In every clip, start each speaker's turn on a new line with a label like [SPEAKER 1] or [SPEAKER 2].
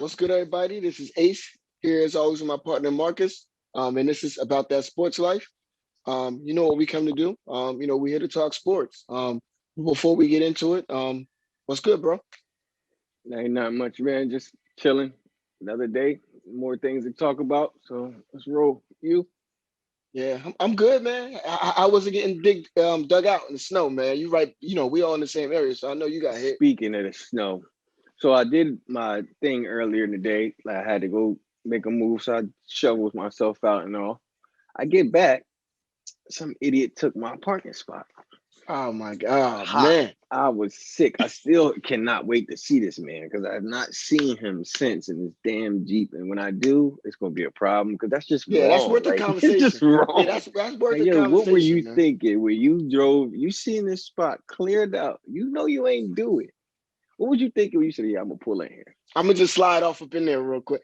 [SPEAKER 1] What's good, everybody? This is Ace here, as always, with my partner Marcus. And this is about that sports life. You know what we come to do. We're here to talk sports. Before we get into it, what's good, bro?
[SPEAKER 2] Ain't not much, man. Just chilling. Another day. More things to talk about. So let's roll. You?
[SPEAKER 1] Yeah, I'm good, man. I wasn't getting dug out in the snow, man. You right. You know, we all in the same area, so I know you got hit.
[SPEAKER 2] Speaking of the snow. So I did my thing earlier in the day. Like I had to go make a move. So I shoveled myself out and all. I get back. Some idiot took my parking spot.
[SPEAKER 1] Oh my God,
[SPEAKER 2] Hot.
[SPEAKER 1] man.
[SPEAKER 2] I was sick. I still cannot wait to see this man because I have not seen him since in this damn Jeep. And when I do, it's gonna be a problem because that's just
[SPEAKER 1] Yeah, that's
[SPEAKER 2] wrong.
[SPEAKER 1] worth the
[SPEAKER 2] Like it's just
[SPEAKER 1] conversation. Yeah,
[SPEAKER 2] wrong.
[SPEAKER 1] that's worth
[SPEAKER 2] Like,
[SPEAKER 1] the
[SPEAKER 2] yo, what were
[SPEAKER 1] conversation,
[SPEAKER 2] you
[SPEAKER 1] man.
[SPEAKER 2] thinking when you drove? You seen this spot cleared out. You know you ain't do it. What was you thinking when you said, "Yeah, I'm gonna pull in here"?
[SPEAKER 1] I'm gonna just slide off up in there real quick.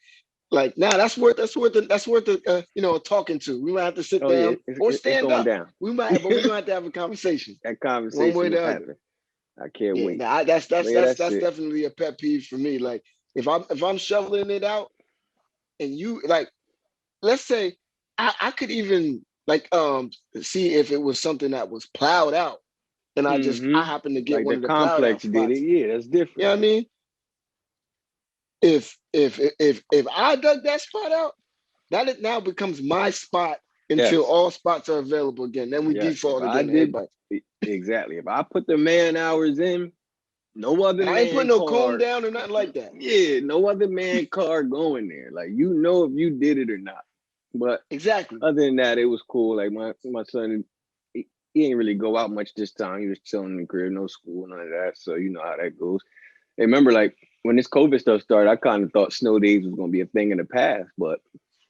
[SPEAKER 1] Like, nah, that's worth the talking to. We might have to sit
[SPEAKER 2] Oh yeah,
[SPEAKER 1] down or
[SPEAKER 2] it's
[SPEAKER 1] stand
[SPEAKER 2] going
[SPEAKER 1] up.
[SPEAKER 2] down.
[SPEAKER 1] We might, but we're gonna have to have a conversation,
[SPEAKER 2] That
[SPEAKER 1] one way or
[SPEAKER 2] conversation is
[SPEAKER 1] the other.
[SPEAKER 2] happening. I can't
[SPEAKER 1] Yeah,
[SPEAKER 2] wait.
[SPEAKER 1] nah, that's
[SPEAKER 2] But
[SPEAKER 1] that's
[SPEAKER 2] yeah,
[SPEAKER 1] that's
[SPEAKER 2] that's
[SPEAKER 1] that's
[SPEAKER 2] it.
[SPEAKER 1] definitely a pet peeve for me. Like, if I'm shoveling it out and you like, let's say I could even see if it was something that was plowed out, and I
[SPEAKER 2] Mm-hmm.
[SPEAKER 1] happen to get
[SPEAKER 2] Like
[SPEAKER 1] one
[SPEAKER 2] the
[SPEAKER 1] of the plowed out
[SPEAKER 2] complex did it.
[SPEAKER 1] spots.
[SPEAKER 2] Yeah, that's
[SPEAKER 1] You know
[SPEAKER 2] different.
[SPEAKER 1] what I mean? If I dug that spot out. That it now becomes my spot until
[SPEAKER 2] Yes.
[SPEAKER 1] all spots are available again. Then we
[SPEAKER 2] Yes, if
[SPEAKER 1] default
[SPEAKER 2] I
[SPEAKER 1] again to
[SPEAKER 2] did
[SPEAKER 1] everybody.
[SPEAKER 2] exactly, if I put the man hours in, no other
[SPEAKER 1] And I ain't putting
[SPEAKER 2] man
[SPEAKER 1] no comb
[SPEAKER 2] car,
[SPEAKER 1] down or nothing like that.
[SPEAKER 2] yeah, no other man car going there. Like you know if you did it or not. But
[SPEAKER 1] Exactly.
[SPEAKER 2] other than that, it was cool. Like my son, he ain't really go out much this time. He was chilling in the crib, no school, none of that. So you know how that goes. Hey, remember, like when this COVID stuff started, I kind of thought snow days was gonna be a thing in the past, but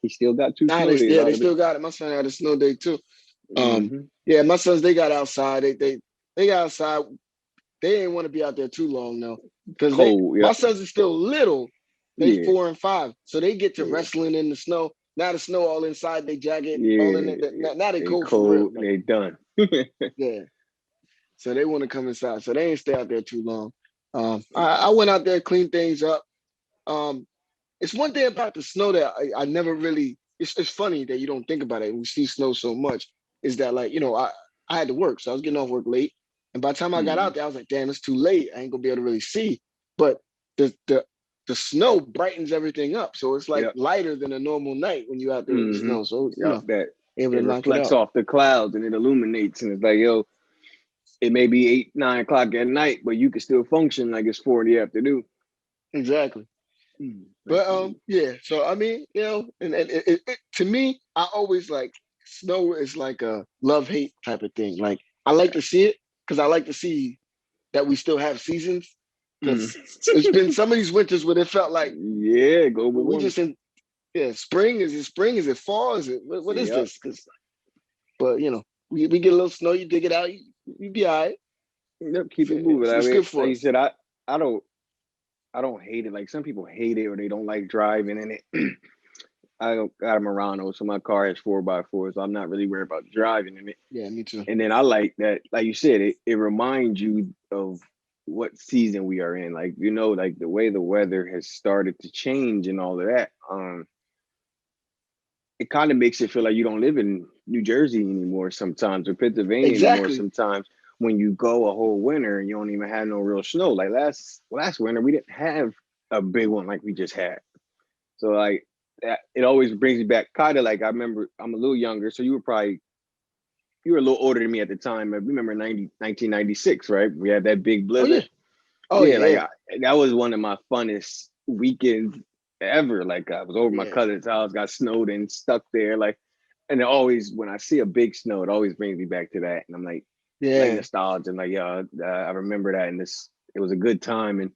[SPEAKER 2] he still got two
[SPEAKER 1] Nah,
[SPEAKER 2] snow days
[SPEAKER 1] they
[SPEAKER 2] out of it.
[SPEAKER 1] still got it. My son had a snow day too. Um,
[SPEAKER 2] Hmm.
[SPEAKER 1] yeah, my sons they got outside. They got outside. They ain't want to be out there too long though, because they
[SPEAKER 2] Cold,
[SPEAKER 1] my
[SPEAKER 2] yep,
[SPEAKER 1] sons are still little. They
[SPEAKER 2] yeah,
[SPEAKER 1] 4 and 5, so they get to
[SPEAKER 2] yeah.
[SPEAKER 1] wrestling in the snow. Now the snow all inside their jacket, all in
[SPEAKER 2] Yeah,
[SPEAKER 1] it. Now they
[SPEAKER 2] they
[SPEAKER 1] cold for real.
[SPEAKER 2] cold,
[SPEAKER 1] Like,
[SPEAKER 2] they done.
[SPEAKER 1] yeah. So they want to come inside. So they ain't stay out there too long. I went out there, cleaned things up. Um, it's one thing about the snow that I never really. It's funny that you don't think about it. We see snow so much. Is that like I had to work, so I was getting off work late, and by the time I got out
[SPEAKER 2] Mhm.
[SPEAKER 1] there, I was like, damn, it's too late. I ain't gonna be able to really see. But the the the snow brightens everything up, so it's like
[SPEAKER 2] Yep.
[SPEAKER 1] lighter than a normal night when you out there in the
[SPEAKER 2] Hmm.
[SPEAKER 1] snow. So
[SPEAKER 2] Yep. That
[SPEAKER 1] able to
[SPEAKER 2] it
[SPEAKER 1] knock it
[SPEAKER 2] reflects
[SPEAKER 1] out.
[SPEAKER 2] off the clouds and it illuminates, and it's like, yo, it may be 8, 9 o'clock at night, but you can still function like it's 4 in the afternoon.
[SPEAKER 1] Exactly.
[SPEAKER 2] Like,
[SPEAKER 1] But yeah. So I mean, and to me, I always like snow is like a love hate type of thing. Like I like to see it because I like to see that we still have seasons.
[SPEAKER 2] mm.
[SPEAKER 1] Because it's been some of these winters where it felt like
[SPEAKER 2] Yeah, global
[SPEAKER 1] we
[SPEAKER 2] warming.
[SPEAKER 1] just in spring. Is it spring? Is it fall? Is it what is
[SPEAKER 2] Yep.
[SPEAKER 1] this? Because but we get a little snow, you dig it out, you be all right.
[SPEAKER 2] Yep. Keep it moving. I
[SPEAKER 1] It's
[SPEAKER 2] mean,
[SPEAKER 1] good
[SPEAKER 2] like
[SPEAKER 1] for
[SPEAKER 2] you
[SPEAKER 1] us.
[SPEAKER 2] said, I don't I don't hate it. Like some people hate it or they don't like driving in it. I got a Murano, so my car has 4x4, so I'm not really worried about driving in it.
[SPEAKER 1] Yeah, me too.
[SPEAKER 2] And then I like that, like you said, it reminds you of what season we are in. Like, like the way the weather has started to change and all of that. It kind of makes it feel like you don't live in New Jersey anymore sometimes or Pennsylvania anymore
[SPEAKER 1] Exactly.
[SPEAKER 2] sometimes when you go a whole winter and you don't even have no real snow. Like last winter, we didn't have a big one like we just had. So like that, it always brings me back. Kind of like I remember I'm a little younger, so you were a little older than me at the time. I remember 1996, right? We had that big
[SPEAKER 1] Oh yeah.
[SPEAKER 2] blizzard.
[SPEAKER 1] Oh
[SPEAKER 2] Yeah, like
[SPEAKER 1] yeah.
[SPEAKER 2] that was one of my funnest weekends ever. Like I was over my
[SPEAKER 1] Yeah.
[SPEAKER 2] cousin's house, got snowed and stuck there. Like, and it always when I see a big snow, it always brings me back to that. And I'm like
[SPEAKER 1] Yeah.
[SPEAKER 2] nostalgia. And like, yeah, I remember that, and it was a good time, and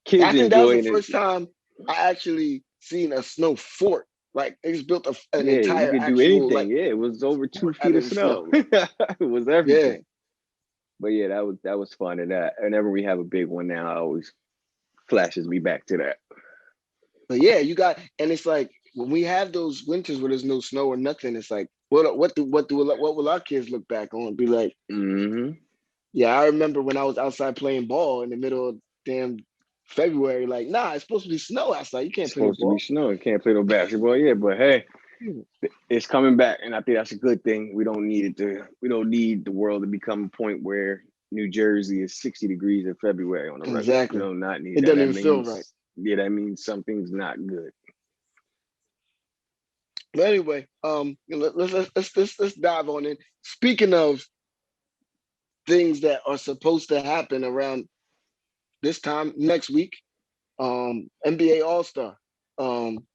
[SPEAKER 2] kids
[SPEAKER 1] I think that was the
[SPEAKER 2] enjoying it.
[SPEAKER 1] first time I actually seen a snow fort. Like they just built an
[SPEAKER 2] Yeah, you
[SPEAKER 1] entire
[SPEAKER 2] could do
[SPEAKER 1] actual
[SPEAKER 2] anything.
[SPEAKER 1] like
[SPEAKER 2] Yeah, it was over two
[SPEAKER 1] fort out
[SPEAKER 2] feet
[SPEAKER 1] of
[SPEAKER 2] of
[SPEAKER 1] the
[SPEAKER 2] snow.
[SPEAKER 1] snow. Like,
[SPEAKER 2] It was
[SPEAKER 1] yeah.
[SPEAKER 2] everything. But yeah, that was fun. And that whenever we have a big one now, I always flashes me back to that.
[SPEAKER 1] But yeah, and it's like when we have those winters where there's no snow or nothing, it's like what will our kids look back on and be like?
[SPEAKER 2] Hmm.
[SPEAKER 1] Yeah, I remember when I was outside playing ball in the middle of damn February. Like, nah, it's supposed to be snow outside. You
[SPEAKER 2] It's
[SPEAKER 1] can't play no
[SPEAKER 2] supposed to be
[SPEAKER 1] ball.
[SPEAKER 2] snowing. Can't play no basketball yet, but hey, it's coming back, and I think that's a good thing. We don't need it to. We don't need the world to become a point where New Jersey is 60 degrees in February on a regular. We
[SPEAKER 1] Exactly.
[SPEAKER 2] do not need
[SPEAKER 1] It
[SPEAKER 2] that.
[SPEAKER 1] doesn't
[SPEAKER 2] That
[SPEAKER 1] even feel right.
[SPEAKER 2] means yeah, that means something's not good.
[SPEAKER 1] But anyway, let's dive on in. Speaking of things that are supposed to happen around this time next week, NBA All Star. Um,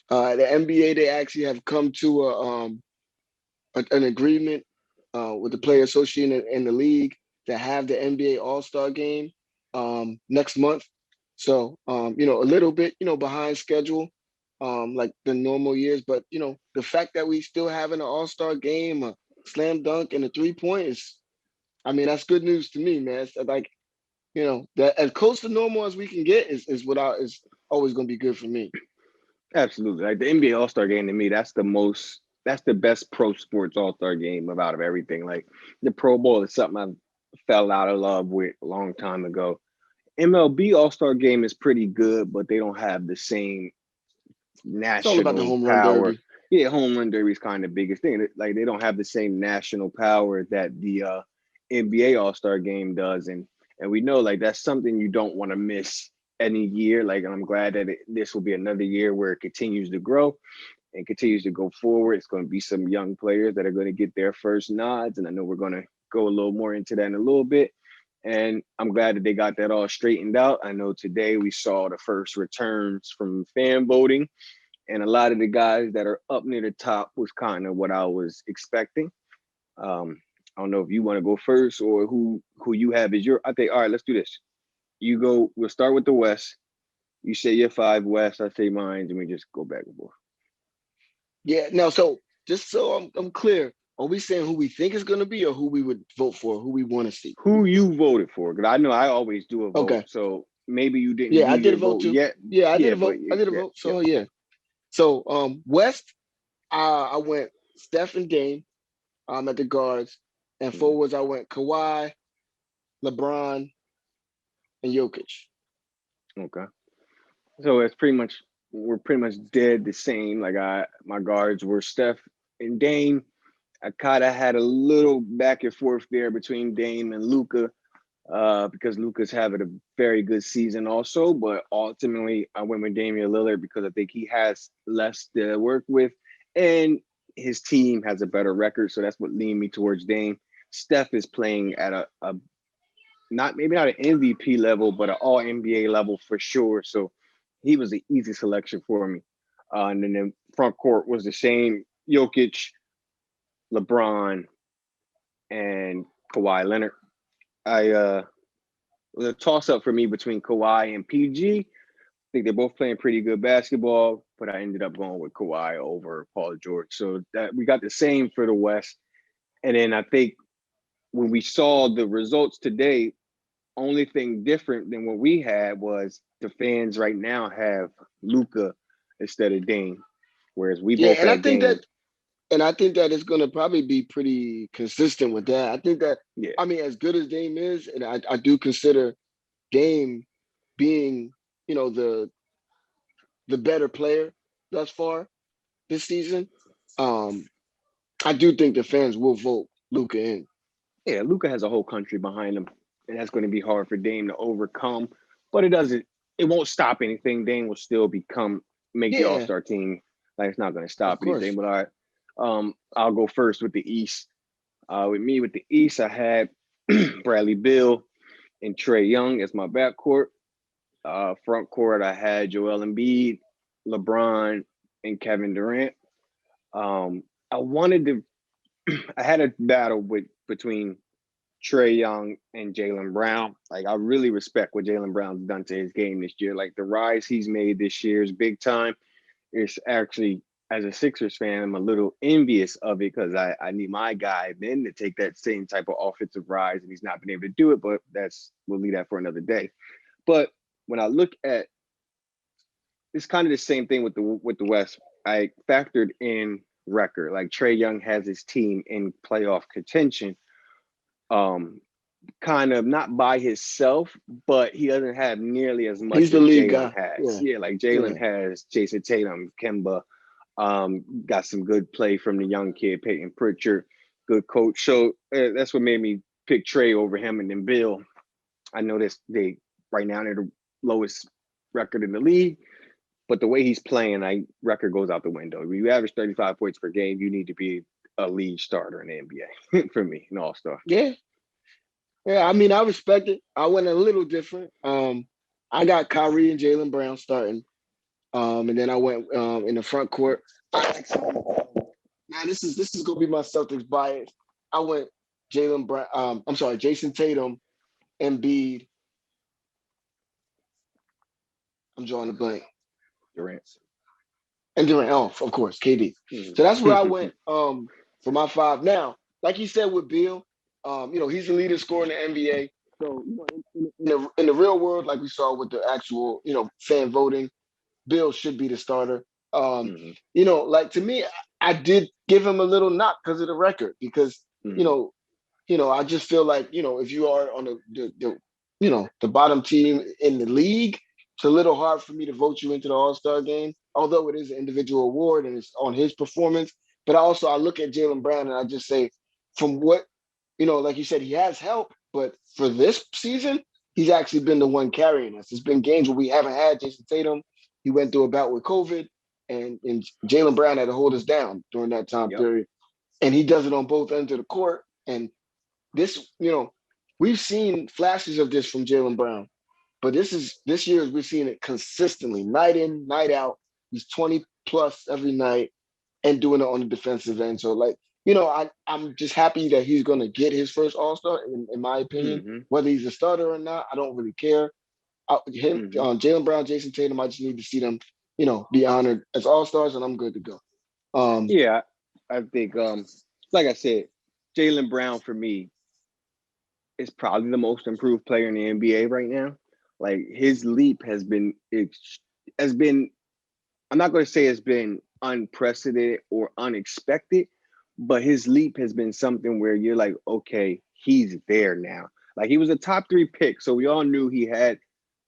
[SPEAKER 1] the NBA they actually have come to an agreement with the Player Association and the league to have the NBA All Star game next month. So a little bit behind schedule, like the normal years, but the fact that we still having an All Star game, a slam dunk, and a 3 point is, I mean, that's good news to me, man. It's like that as close to normal as we can get is always going to be good for me.
[SPEAKER 2] Absolutely, like the NBA All Star game to me, that's the most. That's the best pro sports All Star game out of everything. Like the Pro Bowl is something I fell out of love with a long time ago. MLB All Star Game is pretty good, but they don't have the same
[SPEAKER 1] It's all about the
[SPEAKER 2] national
[SPEAKER 1] home run
[SPEAKER 2] power.
[SPEAKER 1] derby.
[SPEAKER 2] Yeah, home run derby is kind of the biggest thing. Like they don't have the same national power that the NBA All Star Game does, and we know like that's something you don't want to miss any year. Like, and I'm glad that this will be another year where it continues to grow and continues to go forward. It's going to be some young players that are going to get their first nods, and I know we're going to go a little more into that in a little bit. And I'm glad that they got that all straightened out. I know today we saw the first returns from fan voting, and a lot of the guys that are up near the top was kind of what I was expecting. I don't know if you want to go first or who you have as your. I think all right. Let's do this. You go. We'll start with the West. You say your five West. I say mine, and we just go back and forth.
[SPEAKER 1] Yeah. No. So just so I'm clear, are we saying who we think is going to be, or who we would vote for, who we want to see?
[SPEAKER 2] Who you voted for? Because I know I always do a vote.
[SPEAKER 1] Okay.
[SPEAKER 2] So maybe you didn't
[SPEAKER 1] Yeah,
[SPEAKER 2] do
[SPEAKER 1] I did
[SPEAKER 2] your
[SPEAKER 1] a vote
[SPEAKER 2] vote
[SPEAKER 1] too.
[SPEAKER 2] yet.
[SPEAKER 1] Yeah, I did
[SPEAKER 2] Yeah,
[SPEAKER 1] a
[SPEAKER 2] but
[SPEAKER 1] vote. I did a
[SPEAKER 2] yeah,
[SPEAKER 1] vote.
[SPEAKER 2] yeah.
[SPEAKER 1] So yeah. So West, I went Steph and Dame at the guards, and
[SPEAKER 2] Mm,
[SPEAKER 1] forwards I went Kawhi, LeBron, and Jokic.
[SPEAKER 2] okay. So it's pretty much we're pretty much dead the same. Like my guards were Steph and Dame. I kind of had a little back and forth there between Dame and Luca because Luca's having a very good season also. But ultimately, I went with Damian Lillard because I think he has less to work with, and his team has a better record. So that's what leaned me towards Dame. Steph is playing at a not maybe not an MVP level, but an All NBA level for sure. So he was an easy selection for me. And then the front court was the same: Jokic, LeBron, and Kawhi Leonard. I It was a toss up for me between Kawhi and PG. I think they're both playing pretty good basketball, but I ended up going with Kawhi over Paul George. So that we got the same for the West. And then I think when we saw the results today, only thing different than what we had was the fans right now have Luca instead of Dame, whereas we
[SPEAKER 1] Yeah,
[SPEAKER 2] both
[SPEAKER 1] and I
[SPEAKER 2] had
[SPEAKER 1] think that
[SPEAKER 2] Dame.
[SPEAKER 1] and I think that it's going to probably be pretty consistent with that. I think that,
[SPEAKER 2] Yeah,
[SPEAKER 1] I mean, as good as Dame is, and I do consider Dame being, the better player thus far this season. Um, I do think the fans will vote Luca in.
[SPEAKER 2] yeah. Luca has a whole country behind him, and that's going to be hard for Dame to overcome. But it doesn't. It won't stop anything. Dame will still make the All
[SPEAKER 1] Yeah,
[SPEAKER 2] Star team. Like it's not going to
[SPEAKER 1] of
[SPEAKER 2] stop anything.
[SPEAKER 1] course.
[SPEAKER 2] But all right, I'll go first with the East. With the East, I had Bradley Bill and Trey Young as my backcourt. Front court, I had Joel Embiid, LeBron, and Kevin Durant. I wanted to. I had a battle between Trey Young and Jaylen Brown. Like I really respect what Jaylen Brown's done to his game this year. Like the rise he's made this year is big time. It's actually, as a Sixers fan, I'm a little envious of it because I need my guy then to take that same type of offensive rise, and he's not been able to do it. But we'll leave that for another day. But when I look at it's kind of the same thing with the West. I factored in record. Like Trey Young has his team in playoff contention. Um, kind of not by himself, but he doesn't have nearly as much
[SPEAKER 1] He's the
[SPEAKER 2] as
[SPEAKER 1] lead
[SPEAKER 2] Jalen
[SPEAKER 1] guy.
[SPEAKER 2] has.
[SPEAKER 1] Yeah,
[SPEAKER 2] Yeah, like
[SPEAKER 1] yeah.
[SPEAKER 2] Jalen has Jason Tatum, Kemba, got some good play from the young kid, Peyton Pritchard, good coach. So that's what made me pick Trey over him. And then Bill, I know this they right now they're the lowest record in the league, but the way he's playing, record goes out the window. When you average 35 points per game, you need to be a lead starter in the NBA for me, an all star.
[SPEAKER 1] Yeah, yeah. I mean, I respect it. I went a little different. I got Kyrie and Jalen Brown starting. And then I went in the front court. Now this is gonna be my Celtics bias. I went Jalen Brown. I'm sorry, Jason Tatum, Embiid. I'm drawing a blank.
[SPEAKER 2] Durant.
[SPEAKER 1] And Durant, oh, of course, KD. So that's where I went for my five. Now, like you said with Bill, he's the leading scorer in the NBA. So in the real world, like we saw with the actual fan voting, Bill should be the starter. Um,
[SPEAKER 2] hmm
[SPEAKER 1] like to me, I did give him a little knock because of the record because you
[SPEAKER 2] hmm
[SPEAKER 1] know I just feel like, if you are on the bottom team in the league, it's a little hard for me to vote you into the All-Star game, although it is an individual award and it's on his performance. But I look at Jalen Brown and I just say, from what, like you said, he has help, but for this season, he's actually been the one carrying us. It's been games where we haven't had Jason Tatum. He went through a bout with COVID, and Jalen Brown had to hold us down during that time
[SPEAKER 2] Yep.
[SPEAKER 1] period. And he does it on both ends of the court. And this, we've seen flashes of this from Jalen Brown, but this year we're seeing it consistently, night in, night out. He's 20 plus every night and doing it on the defensive end. So like, I'm just happy that he's gonna get his first All-Star, in my opinion.
[SPEAKER 2] hmm
[SPEAKER 1] Whether he's a starter or not, I don't really care.
[SPEAKER 2] hmm
[SPEAKER 1] Jalen Brown, Jason Tatum, I just need to see them, be honored as All-Stars, and I'm good to go. Um,
[SPEAKER 2] Yeah, I think, like I said, Jalen Brown for me is probably the most improved player in the NBA right now. Like his leap has been. I'm not going to say it's been unprecedented or unexpected, but his leap has been something where you're like, okay, he's there now. Like he was a top three pick, so we all knew he had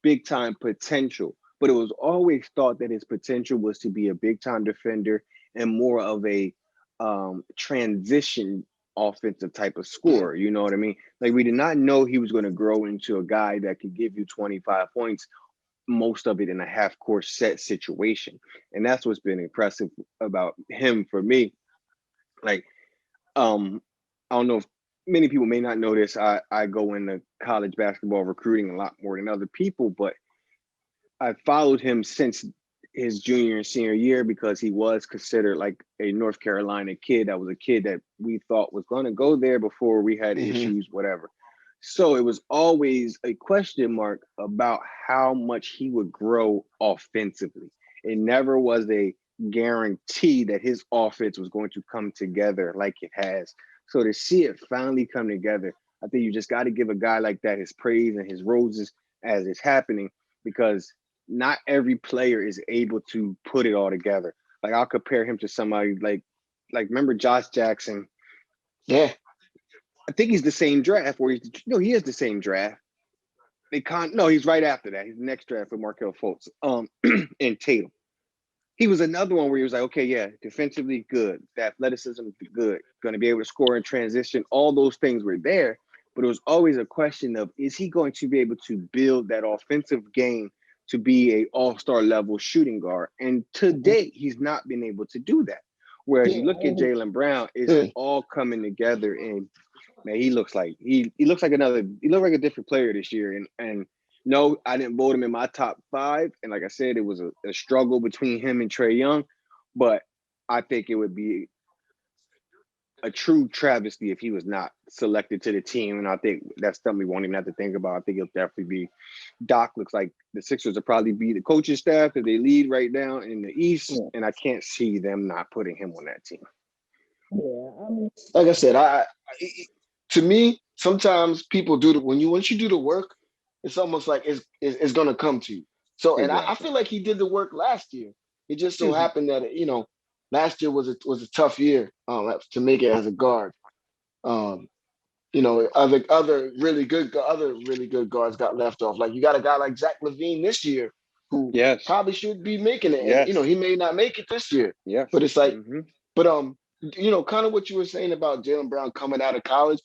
[SPEAKER 2] big time potential. But it was always thought that his potential was to be a big time defender and more of a transition offensive type of scorer. You know what I mean? Like we did not know he was going to grow into a guy that could give you 25 points, most of it in a half court set situation. And that's what's been impressive about him for me. Like, um, I don't know if many people may not know this. I go into college basketball recruiting a lot more than other people, but I followed him since his junior and senior year because he was considered like a North Carolina kid. That was a kid that we thought was going to go there before we had
[SPEAKER 1] mhm.
[SPEAKER 2] issues, whatever. So it was always a question mark about how much he would grow offensively. It never was a guarantee that his offense was going to come together like it has. So to see it finally come together, I think you just got to give a guy like that his praise and his roses as it's happening, because not every player is able to put it all together. Like I'll compare him to somebody like remember Josh Jackson.
[SPEAKER 1] Yeah,
[SPEAKER 2] I think he's the same draft, where he's no, he is the same draft. They can't. No, he's right after that. He's the next draft with Markel Fultz. And Tatum. He was another one where he was like, okay, yeah, defensively good, the athleticism good, going to be able to score in transition. All those things were there, but it was always a question of, is he going to be able to build that offensive game to be a all-star level shooting guard? And to
[SPEAKER 1] mhm.
[SPEAKER 2] date, he's not been able to do that. Whereas
[SPEAKER 1] Yeah,
[SPEAKER 2] you look at Jalen Brown, it's
[SPEAKER 1] yeah.
[SPEAKER 2] all coming together, and man, he looks like another he looked like a different player this year. And no, I didn't vote him in my top five. And like I said, it was a struggle between him and Trey Young. But I think it would be a true travesty if he was not selected to the team. And I think that's something we won't even have to think about. I think he'll definitely be. Doc looks like the Sixers will probably be the coaching staff because they lead right now in the East.
[SPEAKER 1] Yeah.
[SPEAKER 2] And I can't see them not putting him on that team.
[SPEAKER 1] Yeah, I mean, like I said, to me, sometimes people do the once you do the work, it's almost like it's gonna come to you. So, and I
[SPEAKER 2] Exactly.
[SPEAKER 1] feel like he did the work last year. It just so
[SPEAKER 2] hmm
[SPEAKER 1] happened that last year was a tough year to make it as a guard. Um, other really good guards got left off. Like you got a guy like Zach LaVine this year who
[SPEAKER 2] Yes.
[SPEAKER 1] probably should be making it, and
[SPEAKER 2] Yes.
[SPEAKER 1] he may not make it this year.
[SPEAKER 2] Yes.
[SPEAKER 1] But it's like,
[SPEAKER 2] Mm-hmm.
[SPEAKER 1] but kind of what you were saying about Jaylen Brown coming out of college,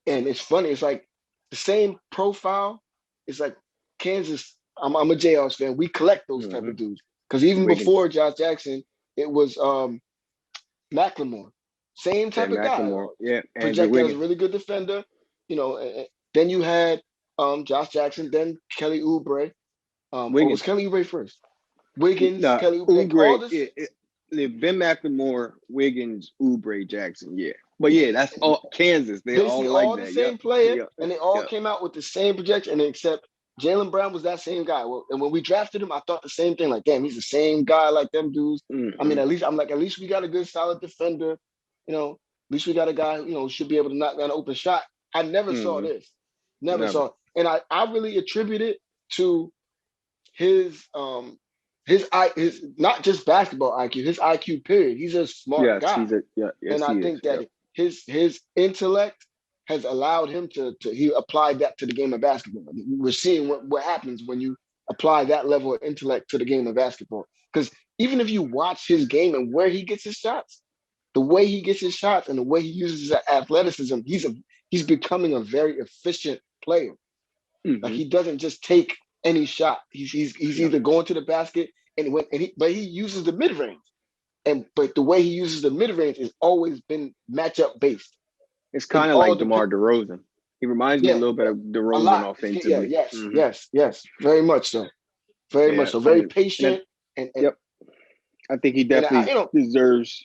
[SPEAKER 1] and it's funny. It's like the same profile. It's like Kansas. I'm a Jayhawks fan. We collect those type
[SPEAKER 2] Mm-hmm.
[SPEAKER 1] of dudes because even
[SPEAKER 2] Wiggins.
[SPEAKER 1] before Josh Jackson, it was McLemore, same
[SPEAKER 2] Yeah,
[SPEAKER 1] type of guy.
[SPEAKER 2] McLemore. Yeah, Andrew
[SPEAKER 1] Projected as a
[SPEAKER 2] Wiggins.
[SPEAKER 1] really good defender. Then you had Josh Jackson, then Kelly Oubre. Or was
[SPEAKER 2] Wiggins.
[SPEAKER 1] Kelly Oubre first? Wiggins,
[SPEAKER 2] No,
[SPEAKER 1] Kelly Oubre, like all
[SPEAKER 2] Oubre.
[SPEAKER 1] this.
[SPEAKER 2] Ben McLemore, Wiggins, Oubre, Jackson. Yeah, but yeah, that's all Kansas. They all
[SPEAKER 1] Basically
[SPEAKER 2] like
[SPEAKER 1] all the
[SPEAKER 2] that. Yep.
[SPEAKER 1] same player,
[SPEAKER 2] Yep.
[SPEAKER 1] and they all
[SPEAKER 2] Yep.
[SPEAKER 1] came out with the same projection, except Jaylen Brown was that same guy. Well, and when we drafted him, I thought the same thing. Like, damn, he's the same guy like them dudes. I mean,
[SPEAKER 2] Mm-hmm.
[SPEAKER 1] at least we got a good, solid defender. At least we got a guy, who should be able to knock down an open shot. I never saw
[SPEAKER 2] Mm-hmm.
[SPEAKER 1] this. Never
[SPEAKER 2] Never.
[SPEAKER 1] saw it. And I really attribute it to his not just basketball IQ, his IQ period. He's a smart
[SPEAKER 2] Yes,
[SPEAKER 1] guy.
[SPEAKER 2] he's a yeah.
[SPEAKER 1] And
[SPEAKER 2] Yes,
[SPEAKER 1] I
[SPEAKER 2] he is.
[SPEAKER 1] think
[SPEAKER 2] Yep.
[SPEAKER 1] that his intellect has allowed him to he applied that to the game of basketball. We're seeing what happens when you apply that level of intellect to the game of basketball. Because even if you watch his game and where he gets his shots, the way he gets his shots and the way he uses his athleticism, he's becoming a very efficient player. Like
[SPEAKER 2] Mm-hmm.
[SPEAKER 1] he doesn't just take any shot. He's
[SPEAKER 2] No,
[SPEAKER 1] either going to the basket but he uses the mid range. But the way he uses the mid range has always been matchup based.
[SPEAKER 2] it's
[SPEAKER 1] It
[SPEAKER 2] kind of
[SPEAKER 1] all
[SPEAKER 2] like
[SPEAKER 1] depends.
[SPEAKER 2] DeMar DeRozan. He reminds me a
[SPEAKER 1] Yeah,
[SPEAKER 2] little bit of
[SPEAKER 1] a
[SPEAKER 2] DeRozan
[SPEAKER 1] lot. Yeah,
[SPEAKER 2] offensively.
[SPEAKER 1] yes,
[SPEAKER 2] Mm-hmm.
[SPEAKER 1] yes, yes. Very much so. Very much
[SPEAKER 2] Yeah,
[SPEAKER 1] so.
[SPEAKER 2] I
[SPEAKER 1] Very
[SPEAKER 2] mean, and
[SPEAKER 1] patient and and
[SPEAKER 2] yep, I think he
[SPEAKER 1] and I,
[SPEAKER 2] definitely deserves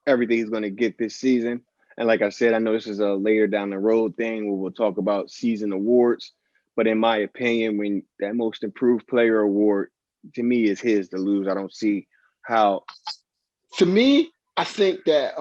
[SPEAKER 2] everything he's going to get this season. And like I said, I know this is a later down the road thing where we'll talk about season awards. But in my opinion, when that most improved player award to me is his to lose, I don't see how.
[SPEAKER 1] to me, I think that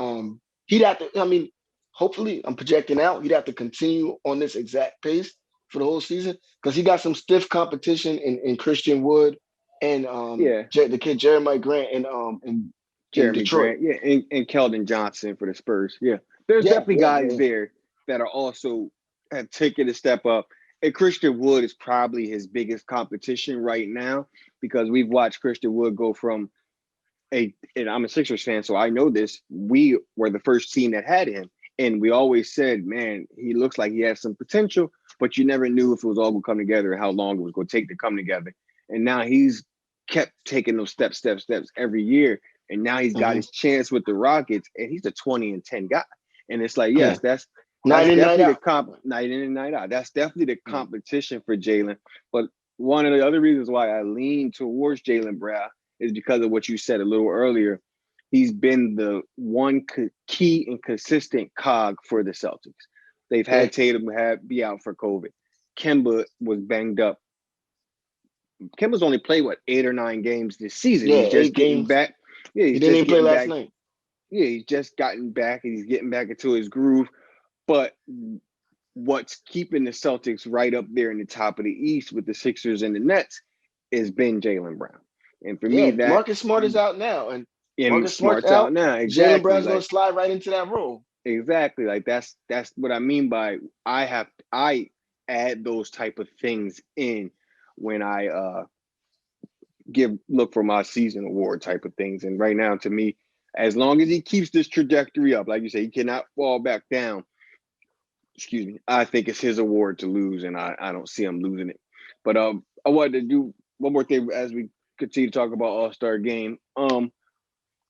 [SPEAKER 1] he'd have to. I mean, hopefully, I'm projecting out. He'd have to continue on this exact pace for the whole season because he got some stiff competition in Christian Wood and
[SPEAKER 2] Yeah,
[SPEAKER 1] the kid Jeremiah Grant in
[SPEAKER 2] Jeremy
[SPEAKER 1] Detroit.
[SPEAKER 2] Grant, yeah, and Keldon Johnson for the Spurs. Yeah, there's
[SPEAKER 1] Yeah,
[SPEAKER 2] definitely
[SPEAKER 1] yeah,
[SPEAKER 2] guys
[SPEAKER 1] yeah.
[SPEAKER 2] there that are also have taken a step up. And Christian Wood is probably his biggest competition right now because we've watched Christian Wood go from and I'm a Sixers fan, so I know this. We were the first team that had him, and we always said, "Man, he looks like he has some potential," but you never knew if it was all going to come together and how long it was going to take to come together. And now he's kept taking those steps every year, and now he's got
[SPEAKER 1] Mm-hmm.
[SPEAKER 2] his chance with the Rockets, and he's a 20-10 guy. And it's like,
[SPEAKER 1] Yeah.
[SPEAKER 2] yes, that's
[SPEAKER 1] Night in, night
[SPEAKER 2] definitely the
[SPEAKER 1] out.
[SPEAKER 2] night in and night out. That's definitely the
[SPEAKER 1] Mm-hmm.
[SPEAKER 2] competition for Jaylen. But one of the other reasons why I lean towards Jaylen Brown is because of what you said a little earlier. He's been the one key and consistent cog for the Celtics. They've
[SPEAKER 1] Yeah,
[SPEAKER 2] had Tatum be out for COVID. Kemba was banged up. Kemba's only played 8 or 9 games this season.
[SPEAKER 1] yeah.
[SPEAKER 2] He's just
[SPEAKER 1] Eight
[SPEAKER 2] getting
[SPEAKER 1] games.
[SPEAKER 2] back. Yeah,
[SPEAKER 1] He
[SPEAKER 2] he's
[SPEAKER 1] didn't
[SPEAKER 2] just
[SPEAKER 1] even play
[SPEAKER 2] getting
[SPEAKER 1] last
[SPEAKER 2] back.
[SPEAKER 1] night.
[SPEAKER 2] Yeah, he's just gotten back and he's getting back into his groove. But what's keeping the Celtics right up there in the top of the East with the Sixers and the Nets has been Jaylen Brown. And for me,
[SPEAKER 1] Yeah,
[SPEAKER 2] that
[SPEAKER 1] Marcus Smart is out now, and
[SPEAKER 2] and
[SPEAKER 1] Marcus Smart's
[SPEAKER 2] Smart's out
[SPEAKER 1] out.
[SPEAKER 2] now.
[SPEAKER 1] Jalen
[SPEAKER 2] Exactly.
[SPEAKER 1] Brown's gonna
[SPEAKER 2] Like
[SPEAKER 1] slide right into that role.
[SPEAKER 2] exactly. Like that's what I mean by I add those type of things in when I give look for my season award type of things. And right now, to me, as long as he keeps this trajectory up, like you say, he cannot fall back down. Excuse me. I think it's his award to lose, and I don't see him losing it. But I wanted to do one more thing as we continue to talk about All-Star Game.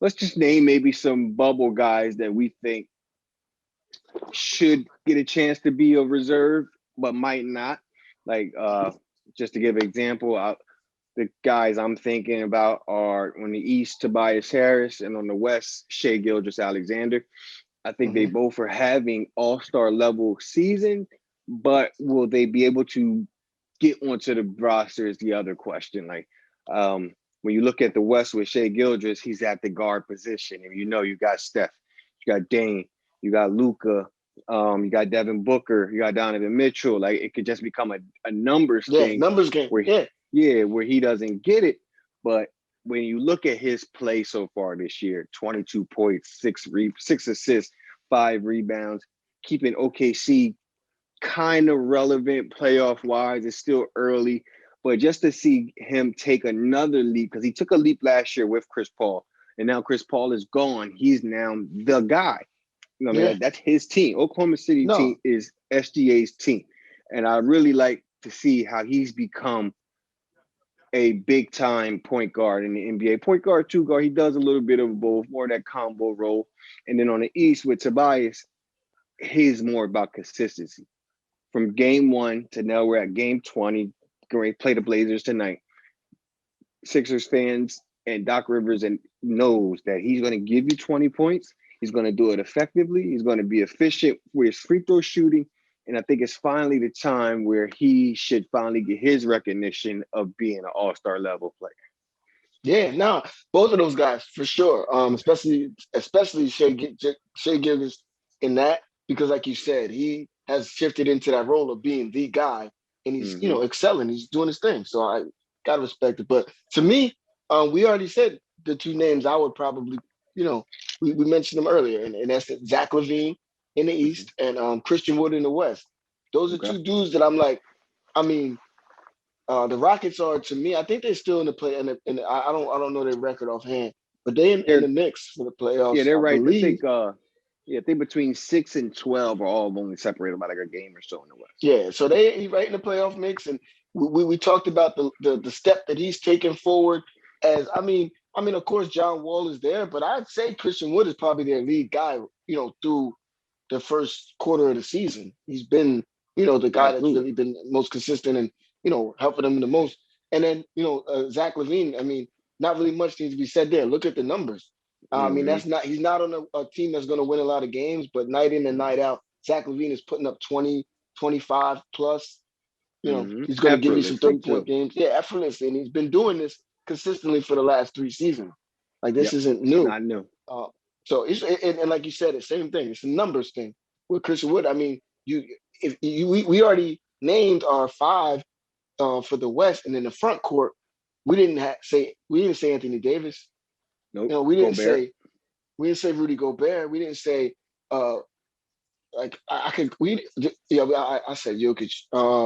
[SPEAKER 2] Let's just name maybe some bubble guys that we think should get a chance to be a reserve, but might not. Like just to give an example, the guys I'm thinking about are on the East, Tobias Harris, and on the West, Shea Gilgeous-Alexander. I think they
[SPEAKER 1] Mm-hmm.
[SPEAKER 2] both are having all-star level season, but will they be able to get onto the roster is the other question. Like when you look at the West with Shea Gilgeous, he's at the guard position. And you got Steph, you got Dane, you got Luca, you got Devin Booker, you got Donovan Mitchell. Like it could just become a numbers
[SPEAKER 1] Yeah,
[SPEAKER 2] thing
[SPEAKER 1] numbers game.
[SPEAKER 2] where
[SPEAKER 1] Yeah,
[SPEAKER 2] where he doesn't get it. But when you look at his play so far this year, 22 points, six assists, 5 rebounds, keeping OKC kind of relevant playoff wise. It's still early, but just to see him take another leap, because he took a leap last year with Chris Paul, and now Chris Paul is gone. He's now the guy. You know what I mean?
[SPEAKER 1] Yeah.
[SPEAKER 2] Like, that's his team. Oklahoma City team
[SPEAKER 1] No.
[SPEAKER 2] is SGA's team. And I really like to see how he's become a big time point guard in the NBA. Point guard, two guard, he does a little bit of both, more of that combo role. And then on the East with Tobias, he's more about consistency. From game one to now we're at game 20, going to play the Blazers tonight. Sixers fans and Doc Rivers and knows that he's going to give you 20 points. He's going to do it effectively. He's going to be efficient with his free throw shooting. And I think it's finally the time where he should finally get his recognition of being an all-star level player.
[SPEAKER 1] Yeah, no, both of those guys for sure. Especially Shea Gilgis in that because, like you said, he has shifted into that role of being the guy, and he's
[SPEAKER 2] Mm-hmm.
[SPEAKER 1] excelling. He's doing his thing, so I gotta respect it. But to me, we already said the two names I would probably, we mentioned them earlier, and that's Zach LaVine in the
[SPEAKER 2] Mm-hmm.
[SPEAKER 1] East and Christian Wood in the West. Those are
[SPEAKER 2] Okay.
[SPEAKER 1] two dudes that I'm like, I mean. The Rockets are to me. I think they're still in the play, and I don't know their record offhand, but they in
[SPEAKER 2] They're
[SPEAKER 1] the mix for the
[SPEAKER 2] yeah,
[SPEAKER 1] playoffs,
[SPEAKER 2] they're
[SPEAKER 1] I
[SPEAKER 2] right.
[SPEAKER 1] believe.
[SPEAKER 2] I think between 6 and 12 are all only separated by like a game or so in the West.
[SPEAKER 1] Yeah, so they right in the playoff mix, and we talked about the step that he's taken forward. As I mean, of course, John Wall is there, but I'd say Christian Wood is probably their lead guy. Through the first quarter of the season, he's been the guy that's
[SPEAKER 2] Absolutely.
[SPEAKER 1] really been most consistent and helping them the most. And then Zach LaVine. I mean, not really much needs to be said there. Look at the numbers. I mean,
[SPEAKER 2] Mm-hmm.
[SPEAKER 1] he's not on a team that's going to win a lot of games, but night in and night out, Zach LaVine is putting up 20, 25 plus.
[SPEAKER 2] Mm-hmm.
[SPEAKER 1] He's going to give you some
[SPEAKER 2] Effortlessly
[SPEAKER 1] 30-point
[SPEAKER 2] too.
[SPEAKER 1] games. Yeah, effortlessly. And he's been doing this consistently for the last 3 seasons. Like, this
[SPEAKER 2] Yep.
[SPEAKER 1] isn't
[SPEAKER 2] It's
[SPEAKER 1] new.
[SPEAKER 2] not new.
[SPEAKER 1] Uh, so and like you said, the same thing. It's a numbers thing with Christian Wood. I mean, we already named our five for the West, and in the front court, we didn't say Anthony Davis.
[SPEAKER 2] Nope.
[SPEAKER 1] We didn't
[SPEAKER 2] Gobert.
[SPEAKER 1] say Rudy Gobert. We didn't say like I could we yeah I said Jokic.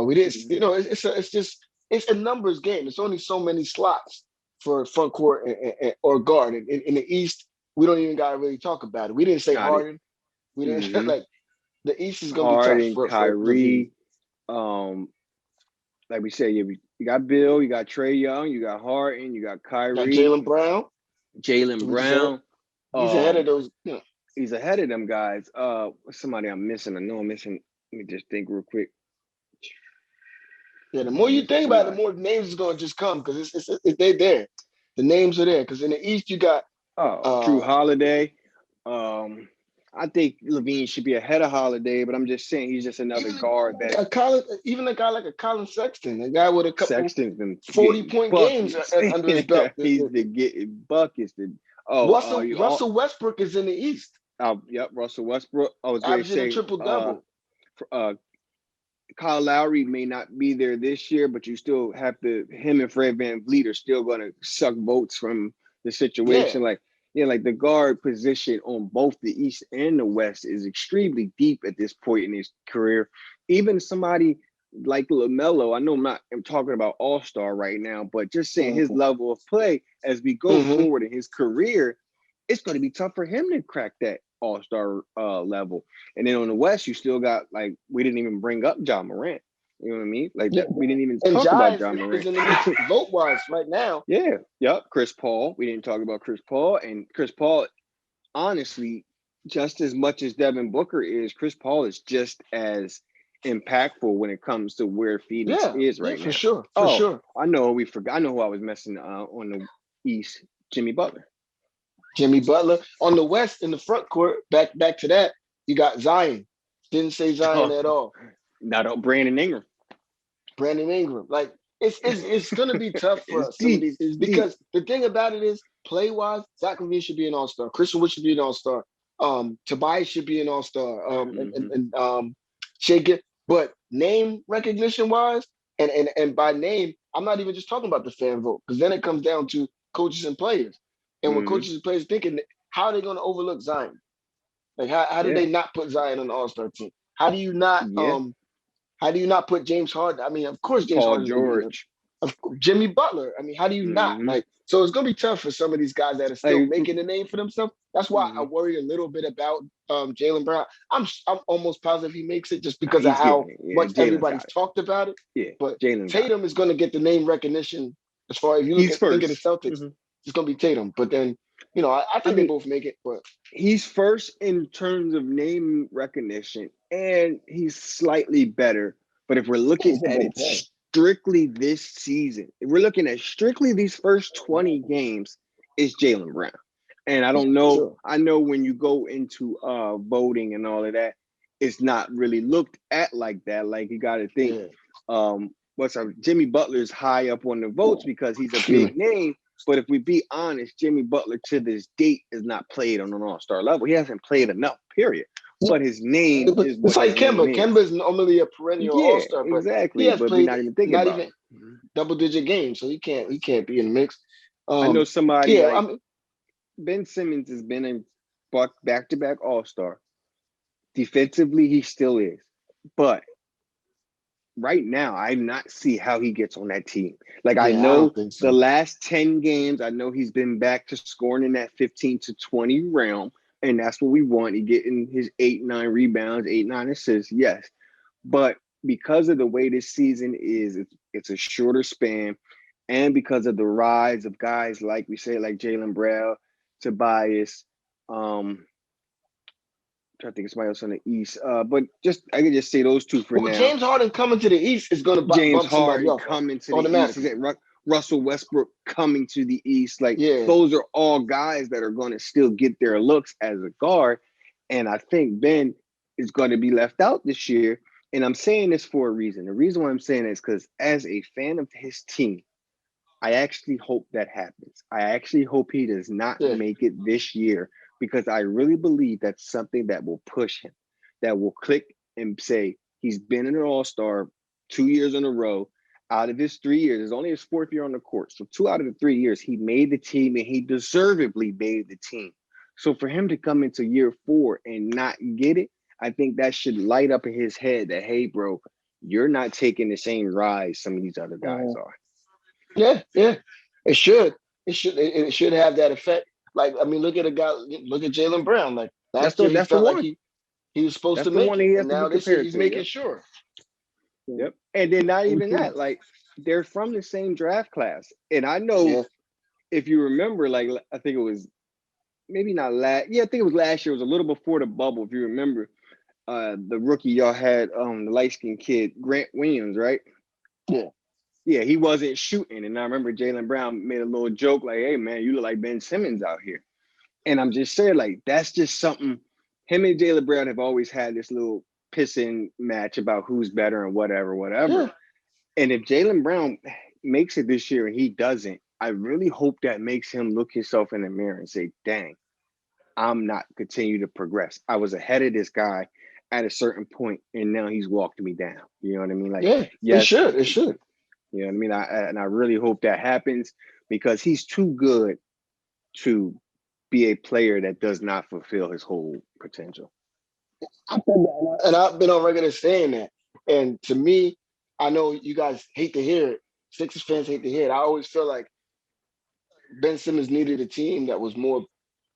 [SPEAKER 1] We didn't
[SPEAKER 2] Mm-hmm.
[SPEAKER 1] it's a numbers game. It's only so many slots for front court or guard. In the East, we don't even gotta really talk about it. We didn't say
[SPEAKER 2] Not it.
[SPEAKER 1] Harden. We didn't
[SPEAKER 2] Mm-hmm.
[SPEAKER 1] like the East is gonna be tough
[SPEAKER 2] Harden,
[SPEAKER 1] for Levine.
[SPEAKER 2] Kyrie. Um, like we said, you got Bill, you got Trey Young, you got Harden, you got
[SPEAKER 1] Got
[SPEAKER 2] Kyrie,
[SPEAKER 1] Jalen Brown.
[SPEAKER 2] Jalen
[SPEAKER 1] We just said
[SPEAKER 2] Brown.
[SPEAKER 1] he's ahead of
[SPEAKER 2] Um,
[SPEAKER 1] those.
[SPEAKER 2] he's ahead of them guys. What's somebody I'm missing? I know I'm missing. Let me just think real quick.
[SPEAKER 1] Yeah, the
[SPEAKER 2] I'm
[SPEAKER 1] more you
[SPEAKER 2] missing
[SPEAKER 1] think about it, the
[SPEAKER 2] somebody.
[SPEAKER 1] more names is gonna just come because they're there. The names are there because in the East you got
[SPEAKER 2] Oh, Drew
[SPEAKER 1] uh
[SPEAKER 2] Holiday. Um, I think Levine should be ahead of Holiday, but I'm just saying he's just another
[SPEAKER 1] even
[SPEAKER 2] guard that
[SPEAKER 1] a guy like a Colin Sexton, a guy with a couple
[SPEAKER 2] Sexton's been
[SPEAKER 1] 40
[SPEAKER 2] getting
[SPEAKER 1] point games
[SPEAKER 2] buckets.
[SPEAKER 1] under his belt.
[SPEAKER 2] He's been getting buckets. You all.
[SPEAKER 1] Russell Westbrook is in the East,
[SPEAKER 2] Yep, Russell Westbrook. I was going to
[SPEAKER 1] averaging a
[SPEAKER 2] say,
[SPEAKER 1] triple double.
[SPEAKER 2] uh, Kyle Lowry may not be there this year, but you still have to. Him and Fred VanVleet are still going to suck votes from the
[SPEAKER 1] Yeah,
[SPEAKER 2] situation. Like, yeah, like the guard position on both the East and the West is extremely deep at this point in his career. Even somebody like LaMelo, I know I'm talking about All Star right now, but just saying his
[SPEAKER 1] hmm
[SPEAKER 2] level of play as we go
[SPEAKER 1] hmm
[SPEAKER 2] forward in his career, it's going to be tough for him to crack that All Star level. And then on the West, you still got like we didn't even bring up John Morant. You know what I mean? Like
[SPEAKER 1] yeah.
[SPEAKER 2] that, we didn't even
[SPEAKER 1] And
[SPEAKER 2] talk about
[SPEAKER 1] Jai
[SPEAKER 2] John
[SPEAKER 1] is
[SPEAKER 2] Morant.
[SPEAKER 1] in the mix vote wise right now.
[SPEAKER 2] Yeah, yep. Chris Paul. We didn't talk about Chris Paul, and Chris Paul, honestly, just as much as Devin Booker is, Chris Paul is just as impactful when it comes to where Phoenix
[SPEAKER 1] Yeah,
[SPEAKER 2] is
[SPEAKER 1] yeah,
[SPEAKER 2] right
[SPEAKER 1] for
[SPEAKER 2] now.
[SPEAKER 1] sure, for
[SPEAKER 2] Oh,
[SPEAKER 1] sure.
[SPEAKER 2] I know we forgot. I know who I was messing on the East. Jimmy Butler.
[SPEAKER 1] Jimmy Butler on the West in the front court. Back to that, you got Zion. Didn't say Zion at all.
[SPEAKER 2] Not Brandon Ingram.
[SPEAKER 1] Brandon Ingram. Like it's gonna be tough for
[SPEAKER 2] It's
[SPEAKER 1] some of
[SPEAKER 2] deep.
[SPEAKER 1] these
[SPEAKER 2] It's deep.
[SPEAKER 1] because the thing about it is play wise, Zach LaVine should be an all star. Christian Wood should be an all star. Tobias should be an all star.
[SPEAKER 2] Mm-hmm.
[SPEAKER 1] Shea but name recognition wise, and by name, I'm not even just talking about the fan vote because then it comes down to coaches and players. And what
[SPEAKER 2] Mm-hmm.
[SPEAKER 1] coaches and players thinking, how are they going to overlook Zion? Like how do
[SPEAKER 2] Yeah.
[SPEAKER 1] they not put Zion on the All Star team? How do you not
[SPEAKER 2] Yeah.
[SPEAKER 1] How do you not put James Harden? I mean, of course James
[SPEAKER 2] Paul
[SPEAKER 1] Harden's going to be in there.
[SPEAKER 2] George.
[SPEAKER 1] Jimmy Butler. I mean, how do you not?
[SPEAKER 2] Hmm.
[SPEAKER 1] Like, so it's going to be tough for some of these guys that are still
[SPEAKER 2] Like,
[SPEAKER 1] making a name for themselves. That's why I
[SPEAKER 2] mhm.
[SPEAKER 1] worry a little bit about Jalen Brown. I'm almost positive he makes it just
[SPEAKER 2] Nah,
[SPEAKER 1] because of
[SPEAKER 2] he's
[SPEAKER 1] how
[SPEAKER 2] getting it. Yeah,
[SPEAKER 1] much
[SPEAKER 2] Jalen's
[SPEAKER 1] everybody's
[SPEAKER 2] got it.
[SPEAKER 1] talked about it.
[SPEAKER 2] Yeah,
[SPEAKER 1] But
[SPEAKER 2] Jalen got it.
[SPEAKER 1] Tatum is going to get the name recognition as far as you
[SPEAKER 2] He's
[SPEAKER 1] think of the
[SPEAKER 2] first.
[SPEAKER 1] Celtics. It's going to be Tatum. But then, I
[SPEAKER 2] I
[SPEAKER 1] think they
[SPEAKER 2] mean,
[SPEAKER 1] both make it. But
[SPEAKER 2] he's first in terms of name recognition, and he's slightly better. But if we're
[SPEAKER 1] yeah,
[SPEAKER 2] looking
[SPEAKER 1] he's a
[SPEAKER 2] at
[SPEAKER 1] better
[SPEAKER 2] it
[SPEAKER 1] player.
[SPEAKER 2] strictly this season, if we're looking at strictly these first 20 games, it's Jalen Brown. And I don't
[SPEAKER 1] For
[SPEAKER 2] know.
[SPEAKER 1] sure.
[SPEAKER 2] I know when you go into voting and all of that, it's not really looked at like that. Like you got to think,
[SPEAKER 1] Yeah.
[SPEAKER 2] what's up? Jimmy Butler's high up on the votes because he's a
[SPEAKER 1] Excuse me.
[SPEAKER 2] big name. But if we be honest, Jimmy Butler to this date has not played on an all-star level. He hasn't played enough, period. But his name is
[SPEAKER 1] It's
[SPEAKER 2] what
[SPEAKER 1] like
[SPEAKER 2] his name
[SPEAKER 1] Kemba.
[SPEAKER 2] is.
[SPEAKER 1] Kemba is normally a perennial All
[SPEAKER 2] Yeah,
[SPEAKER 1] Star, but he
[SPEAKER 2] exactly.
[SPEAKER 1] has
[SPEAKER 2] But we're
[SPEAKER 1] played
[SPEAKER 2] not even thinking
[SPEAKER 1] not
[SPEAKER 2] about
[SPEAKER 1] even
[SPEAKER 2] him.
[SPEAKER 1] double-digit games, so he can't be in the mix.
[SPEAKER 2] I know
[SPEAKER 1] Um,
[SPEAKER 2] somebody
[SPEAKER 1] yeah, I
[SPEAKER 2] like
[SPEAKER 1] mean,
[SPEAKER 2] Ben Simmons has been a back-to-back All-Star. Defensively, he still is. But right now, I not see how he gets on that team. Like I
[SPEAKER 1] yeah, I
[SPEAKER 2] know
[SPEAKER 1] don't think
[SPEAKER 2] the
[SPEAKER 1] so.
[SPEAKER 2] last 10 games, I know he's been back to scoring in that 15 to 20 realm, and that's what we want. He getting his 8, 9 rebounds, 8, 9 assists, yes. But because of the way this season is, it's a shorter span, and because of the rise of guys like we say, like Jalen Brown, Tobias, trying to think of somebody else on the East. But just I can just say those two for
[SPEAKER 1] Well,
[SPEAKER 2] now.
[SPEAKER 1] James Harden coming to the East is going to
[SPEAKER 2] James
[SPEAKER 1] bump somebody
[SPEAKER 2] Harden
[SPEAKER 1] up
[SPEAKER 2] coming to the East. He
[SPEAKER 1] automatically.
[SPEAKER 2] said Russell Westbrook coming to the East. Like
[SPEAKER 1] Yeah,
[SPEAKER 2] those are all guys that are going to still get their looks as a guard. And I think Ben is going to be left out this year. And I'm saying this for a reason. The reason why I'm saying it is because as a fan of his team, I actually hope that happens. I actually hope he does not
[SPEAKER 1] yeah,
[SPEAKER 2] make it this year because I really believe that's something that will push him, that will click and say he's been an all-star 2 years in a row. Out of his 3 years, it's only his fourth year on the court. So 2 out of the 3 years, he made the team and he deservedly made the team. So for him to come into year 4 and not get it, I think that should light up in his head that, hey, bro, you're not taking the same rise some of these other guys
[SPEAKER 1] mhm,
[SPEAKER 2] are.
[SPEAKER 1] yeah, yeah. It should. It should have that effect. Like, I mean, look at a guy. Look at Jalen Brown. Like last year, he
[SPEAKER 2] That's the
[SPEAKER 1] felt like
[SPEAKER 2] one.
[SPEAKER 1] he was supposed
[SPEAKER 2] That's
[SPEAKER 1] to
[SPEAKER 2] the
[SPEAKER 1] make
[SPEAKER 2] one that
[SPEAKER 1] it,
[SPEAKER 2] he has
[SPEAKER 1] and
[SPEAKER 2] to be
[SPEAKER 1] now this year
[SPEAKER 2] compared
[SPEAKER 1] he's
[SPEAKER 2] to.
[SPEAKER 1] making
[SPEAKER 2] Yep.
[SPEAKER 1] sure. So
[SPEAKER 2] Yep. And then not
[SPEAKER 1] we'll
[SPEAKER 2] even
[SPEAKER 1] see.
[SPEAKER 2] that, like they're from the same draft class. And I know
[SPEAKER 1] Yeah,
[SPEAKER 2] if you remember, like I think it was maybe not last yeah, I think it was last year, it was a little before the bubble, if you remember. The rookie y'all had the light skinned kid, Grant Williams, right?
[SPEAKER 1] yeah,
[SPEAKER 2] Yeah, he wasn't shooting. And I remember Jalen Brown made a little joke like, hey man, you look like Ben Simmons out here. And I'm just saying, like, that's just something. Him and Jalen Brown have always had this little pissing match about who's better and whatever,
[SPEAKER 1] yeah.
[SPEAKER 2] whatever. And if Jalen Brown makes it this year and he doesn't, I really hope that makes him look himself in the mirror and say, dang, I'm not continue to progress. I was ahead of this guy at a certain point, and now he's walked me down. You know what I mean? Like,
[SPEAKER 1] Yeah, it
[SPEAKER 2] yes,
[SPEAKER 1] should. It should.
[SPEAKER 2] you know what I mean? And I really hope that happens because he's too good to be a player that does not fulfill his whole potential.
[SPEAKER 1] I said that, and I've been on record as saying that. And to me, I know you guys hate to hear it. Sixers fans hate to hear it. I always feel like Ben Simmons needed a team that was more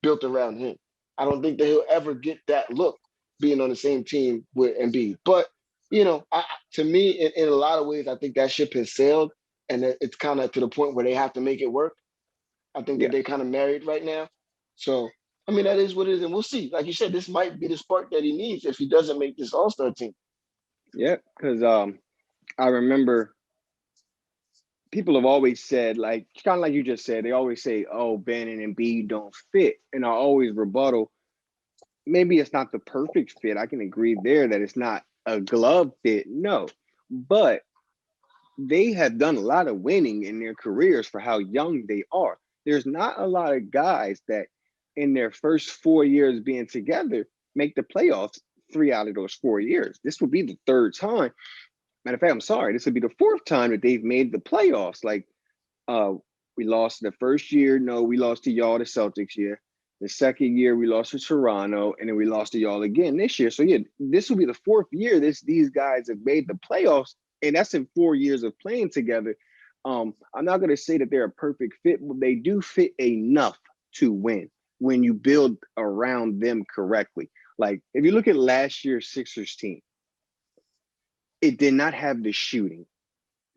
[SPEAKER 1] built around him. I don't think that he'll ever get that look being on the same team with Embiid. But to me, in a lot of ways, I think that ship has sailed, and it's kind of to the point where they have to make it work. I think that
[SPEAKER 2] Yeah,
[SPEAKER 1] they're kind of married right now. So, I mean, that is what it is. And we'll see. Like you said, this might be the spark that he needs if he doesn't make this All Star team.
[SPEAKER 2] yeah. Because I remember people have always said, like, kind of like you just said, they always say, oh, Ben and Embiid don't fit. And I always rebuttal, maybe it's not the perfect fit. I can agree there that it's not a glove fit. No. But they have done a lot of winning in their careers for how young they are. There's not a lot of guys that in their first 4 years being together make the playoffs 3 out of those 4 years. This would be the third time. Matter of fact, I'm sorry, this would be the fourth time that they've made the playoffs. Like uh we lost the first year. No, we lost to y'all, the Celtics year. The second year we lost to Toronto, and then we lost to y'all again this year. So yeah, this will be the fourth year these guys have made the playoffs, and that's in 4 years of playing together. I'm not gonna say that they're a perfect fit, but they do fit enough to win when you build around them correctly. Like if you look at last year's Sixers team, it did not have the shooting.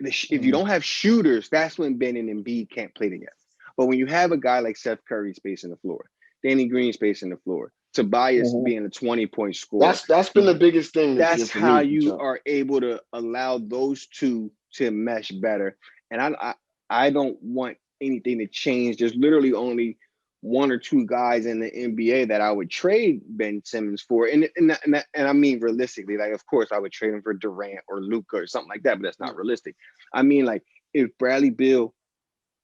[SPEAKER 2] If you
[SPEAKER 1] Mhm.
[SPEAKER 2] don't have shooters, that's when Ben and Embiid can't play together. But when you have a guy like Seth Curry spacing the floor, Danny Green spacing the floor, Tobias
[SPEAKER 1] Mhm.
[SPEAKER 2] being a 20-point scorer,
[SPEAKER 1] That's been the biggest thing this year
[SPEAKER 2] that's
[SPEAKER 1] for
[SPEAKER 2] how
[SPEAKER 1] me,
[SPEAKER 2] you
[SPEAKER 1] Joe.
[SPEAKER 2] are able to allow those two to mesh better. And I don't want anything to change. There's literally only one or two guys in the NBA that I would trade Ben Simmons for, and I mean realistically, like of course I would trade him for Durant or Luka or something like that, but that's not realistic. I mean, like if Bradley Beal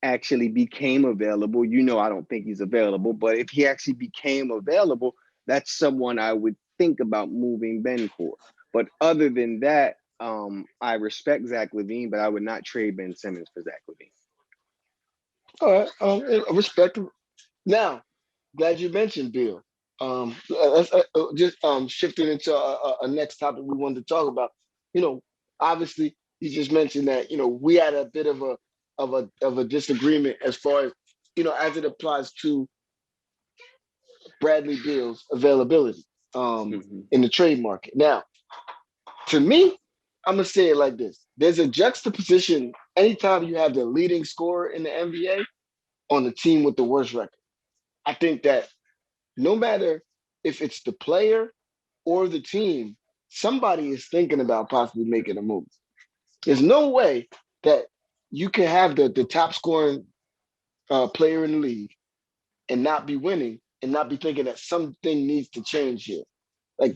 [SPEAKER 2] actually became available, I don't think he's available, but if he actually became available, that's someone I would think about moving Ben for. But other than that, I respect Zach LaVine, but I would not trade Ben Simmons for Zach LaVine.
[SPEAKER 1] All right, respect. Now, glad you mentioned Bill. Let's just shifting into a next topic we wanted to talk about. You know, obviously, you just mentioned that we had a bit of a disagreement as far as as it applies to Bradley Beal's availability
[SPEAKER 2] Mm-hmm.
[SPEAKER 1] in the trade market. Now, to me, I'm gonna say it like this: there's a juxtaposition anytime you have the leading scorer in the NBA on the team with the worst record. I think that no matter if it's the player or the team, somebody is thinking about possibly making a move. There's no way that you can have the top scoring player in the league and not be winning and not be thinking that something needs to change here. Like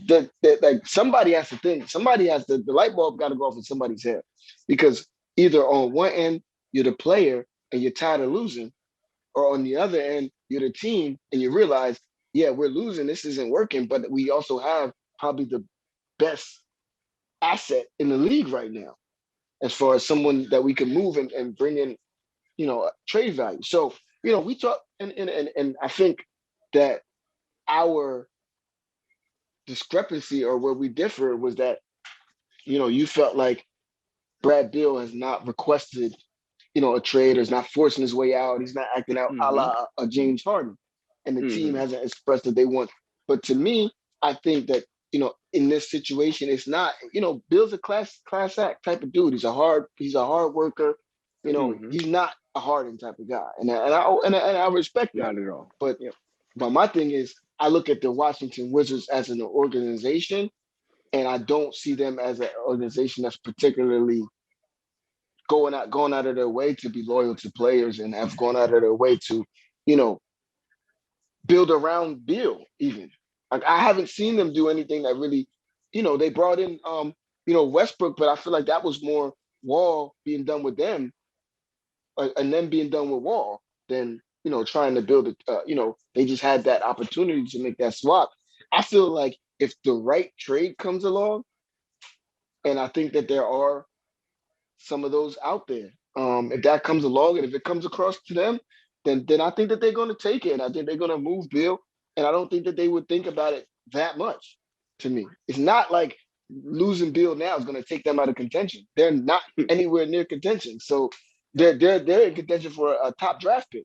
[SPEAKER 1] somebody has to think. Somebody has to. The light bulb got to go off in somebody's head because either on one end you're the player and you're tired of losing, or on the other end, you're the team and you realize, yeah, we're losing. This isn't working, but we also have probably the best asset in the league right now as far as someone that we can move and bring in, trade value. So, we talk, and I think that our discrepancy or where we differ was that, you felt like Brad Beal has not requested a trade or is not forcing his way out. He's not acting out a
[SPEAKER 2] Mm-hmm.
[SPEAKER 1] la a James Harden, and the team
[SPEAKER 2] Mm-hmm.
[SPEAKER 1] hasn't expressed that they want. But to me, I think that in this situation, it's not. Bill's a class act type of dude. He's a hard worker.
[SPEAKER 2] Mm-hmm.
[SPEAKER 1] He's not a Harden type of guy, and I respect that.
[SPEAKER 2] Not at all.
[SPEAKER 1] But
[SPEAKER 2] Yep.
[SPEAKER 1] but my thing is, I look at the Washington Wizards as an organization, and I don't see them as an organization that's particularly going out of their way to be loyal to players and have gone out of their way to, you know, build around Bill even. Like I haven't seen them do anything that really, they brought in Westbrook, but I feel like that was more Wall being done with them and then being done with Wall than trying to build it. They just had that opportunity to make that swap. I feel like if the right trade comes along, and I think that there are some of those out there. If that comes along and if it comes across to them, then I think that they're going to take it. And I think they're going to move Bill. And I don't think that they would think about it that much. To me, it's not like losing Bill now is going to take them out of contention. They're not anywhere near contention, so they're in contention for a top draft pick.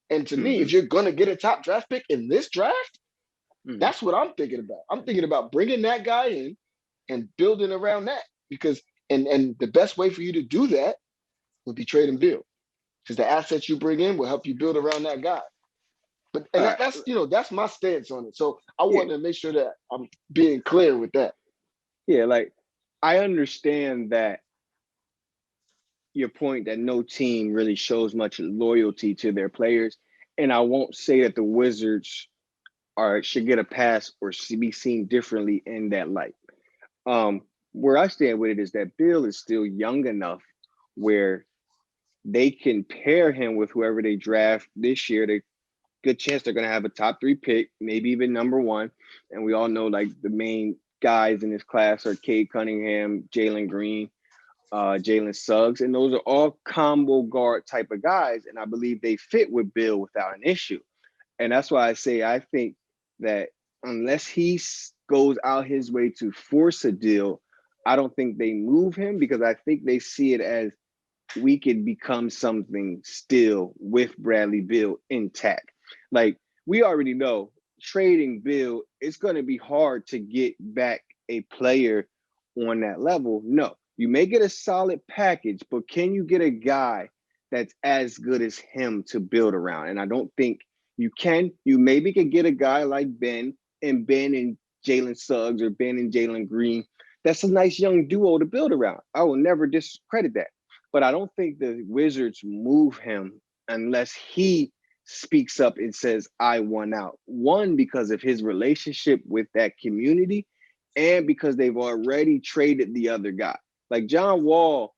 [SPEAKER 1] And to me,
[SPEAKER 2] Mm-hmm.
[SPEAKER 1] if you're going to get a top draft pick in this draft,
[SPEAKER 2] Mm-hmm.
[SPEAKER 1] that's what I'm thinking about. I'm thinking about bringing that guy in and building around that because and the best way for you to do that would be trade and build because the assets you bring in will help you build around that guy. But and
[SPEAKER 2] All
[SPEAKER 1] that,
[SPEAKER 2] right.
[SPEAKER 1] that's my stance on it. So I
[SPEAKER 2] Yeah.
[SPEAKER 1] want to make sure that I'm being clear with that.
[SPEAKER 2] Yeah. Like I understand that your point that no team really shows much loyalty to their players, and I won't say that the Wizards are should get a pass or be seen differently in that light. Where I stand with it is that Bill is still young enough where they can pair him with whoever they draft this year. They good chance they're going to have a top three pick, maybe even number one. And we all know like the main guys in this class are Cade Cunningham, Jalen Green, Jalen Suggs, and those are all combo guard type of guys. And I believe they fit with Bill without an issue. And that's why I say I think that unless goes out his way to force a deal, I don't think they move him because I think they see it as we could become something still with Bradley Beal intact. Like we already know, trading Bill, it's going to be hard to get back a player on that level. No, you may get a solid package, but can you get a guy that's as good as him to build around? And I don't think you can. You maybe could get a guy like Ben and Jalen Suggs or Ben and Jalen Green. That's a nice young duo to build around. I will never discredit that. But I don't think the Wizards move him unless he speaks up and says, I won out. One, because of his relationship with that community, and because they've already traded the other guy. Like John Wall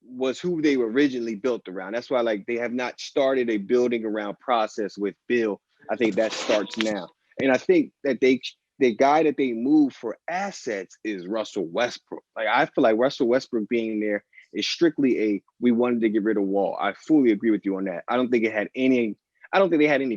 [SPEAKER 2] was who they were originally built around. That's why like they have not started a building around process with Bill. I think that starts now. And I think that the guy that they move for assets is Russell Westbrook. Like I feel like Russell Westbrook being there is strictly a we wanted to get rid of Wall. I fully agree with you on that. I don't think they had any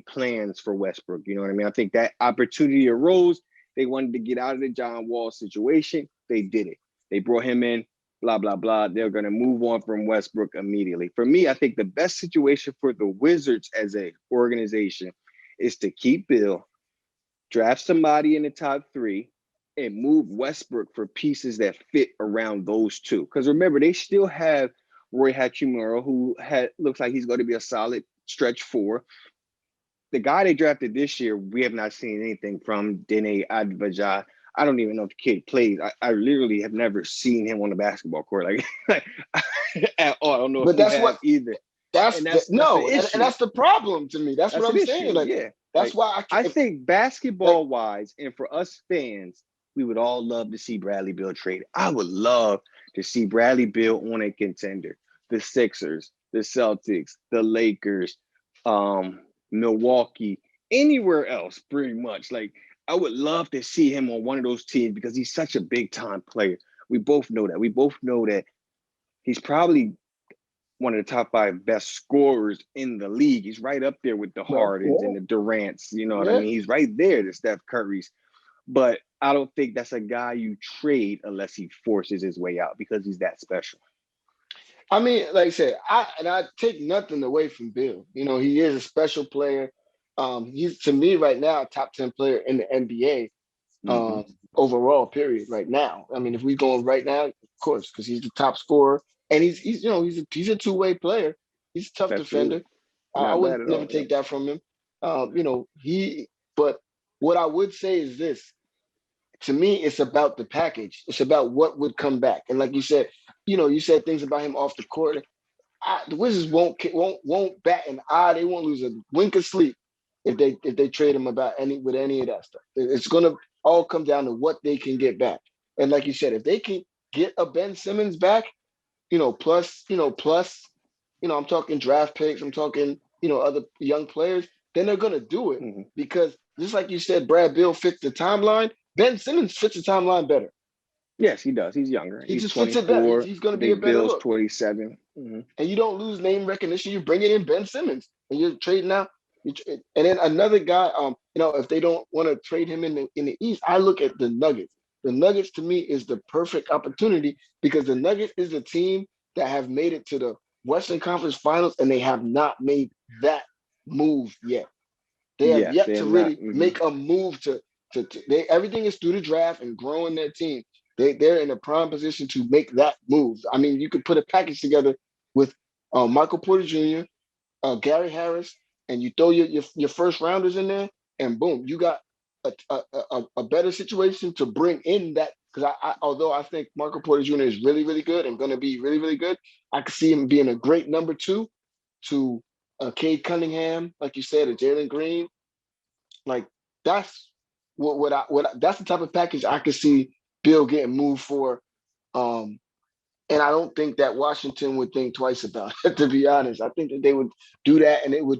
[SPEAKER 2] plans for Westbrook. You know what I mean? I think that opportunity arose. They wanted to get out of the John Wall situation. They did it. They brought him in, blah, blah, blah. They're going to move on from Westbrook immediately. For me, I think the best situation for the Wizards as an organization is to keep Bill, draft somebody in the top three, and move Westbrook for pieces that fit around those two. Because remember, they still have Roy Hachimura, who looks like he's going to be a solid stretch four. The guy they drafted this year, we have not seen anything from Dene Advaja. I don't even know if the kid plays. I literally have never seen him on the basketball court like at all. I don't know if
[SPEAKER 1] But
[SPEAKER 2] you
[SPEAKER 1] that's
[SPEAKER 2] have
[SPEAKER 1] what
[SPEAKER 2] either.
[SPEAKER 1] that's
[SPEAKER 2] And
[SPEAKER 1] the,
[SPEAKER 2] that's an
[SPEAKER 1] no, and
[SPEAKER 2] issue.
[SPEAKER 1] that's the problem to me. That's what
[SPEAKER 2] That's an
[SPEAKER 1] I'm
[SPEAKER 2] issue.
[SPEAKER 1] saying. Like
[SPEAKER 2] Yeah.
[SPEAKER 1] that's
[SPEAKER 2] Like
[SPEAKER 1] why I
[SPEAKER 2] I
[SPEAKER 1] can't.
[SPEAKER 2] think
[SPEAKER 1] Like
[SPEAKER 2] basketball wise, and for us fans, we would all love to see Bradley Beal traded. I would love to see Bradley Beal on a contender. The Sixers, the Celtics, the Lakers, Milwaukee, anywhere else, pretty much. Like I would love to see him on one of those teams because he's such a big time player. We both know that. We both know that he's probably one of the top five best scorers in the league. He's right up there with the
[SPEAKER 1] well,
[SPEAKER 2] Hardens and
[SPEAKER 1] yeah,
[SPEAKER 2] the Durants. You know what I
[SPEAKER 1] yeah.
[SPEAKER 2] mean? He's right there, the Steph Curry's. But I don't think that's a guy you trade unless he forces his way out because he's that special.
[SPEAKER 1] I mean, like I said, I take nothing away from Bill. You know, he is a special player. He's to me right now a top 10 player in the NBA
[SPEAKER 2] Mm-hmm.
[SPEAKER 1] overall. Period. Right now, I mean, if we go right now, of course, because he's the top scorer and he's you know he's a two-way player. He's a tough defender.
[SPEAKER 2] Absolutely.
[SPEAKER 1] I
[SPEAKER 2] Not
[SPEAKER 1] would
[SPEAKER 2] bad at
[SPEAKER 1] never
[SPEAKER 2] all. Yep.
[SPEAKER 1] take that from him. You know, but what I would say is this: to me, it's about the package. It's about what would come back. And like you said, you know, you said things about him off the court. The Wizards won't bat an eye. They won't lose a wink of sleep if they trade him about any of that stuff. It's gonna all come down to what they can get back. And like you said, if they can get a Ben Simmons back, I'm talking draft picks, I'm talking, other young players, then they're gonna do it
[SPEAKER 2] Mm-hmm.
[SPEAKER 1] because just like you said, Brad Bill fits the timeline. Ben Simmons fits the timeline better.
[SPEAKER 2] Yes, he does. He's younger.
[SPEAKER 1] He
[SPEAKER 2] He's
[SPEAKER 1] just fits it better.
[SPEAKER 2] 24.
[SPEAKER 1] He's gonna
[SPEAKER 2] I
[SPEAKER 1] be a
[SPEAKER 2] think
[SPEAKER 1] better
[SPEAKER 2] Bill's
[SPEAKER 1] look.
[SPEAKER 2] 27. Mm-hmm.
[SPEAKER 1] And you don't lose name recognition. You bring it in Ben Simmons, and you're trading out. And then another guy, if they don't want to trade him in the East, I look at the Nuggets. The Nuggets to me is the perfect opportunity because the Nuggets is a team that have made it to the Western Conference Finals, and they have not made that move yet. They have
[SPEAKER 2] Yes,
[SPEAKER 1] yet
[SPEAKER 2] they
[SPEAKER 1] to
[SPEAKER 2] have not.
[SPEAKER 1] really
[SPEAKER 2] Mm-hmm.
[SPEAKER 1] make a move to they everything is through the draft and growing their team. They're in a prime position to make that move. I mean, you could put a package together with Michael Porter Jr., Gary Harris, and you throw your first rounders in there, and boom, you got a better situation to bring in that. Because although I think Michael Porter Jr. is really really good and going to be really really good, I could see him being a great number two to Cade Cunningham, like you said, or Jalen Green. Like that's that's the type of package I could see Bill getting moved for. Um, and I don't think that Washington would think twice about it, to be honest. I think that they would do that and it would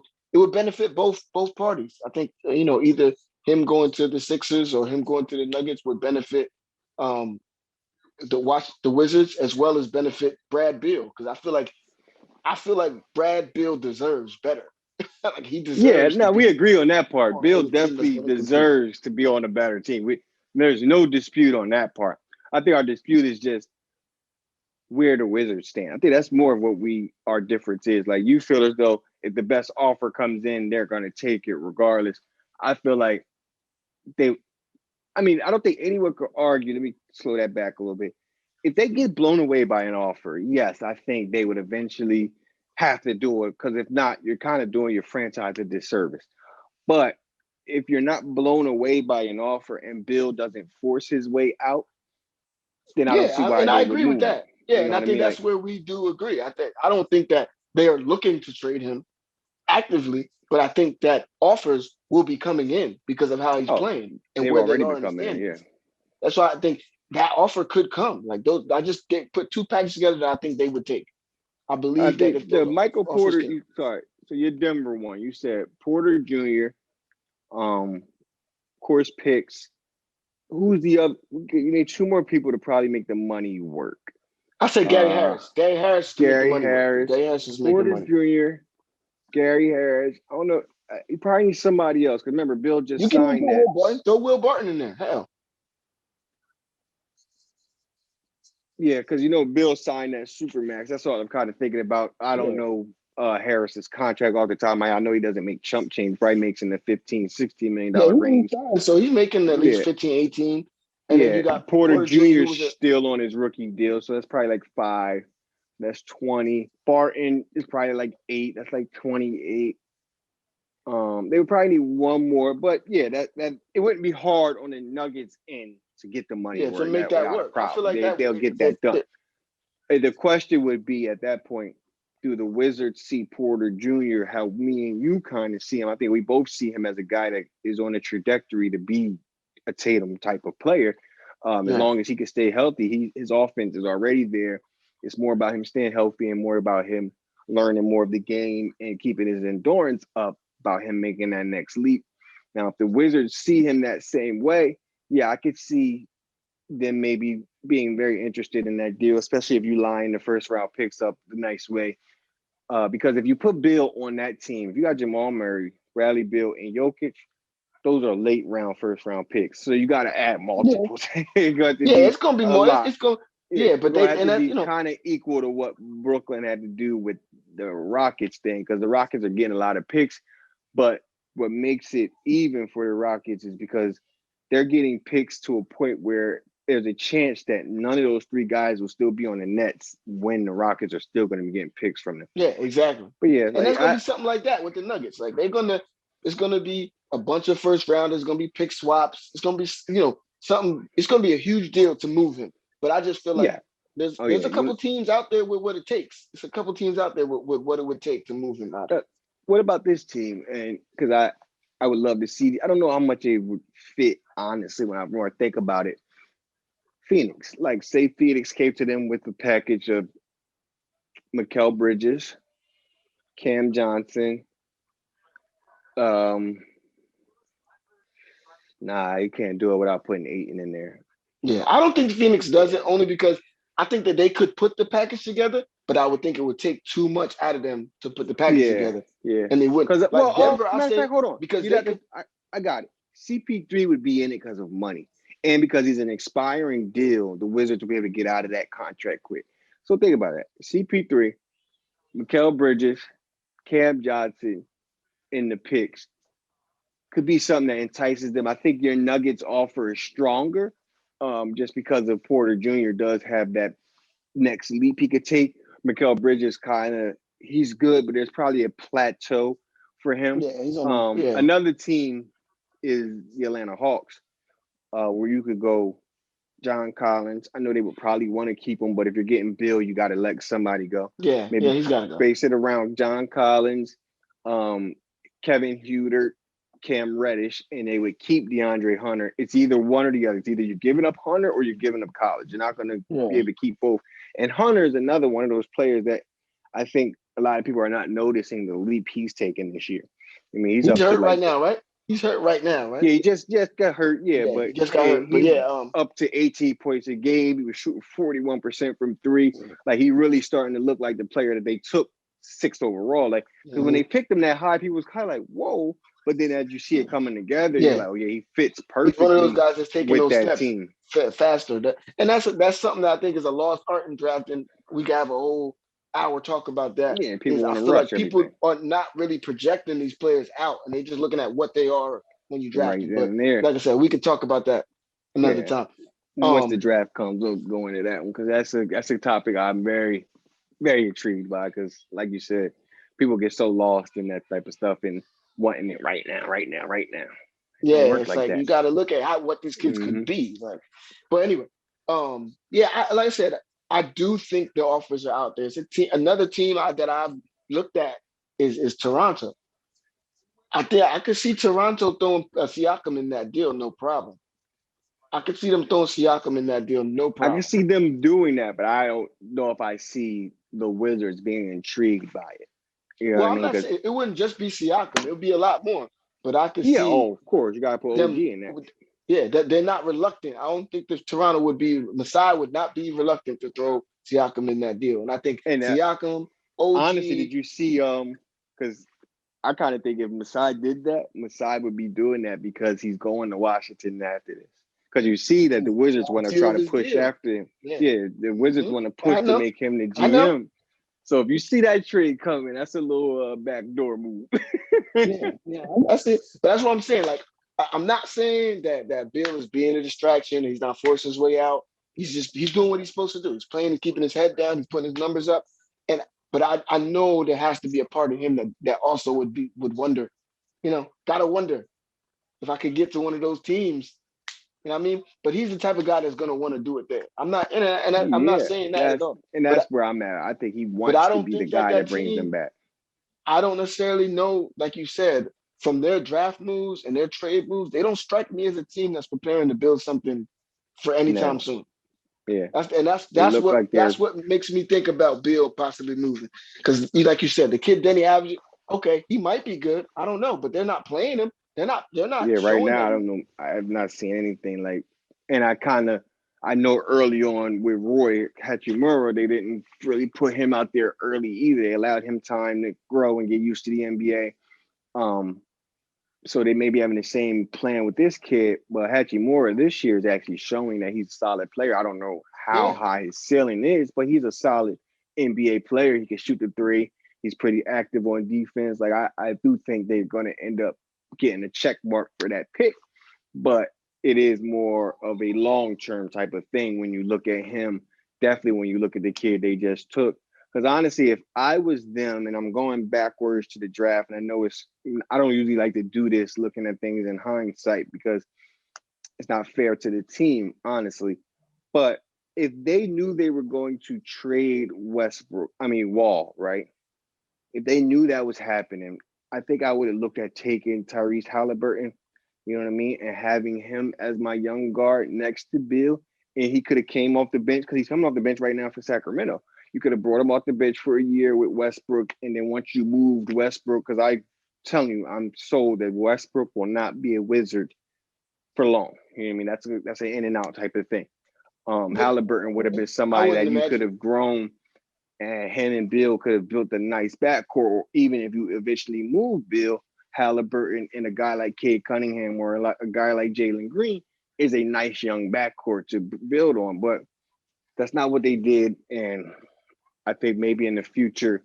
[SPEAKER 1] benefit both parties. I think either him going to the Sixers or him going to the Nuggets would benefit um the Wizards as well as benefit Brad Beal because I feel like Brad Beal deserves better. Like he
[SPEAKER 2] Yeah,
[SPEAKER 1] deserves to
[SPEAKER 2] no, we
[SPEAKER 1] be
[SPEAKER 2] agree on that part. Bill
[SPEAKER 1] on the team that's
[SPEAKER 2] definitely
[SPEAKER 1] going to compete.
[SPEAKER 2] deserves to be on a better team. There's no dispute on that part. I think our dispute is just where the Wizards stand. I think that's more of what our difference is. Like you feel as though if the best offer comes in, they're going to take it regardless. I feel like they. I mean, I don't think anyone could argue. Let me slow that back a little bit. If they get blown away by an offer, yes, I think they would eventually have to do it because if not, you're kind of doing your franchise a disservice. But if you're not blown away by an offer and Bill doesn't force his way out, then I don't see why
[SPEAKER 1] And I
[SPEAKER 2] they would
[SPEAKER 1] agree with
[SPEAKER 2] move.
[SPEAKER 1] that. Yeah,
[SPEAKER 2] You
[SPEAKER 1] and
[SPEAKER 2] know
[SPEAKER 1] I
[SPEAKER 2] what I
[SPEAKER 1] think
[SPEAKER 2] mean?
[SPEAKER 1] that's
[SPEAKER 2] Like,
[SPEAKER 1] where we do agree. I don't think that they are looking to trade him actively, but I think that offers will be coming in because of how he's
[SPEAKER 2] oh,
[SPEAKER 1] playing and
[SPEAKER 2] they've
[SPEAKER 1] where they
[SPEAKER 2] already
[SPEAKER 1] are
[SPEAKER 2] been
[SPEAKER 1] in the
[SPEAKER 2] coming in. Yeah,
[SPEAKER 1] standings. That's why I think that offer could come. Like those, I just put two packages together that I think they would take. I
[SPEAKER 2] I
[SPEAKER 1] believe that
[SPEAKER 2] think
[SPEAKER 1] if
[SPEAKER 2] the
[SPEAKER 1] those
[SPEAKER 2] Michael
[SPEAKER 1] offers
[SPEAKER 2] Porter.
[SPEAKER 1] came,
[SPEAKER 2] You sorry, so your Denver one. You said Porter Jr. Of course, picks. Who's the other? You need two more people to probably make the money work.
[SPEAKER 1] I say Gary
[SPEAKER 2] Uh,
[SPEAKER 1] Harris. Gary Harris can make the
[SPEAKER 2] Gary
[SPEAKER 1] money work.
[SPEAKER 2] Harris,
[SPEAKER 1] Gary Harris is making
[SPEAKER 2] Porter
[SPEAKER 1] money.
[SPEAKER 2] Jr., Gary Harris. I don't know. You probably need somebody else. Because remember, Bill
[SPEAKER 1] You
[SPEAKER 2] just
[SPEAKER 1] can even
[SPEAKER 2] signed
[SPEAKER 1] put
[SPEAKER 2] that.
[SPEAKER 1] Will Barton. Throw Will Barton in there. Hell,
[SPEAKER 2] Yeah, because Bill signed that super max. That's all I'm kind of thinking about. I don't
[SPEAKER 1] yeah,
[SPEAKER 2] know Harris's contract off the top of my head. I know he doesn't make chump change. Probably makes in the 15, $16 million
[SPEAKER 1] yeah. He
[SPEAKER 2] range.
[SPEAKER 1] signed, so he's making at least
[SPEAKER 2] Yeah.
[SPEAKER 1] 15, 18. And then
[SPEAKER 2] Yeah.
[SPEAKER 1] you got
[SPEAKER 2] Porter
[SPEAKER 1] Porter Jr.,
[SPEAKER 2] Jr.
[SPEAKER 1] who was a
[SPEAKER 2] still on his rookie deal. So that's probably like 5. That's 20. Barton is probably like 8. That's like 28. They would probably need one more, but yeah, that it wouldn't be hard on the Nuggets end to get the money
[SPEAKER 1] yeah to
[SPEAKER 2] work
[SPEAKER 1] make
[SPEAKER 2] that
[SPEAKER 1] that
[SPEAKER 2] without a
[SPEAKER 1] work. I feel
[SPEAKER 2] problem.
[SPEAKER 1] like that
[SPEAKER 2] They'll get
[SPEAKER 1] if
[SPEAKER 2] that done. The question would be at that point, do the Wizards see Porter Jr. how me and you kind of see him? I think we both see him as a guy that is on a trajectory to be a Tatum type of player. As
[SPEAKER 1] yeah,
[SPEAKER 2] long as he can stay healthy, his offense is already there. It's more about him staying healthy and more about him learning more of the game and keeping his endurance up about him making that next leap. Now, if the Wizards see him that same way, yeah, I could see them maybe being very interested in that deal, especially if you line the first round picks up the nice way. Because if you put Bill on that team, if you got Jamal Murray, Bradley Bill, and Jokic, those are late round, first round picks. So you got to add
[SPEAKER 1] yeah,
[SPEAKER 2] multiples. It's going to
[SPEAKER 1] yeah.
[SPEAKER 2] be
[SPEAKER 1] It's gonna be
[SPEAKER 2] a
[SPEAKER 1] more.
[SPEAKER 2] lot.
[SPEAKER 1] It's going.
[SPEAKER 2] Yeah,
[SPEAKER 1] Yeah,
[SPEAKER 2] it's
[SPEAKER 1] but
[SPEAKER 2] going
[SPEAKER 1] they
[SPEAKER 2] to have
[SPEAKER 1] and
[SPEAKER 2] to
[SPEAKER 1] that
[SPEAKER 2] be kind of equal to what Brooklyn had to do with the Rockets thing because the Rockets are getting a lot of picks. But what makes it even for the Rockets is because they're getting picks to a point where there's a chance that none of those 3 guys will still be on the Nets when the Rockets are still going to be getting picks from them.
[SPEAKER 1] yeah, exactly.
[SPEAKER 2] But yeah,
[SPEAKER 1] And
[SPEAKER 2] like
[SPEAKER 1] there's gonna be something like that with the Nuggets. Like they're gonna, it's gonna be a bunch of first rounders. Gonna be pick swaps. It's gonna be something. It's gonna be a huge deal to move him. But I just feel like
[SPEAKER 2] yeah, oh
[SPEAKER 1] there's
[SPEAKER 2] yeah,
[SPEAKER 1] a couple teams out there with what it takes. It's a couple teams out there with what it would take to move him out.
[SPEAKER 2] uh, what about this team? And because I would love to see. I don't know how much it would fit honestly when I more think about it. Phoenix, like say Phoenix came to them with a package of Mikal Bridges, Cam Johnson. Um, nah, you can't do it without putting Aiton in there.
[SPEAKER 1] Yeah, I don't think Phoenix does it
[SPEAKER 2] Yeah,
[SPEAKER 1] only because I think that they could put the package together, but I would think it would take too much out of them to put the package
[SPEAKER 2] yeah,
[SPEAKER 1] together,
[SPEAKER 2] yeah.
[SPEAKER 1] and they wouldn't.
[SPEAKER 2] Because
[SPEAKER 1] Like Denver, I
[SPEAKER 2] matter of
[SPEAKER 1] say
[SPEAKER 2] fact, hold on.
[SPEAKER 1] because
[SPEAKER 2] You
[SPEAKER 1] they
[SPEAKER 2] got
[SPEAKER 1] could.
[SPEAKER 2] to. I got it. CP3 would be in it because of money and because he's an expiring deal. The Wizards will be able to get out of that contract quick. So think about that. CP3, Mikal Bridges, Cam Johnson in the picks could be something that entices them. I think your Nuggets offer is stronger, just because of Porter Jr. does have that next leap he could take. Mikal Bridges he's good, but there's probably a plateau for him.
[SPEAKER 1] Yeah, he's on. Yeah,
[SPEAKER 2] Another team is the Atlanta Hawks, where you could go John Collins. I know they would probably want to keep him, but if you're getting Bill, you got to let somebody go.
[SPEAKER 1] yeah,
[SPEAKER 2] Maybe
[SPEAKER 1] he's got to go.
[SPEAKER 2] base it around John Collins, um, Kevin Huter, Cam Reddish, and they would keep DeAndre Hunter. It's either one or the other. It's either you're giving up Hunter or you're giving up College. You're not going to be
[SPEAKER 1] Yeah,
[SPEAKER 2] able to keep both. And Hunter is another one of those players that I think a lot of people are not noticing the leap he's taken this year. I mean, he's
[SPEAKER 1] he's
[SPEAKER 2] up to
[SPEAKER 1] hurt right
[SPEAKER 2] like
[SPEAKER 1] now, right? He's hurt right now, right?
[SPEAKER 2] yeah, he just got hurt. Yeah,
[SPEAKER 1] Yeah,
[SPEAKER 2] but
[SPEAKER 1] he just got hurt. But
[SPEAKER 2] he's
[SPEAKER 1] yeah,
[SPEAKER 2] up to 18 points a game. He was shooting 41% from 3. Like he really starting to look like the player that they took sixth overall. Like, because when
[SPEAKER 1] Mhm.
[SPEAKER 2] they picked him that high, people was kind of like, whoa. But then as you see it coming together, you're
[SPEAKER 1] Yeah,
[SPEAKER 2] like, oh yeah, he fits
[SPEAKER 1] he's one of those
[SPEAKER 2] perfectly
[SPEAKER 1] guys that's taking
[SPEAKER 2] with
[SPEAKER 1] those
[SPEAKER 2] that
[SPEAKER 1] steps
[SPEAKER 2] team.
[SPEAKER 1] faster. And that's something that I think is a lost art in drafting. We can have a whole hour talk about that.
[SPEAKER 2] Yeah,
[SPEAKER 1] Is
[SPEAKER 2] people
[SPEAKER 1] I
[SPEAKER 2] want to
[SPEAKER 1] feel
[SPEAKER 2] rush
[SPEAKER 1] like people
[SPEAKER 2] everything
[SPEAKER 1] are not really projecting these players out, and they just looking at what they are when you draft
[SPEAKER 2] right
[SPEAKER 1] them.
[SPEAKER 2] then
[SPEAKER 1] But
[SPEAKER 2] and there.
[SPEAKER 1] like I said, we could talk about that another
[SPEAKER 2] Yeah.
[SPEAKER 1] time.
[SPEAKER 2] Once the
[SPEAKER 1] Um,
[SPEAKER 2] draft comes, we'll go into that one because that's a topic I'm very intrigued by because, like you said, people get so lost in that type of stuff and wanting it right now, right now, right now. It
[SPEAKER 1] yeah,
[SPEAKER 2] don't work
[SPEAKER 1] it's
[SPEAKER 2] like
[SPEAKER 1] like
[SPEAKER 2] that.
[SPEAKER 1] you got to look at what these kids could
[SPEAKER 2] Hmm.
[SPEAKER 1] be. Like, but anyway, yeah, like I said, I do think the offers are out there. It's a team, another team that I've looked at is Toronto. I think I could see Toronto throwing Siakam in that deal, no problem. I could see them throwing Siakam in that deal, no
[SPEAKER 2] I can
[SPEAKER 1] problem.
[SPEAKER 2] see them doing that, but I don't know if I see the Wizards being intrigued by it. You know what
[SPEAKER 1] Well,
[SPEAKER 2] I
[SPEAKER 1] I'm
[SPEAKER 2] mean?
[SPEAKER 1] not
[SPEAKER 2] Because
[SPEAKER 1] saying it wouldn't just be Siakam; it would be a lot more. But I could
[SPEAKER 2] yeah,
[SPEAKER 1] see
[SPEAKER 2] oh, of course, you gotta put
[SPEAKER 1] them,
[SPEAKER 2] OG in that.
[SPEAKER 1] yeah, that they're not reluctant. I don't think that Toronto would be Masai would not be reluctant to throw Siakam in that deal. And I think
[SPEAKER 2] And
[SPEAKER 1] Siakam,
[SPEAKER 2] honestly, did
[SPEAKER 1] OG,
[SPEAKER 2] you see? Because I kind of think if Masai did that, Masai would be doing that because he's going to Washington after this. Because you see that the Wizards want
[SPEAKER 1] a
[SPEAKER 2] to
[SPEAKER 1] few
[SPEAKER 2] try
[SPEAKER 1] of
[SPEAKER 2] to
[SPEAKER 1] his
[SPEAKER 2] push
[SPEAKER 1] deals.
[SPEAKER 2] after him.
[SPEAKER 1] Yeah,
[SPEAKER 2] Yeah, the Wizards
[SPEAKER 1] hmm
[SPEAKER 2] want to
[SPEAKER 1] I
[SPEAKER 2] push to
[SPEAKER 1] know,
[SPEAKER 2] make him the
[SPEAKER 1] I know.
[SPEAKER 2] GM. So if you see that trade coming, that's a little backdoor move.
[SPEAKER 1] Yeah, that's it. But that's what I'm saying. Like, I'm not saying that Bill is being a distraction. He's not forcing his way out. He's doing what he's supposed to do. He's playing. He's keeping his head down. He's putting his numbers up. And but I know there has to be a part of him that also would wonder. Gotta wonder if I could get to one of those teams. You know what I mean? But he's the type of guy that's gonna want to do it there. I'm not, I'm not
[SPEAKER 2] Yeah,
[SPEAKER 1] saying that at
[SPEAKER 2] that's
[SPEAKER 1] all.
[SPEAKER 2] and
[SPEAKER 1] But
[SPEAKER 2] that's where I'm at. I think he
[SPEAKER 1] I
[SPEAKER 2] wants to
[SPEAKER 1] don't
[SPEAKER 2] be the
[SPEAKER 1] think that
[SPEAKER 2] guy that
[SPEAKER 1] that
[SPEAKER 2] brings them
[SPEAKER 1] team
[SPEAKER 2] back.
[SPEAKER 1] I don't necessarily know, like you said, from their draft moves and their trade moves, they don't strike me as a team that's preparing to build something for anytime
[SPEAKER 2] No,
[SPEAKER 1] soon.
[SPEAKER 2] yeah,
[SPEAKER 1] That's
[SPEAKER 2] they look like
[SPEAKER 1] that's
[SPEAKER 2] they're
[SPEAKER 1] what makes me think about Bill possibly moving. Because like you said, the kid Denny Avdi, okay, he might be good. I don't know, but they're not playing him. They're not
[SPEAKER 2] yeah. Right
[SPEAKER 1] showing
[SPEAKER 2] now,
[SPEAKER 1] that
[SPEAKER 2] I
[SPEAKER 1] he's
[SPEAKER 2] don't know. I have not seen anything like, and I know early on with Roy Hachimura, they didn't really put him out there early either. They allowed him time to grow and get used to the NBA. Um, so they may be having the same plan with this kid, but Hachimura this year is actually showing that he's a solid player. I don't know how
[SPEAKER 1] yeah.
[SPEAKER 2] high his ceiling is, but he's a solid NBA player. He can shoot the three. He's pretty active on defense. Like I do think they're going to end up getting a check mark for that pick, but it is more of a long term type of thing when you look at him. Definitely when you look at the kid they just took. Because honestly, if I was them and I'm going backwards to the draft, and I don't usually like to do this looking at things in hindsight because it's not fair to the team, honestly. But if they knew they were going to trade Wall, right? If they knew that was happening, I think I would have looked at taking Tyrese Halliburton, you know what I mean, and having him as my young guard next to Bill, and he could have came off the bench because he's coming off the bench right now for Sacramento. You could have brought him off the bench for a year with Westbrook, and then once you moved Westbrook, because I telling you, I'm sold that Westbrook will not be a Wizard for long. You know what I mean? That's an in and out type of thing.
[SPEAKER 1] Yeah.
[SPEAKER 2] Halliburton would have been
[SPEAKER 1] I
[SPEAKER 2] somebody
[SPEAKER 1] wouldn't
[SPEAKER 2] that you could
[SPEAKER 1] imagine.
[SPEAKER 2] have grown and him and Bill could have built a nice backcourt, or even if you eventually move Bill, Halliburton and a guy like Cade Cunningham or a guy like Jalen Green is a nice young backcourt to build on. But that's not what they did. And I think maybe in the future,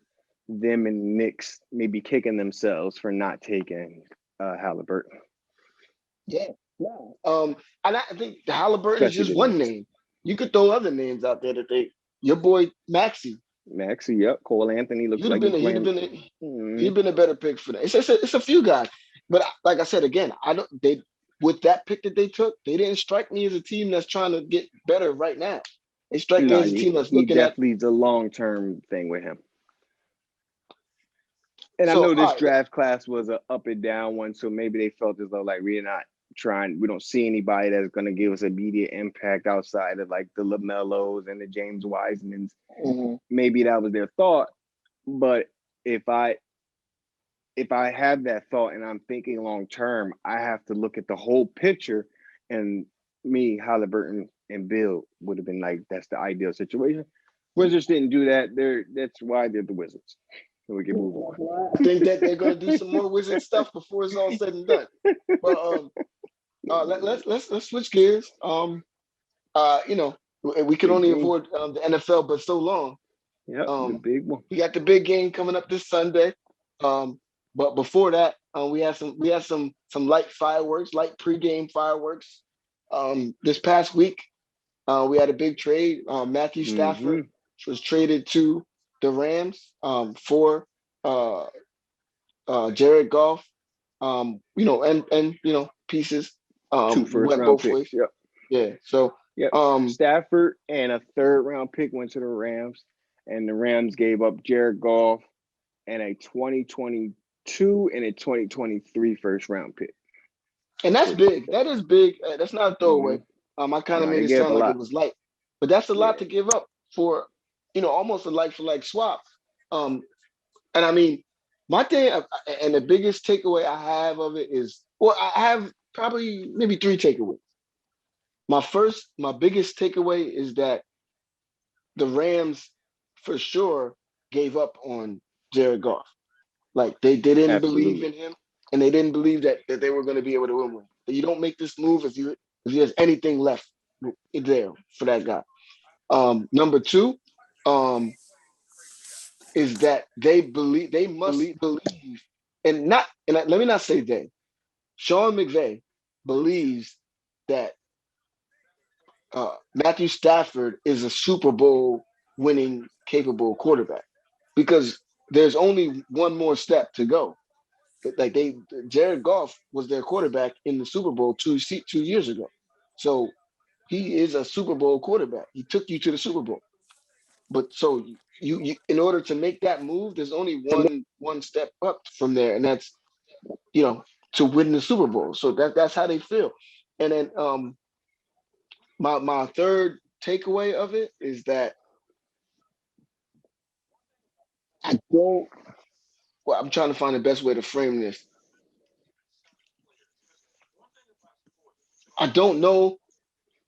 [SPEAKER 2] them and the Knicks may be kicking themselves for not taking Halliburton,
[SPEAKER 1] Yeah. No. And I think Halliburton is
[SPEAKER 2] especially
[SPEAKER 1] just
[SPEAKER 2] the
[SPEAKER 1] one
[SPEAKER 2] Knicks.
[SPEAKER 1] name. You could throw other names out there that your boy Maxi.
[SPEAKER 2] Maxie, yep. Cole Anthony looks like he's
[SPEAKER 1] He'd have
[SPEAKER 2] playing.
[SPEAKER 1] been
[SPEAKER 2] Mm,
[SPEAKER 1] he'd been a better pick for that. It's a few guys, but like I said again, I don't they with that pick that they took, they didn't strike me as a team that's trying to get better right now. They strike me
[SPEAKER 2] no,
[SPEAKER 1] as a team that's
[SPEAKER 2] he
[SPEAKER 1] looking at.
[SPEAKER 2] definitely is a long term thing with him. And I
[SPEAKER 1] So
[SPEAKER 2] know
[SPEAKER 1] all
[SPEAKER 2] this
[SPEAKER 1] right,
[SPEAKER 2] draft class was a up and down one, so maybe they felt as though like we don't see anybody that's going to give us immediate impact outside of like the Lamellos and the James Wisemans.
[SPEAKER 1] mhm.
[SPEAKER 2] Maybe that was their thought, but if I if I have that thought and I'm thinking long term, I have to look at the whole picture. And me, Halliburton, and Bill would have been like, that's the ideal situation. Wizards didn't do that. That's why they're the Wizards. so we can move on.
[SPEAKER 1] I think that they're going to do some more wizard stuff before it's all said and done. But let's switch gears. You know, we can
[SPEAKER 2] Big
[SPEAKER 1] only
[SPEAKER 2] game.
[SPEAKER 1] avoid the NFL, but so long.
[SPEAKER 2] Yep, the
[SPEAKER 1] Um,
[SPEAKER 2] big one.
[SPEAKER 1] we got the big game coming up this Sunday. Um, but before that, we had some light fireworks, light pregame fireworks. This past week, we had a big trade. Matthew
[SPEAKER 2] Mm-hmm.
[SPEAKER 1] Stafford was traded to the Rams for uh, Jared Goff. And pieces
[SPEAKER 2] Two first
[SPEAKER 1] went
[SPEAKER 2] round
[SPEAKER 1] both
[SPEAKER 2] picks.
[SPEAKER 1] ways.
[SPEAKER 2] Yep.
[SPEAKER 1] Yeah. So
[SPEAKER 2] Yep.
[SPEAKER 1] um,
[SPEAKER 2] Stafford and a third round pick went to the Rams, and the Rams gave up Jared Goff and a 2022 and a 2023 first round pick.
[SPEAKER 1] and that's
[SPEAKER 2] For
[SPEAKER 1] big. That is big. That's not a
[SPEAKER 2] mm-hmm.
[SPEAKER 1] throwaway. I kind of
[SPEAKER 2] No,
[SPEAKER 1] made
[SPEAKER 2] they
[SPEAKER 1] it
[SPEAKER 2] gave up
[SPEAKER 1] sound
[SPEAKER 2] a
[SPEAKER 1] like it
[SPEAKER 2] lot.
[SPEAKER 1] was light, but that's a lot
[SPEAKER 2] Yeah.
[SPEAKER 1] to give up for, almost a like for like swap. Um, and I mean, my thing, and the biggest takeaway I have of it is, well, I have probably maybe three takeaways. My biggest takeaway is that the Rams, for sure, gave up on Jared Goff. Like they didn't believe
[SPEAKER 2] Absolutely.
[SPEAKER 1] in him, and they didn't believe that they were going to be able to win. You don't make this move if there's anything left there for that guy. Number two, um, is that they must believe, let me not say they. Sean McVay believes that Matthew Stafford is a Super Bowl winning capable quarterback because there's only one more step to go. Like Jared Goff was their quarterback in the Super Bowl 2 years ago, so he is a Super Bowl quarterback. He took you to the Super Bowl, but so you in order to make that move, there's only one step up from there, and that's you know to win the Super Bowl. So that's how they feel, and then my third takeaway of it is that I don't. Well, I'm trying to find the best way to frame this. I don't know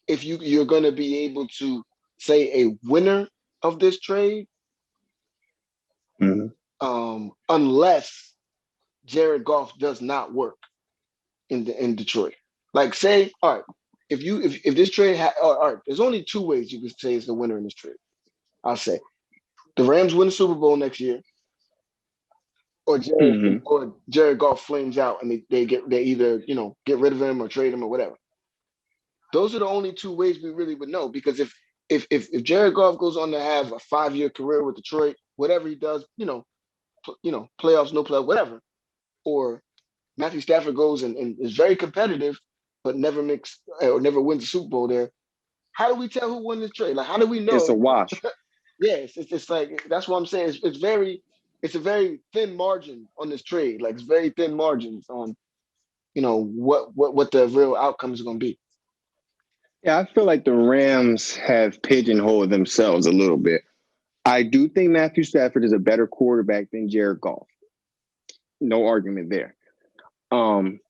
[SPEAKER 1] if you're going to be able to say a winner of this trade,
[SPEAKER 2] Mm-hmm.
[SPEAKER 1] unless Jared Goff does not work in Detroit. Like say, all right, if this trade all right, there's only two ways you could say is the winner in this trade. I'll say the Rams win the Super Bowl next year, or
[SPEAKER 2] Mm-hmm.
[SPEAKER 1] Jared Goff flames out and they either get rid of him or trade him or whatever. Those are the only two ways we really would know because if Jared Goff goes on to have a 5-year career with Detroit, whatever he does, playoffs, no playoff, whatever, or Matthew Stafford goes and is very competitive, but never makes or never wins the Super Bowl there. How do we tell who won this trade? Like, how do we
[SPEAKER 2] It's a
[SPEAKER 1] know?
[SPEAKER 2] wash.
[SPEAKER 1] Yes, it's like that's what I'm saying. It's a very thin margin on this trade. Like it's very thin margins on what the real outcome is going to be.
[SPEAKER 2] Yeah, I feel like the Rams have pigeonholed themselves a little bit. I do think Matthew Stafford is a better quarterback than Jared Goff. No argument there. Um,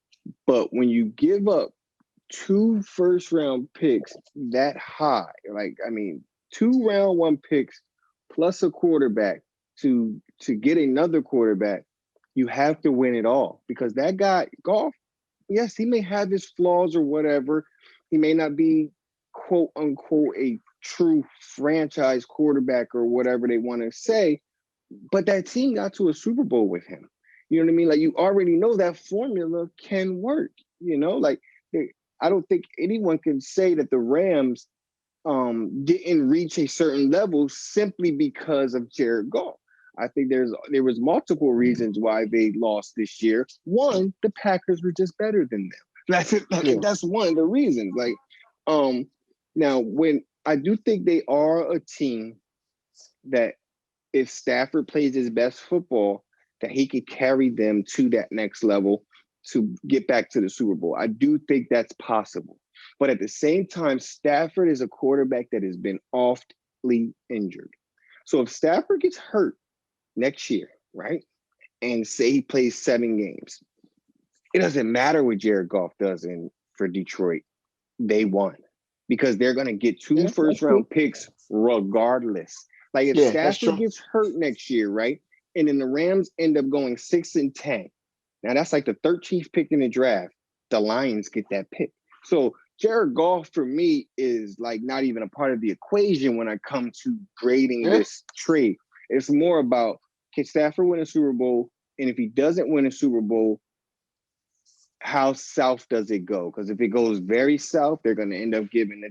[SPEAKER 2] but when you give up two first round picks that high, like I mean, 2 round 1 picks plus a quarterback to get another quarterback, you have to win it all because that guy Goff, yes, he may have his flaws or whatever. He may not be quote unquote a true franchise quarterback or whatever they want to say, but that team got to a Super Bowl with him. You know what I mean? Like you already know that formula can work. Like I don't think anyone can say that the Rams didn't reach a certain level simply because of Jared Goff. I think there was multiple reasons why they lost this year. One, the Packers were just better than them.
[SPEAKER 1] Yeah,
[SPEAKER 2] That's one of the reasons. Like, now when I do think they are a team that if Stafford plays his best football, that he could carry them to that next level to get back to the Super Bowl. I do think that's possible. But at the same time, Stafford is a quarterback that has been awfully injured. So if Stafford gets hurt next year, right, and say he plays 7 games, it doesn't matter what Jared Goff does for Detroit. They won because they're going to get two
[SPEAKER 1] yeah,
[SPEAKER 2] first
[SPEAKER 1] that's true.
[SPEAKER 2] round picks regardless. Like if
[SPEAKER 1] Yeah, that's
[SPEAKER 2] Stafford
[SPEAKER 1] true.
[SPEAKER 2] gets hurt next year, right? and then the Rams end up going 6-10. Now that's like the 13th pick in the draft. The Lions get that pick. So Jared Goff for me is like not even a part of the equation when I come to grading
[SPEAKER 1] Yeah.
[SPEAKER 2] this trade. It's more about, can Stafford win a Super Bowl? And if he doesn't win a Super Bowl, how south does it go? Because if it goes very south, they're going to end up giving the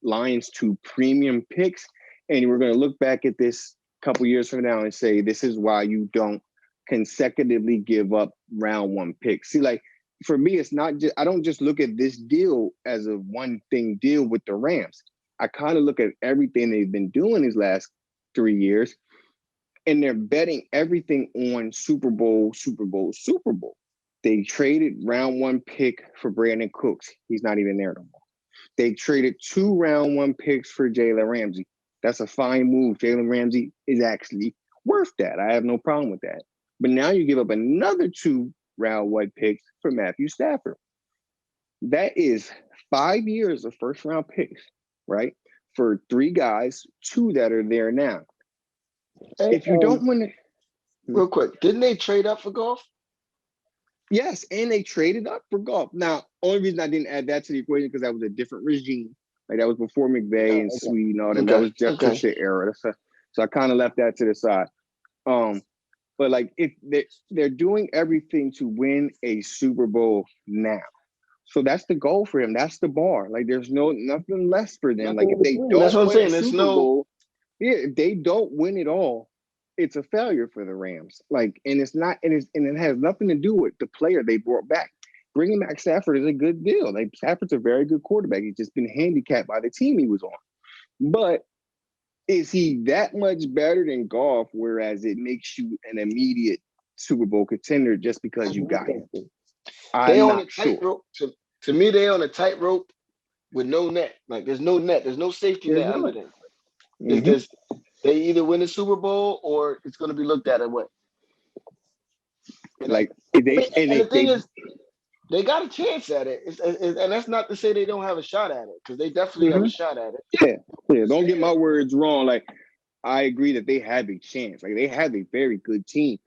[SPEAKER 2] Lions 2 premium picks. And we're going to look back at this a couple years from now and say, this is why you don't consecutively give up round 1 picks. See, like, for me, it's not just, I don't just look at this deal as a one thing deal with the Rams. I kind of look at everything they've been doing these last 3 years, and they're betting everything on Super Bowl, Super Bowl, Super Bowl. They traded round 1 pick for Brandon Cooks. He's not even there no more. They traded 2 round 1 picks for Jalen Ramsey. That's a fine move. Jalen Ramsey is actually worth that. I have no problem with that. But now you give up another 2 round 1 picks for Matthew Stafford. That is 5 years of first round picks, right? For 3 guys, 2 that are there now.
[SPEAKER 1] Hey,
[SPEAKER 2] If you don't win it,
[SPEAKER 1] real quick, didn't they trade up for Goff?
[SPEAKER 2] yes, and they traded up for Goff. Now, only reason I didn't add that to the equation because that was a different regime. Like that was before McVay and Sweet and all them. That was Jeff Fisher era. So I kind of left that to the side. But like if they're doing everything to win a Super Bowl now. So that's the goal for him. That's the bar. Like there's nothing less for them. Like if they
[SPEAKER 1] That's
[SPEAKER 2] don't
[SPEAKER 1] what I'm
[SPEAKER 2] win
[SPEAKER 1] saying.
[SPEAKER 2] a
[SPEAKER 1] There's
[SPEAKER 2] Super Bowl, if they don't win it all, it's a failure for the Rams. Like, and it's not, and it has nothing to do with the player they brought back. Bringing back Stafford is a good deal. Like Stafford's a very good quarterback. He's just been handicapped by the team he was on. But is he that much better than Goff, whereas it makes you an immediate Super Bowl contender just because you got him?
[SPEAKER 1] They
[SPEAKER 2] I'm
[SPEAKER 1] on a
[SPEAKER 2] not sure.
[SPEAKER 1] tightrope. To me, they on a tightrope with no net. Like there's no net. There's no safety net under them. It's just they either win the Super Bowl or it's going to be looked at what.
[SPEAKER 2] Like
[SPEAKER 1] The thing is, they got a chance at it, and that's not to say they don't have a shot at it because they definitely have a shot at it.
[SPEAKER 2] Yeah. Don't get my words wrong. Like I agree that they have a chance. Like they have a very good team.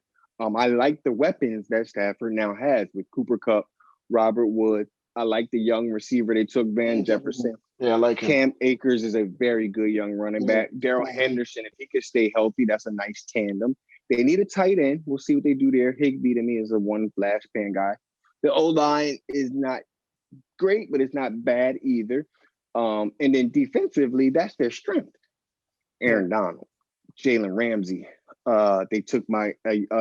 [SPEAKER 2] I like the weapons that Stafford now has with Cooper Kupp, Robert Wood. I like the young receiver they took, Van Jefferson.
[SPEAKER 1] Yeah, I like him.
[SPEAKER 2] Cam Akers is a very good young running back. Darrell Henderson, if he could stay healthy, that's a nice tandem. They need a tight end. We'll see what they do there. Higbee to me is a one flash pan guy. The O-line is not great, but it's not bad either. And then defensively, that's their strength. Aaron Donald, Jalen Ramsey. They took my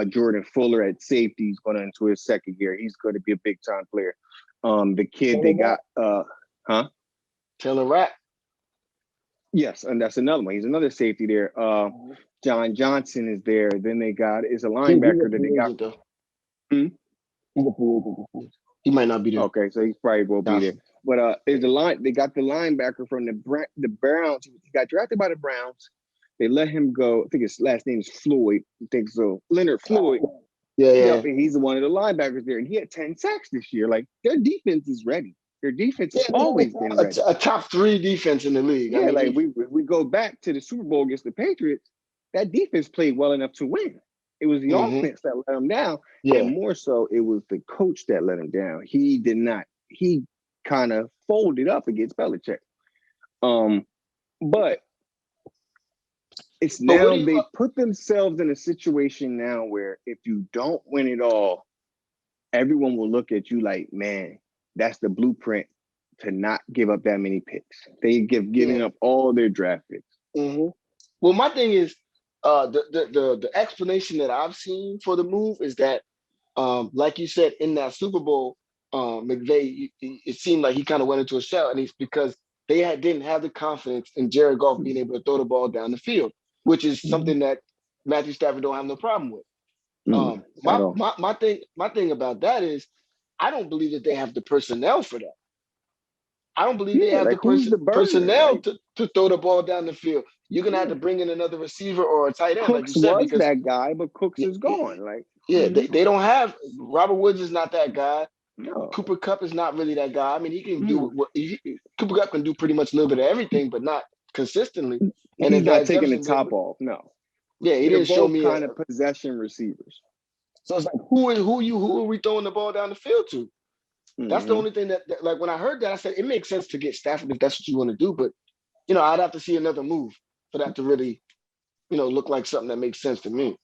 [SPEAKER 2] Jordan Fuller at safety. He's going into his second year. He's going to be a big time player. The kid they got,
[SPEAKER 1] Taylor Rapp.
[SPEAKER 2] Yes, and that's another one. He's another safety there. John Johnson is there. Then they got is a linebacker that they got.
[SPEAKER 1] He might not be there.
[SPEAKER 2] Okay, so he probably will be there. But is the line? They got the linebacker from the Browns. He got drafted by the Browns. They let him go. I think his last name is Floyd. I think so. Leonard Floyd.
[SPEAKER 1] Yeah.
[SPEAKER 2] And he's one of the linebackers there, and he had 10 sacks this year. Like their defense is ready. Their defense has always been ready.
[SPEAKER 1] A top 3 defense in the league.
[SPEAKER 2] Yeah, I mean, we go back to the Super Bowl against the Patriots. That defense played well enough to win. It was the offense that let them down, and more so, it was the coach that let him down. He did not. He kind of folded up against Belichick. But it's now they put themselves in a situation now where if you don't win it all, everyone will look at you like, man, that's the blueprint to not give up that many picks. They giving up all their draft picks.
[SPEAKER 1] Well, my thing is, the explanation that I've seen for the move is that, like you said, in that Super Bowl, McVay, it seemed like he kind of went into a shell, and it's because they didn't have the confidence in Jared Goff being able to throw the ball down the field, which is something that Matthew Stafford don't have no problem with. My thing about that is, I don't believe that they have the personnel for that. I don't believe they have the personnel to throw the ball down the field. You're gonna have to bring in another receiver or a tight end,
[SPEAKER 2] Cooks
[SPEAKER 1] like you said,
[SPEAKER 2] was that guy, but Cooks is gone. Like
[SPEAKER 1] they don't have Robert Woods is not that guy.
[SPEAKER 2] No.
[SPEAKER 1] Cooper Kupp is not really that guy. I mean, he can do what Cooper Kupp can do pretty much a little bit of everything, but not consistently.
[SPEAKER 2] And he's not taking the top off. No.
[SPEAKER 1] Yeah, he
[SPEAKER 2] They're
[SPEAKER 1] didn't show
[SPEAKER 2] both
[SPEAKER 1] me
[SPEAKER 2] kind of possession receivers.
[SPEAKER 1] so it's like who are we throwing the ball down the field to? That's the
[SPEAKER 2] Hmm.
[SPEAKER 1] only thing that like when I heard that I said it makes sense to get Stafford if that's what you want to do, but I'd have to see another move for that to really look like something that makes sense to me.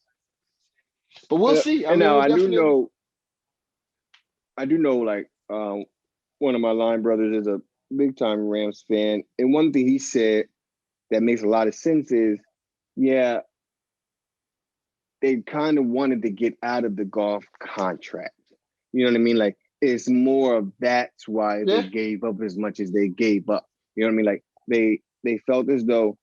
[SPEAKER 1] But we'll see. I
[SPEAKER 2] And
[SPEAKER 1] mean,
[SPEAKER 2] now
[SPEAKER 1] we'll definitely.
[SPEAKER 2] I do know, like one of my line brothers is a big time Rams fan, and one thing he said that makes a lot of sense is, yeah, they kind of wanted to get out of the golf contract. You know what I mean? Like it's more of that's why they
[SPEAKER 1] Yeah,
[SPEAKER 2] gave up as much as they gave up. You know what I mean? Like they felt as though,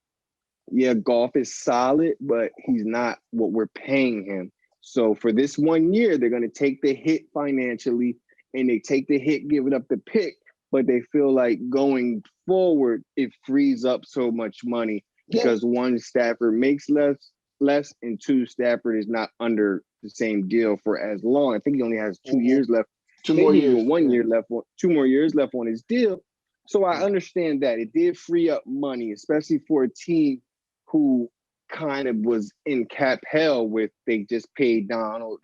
[SPEAKER 2] yeah, golf is solid, but he's not what we're paying him. So for this 1 year, they're going to take the hit financially, and they take the hit giving up the pick, but they feel like going forward, it frees up so much money
[SPEAKER 1] yeah.
[SPEAKER 2] because one, Stafford makes less, and two, Stafford is not under the same deal for as long. I think he only has 2 years left,
[SPEAKER 1] Two more
[SPEAKER 2] maybe
[SPEAKER 1] years.
[SPEAKER 2] even one
[SPEAKER 1] Yeah.
[SPEAKER 2] year left, 2 more years left on his deal. So I
[SPEAKER 1] Yeah.
[SPEAKER 2] understand that it did free up money, especially for a team who kind of was in cap hell with they just paid Donald,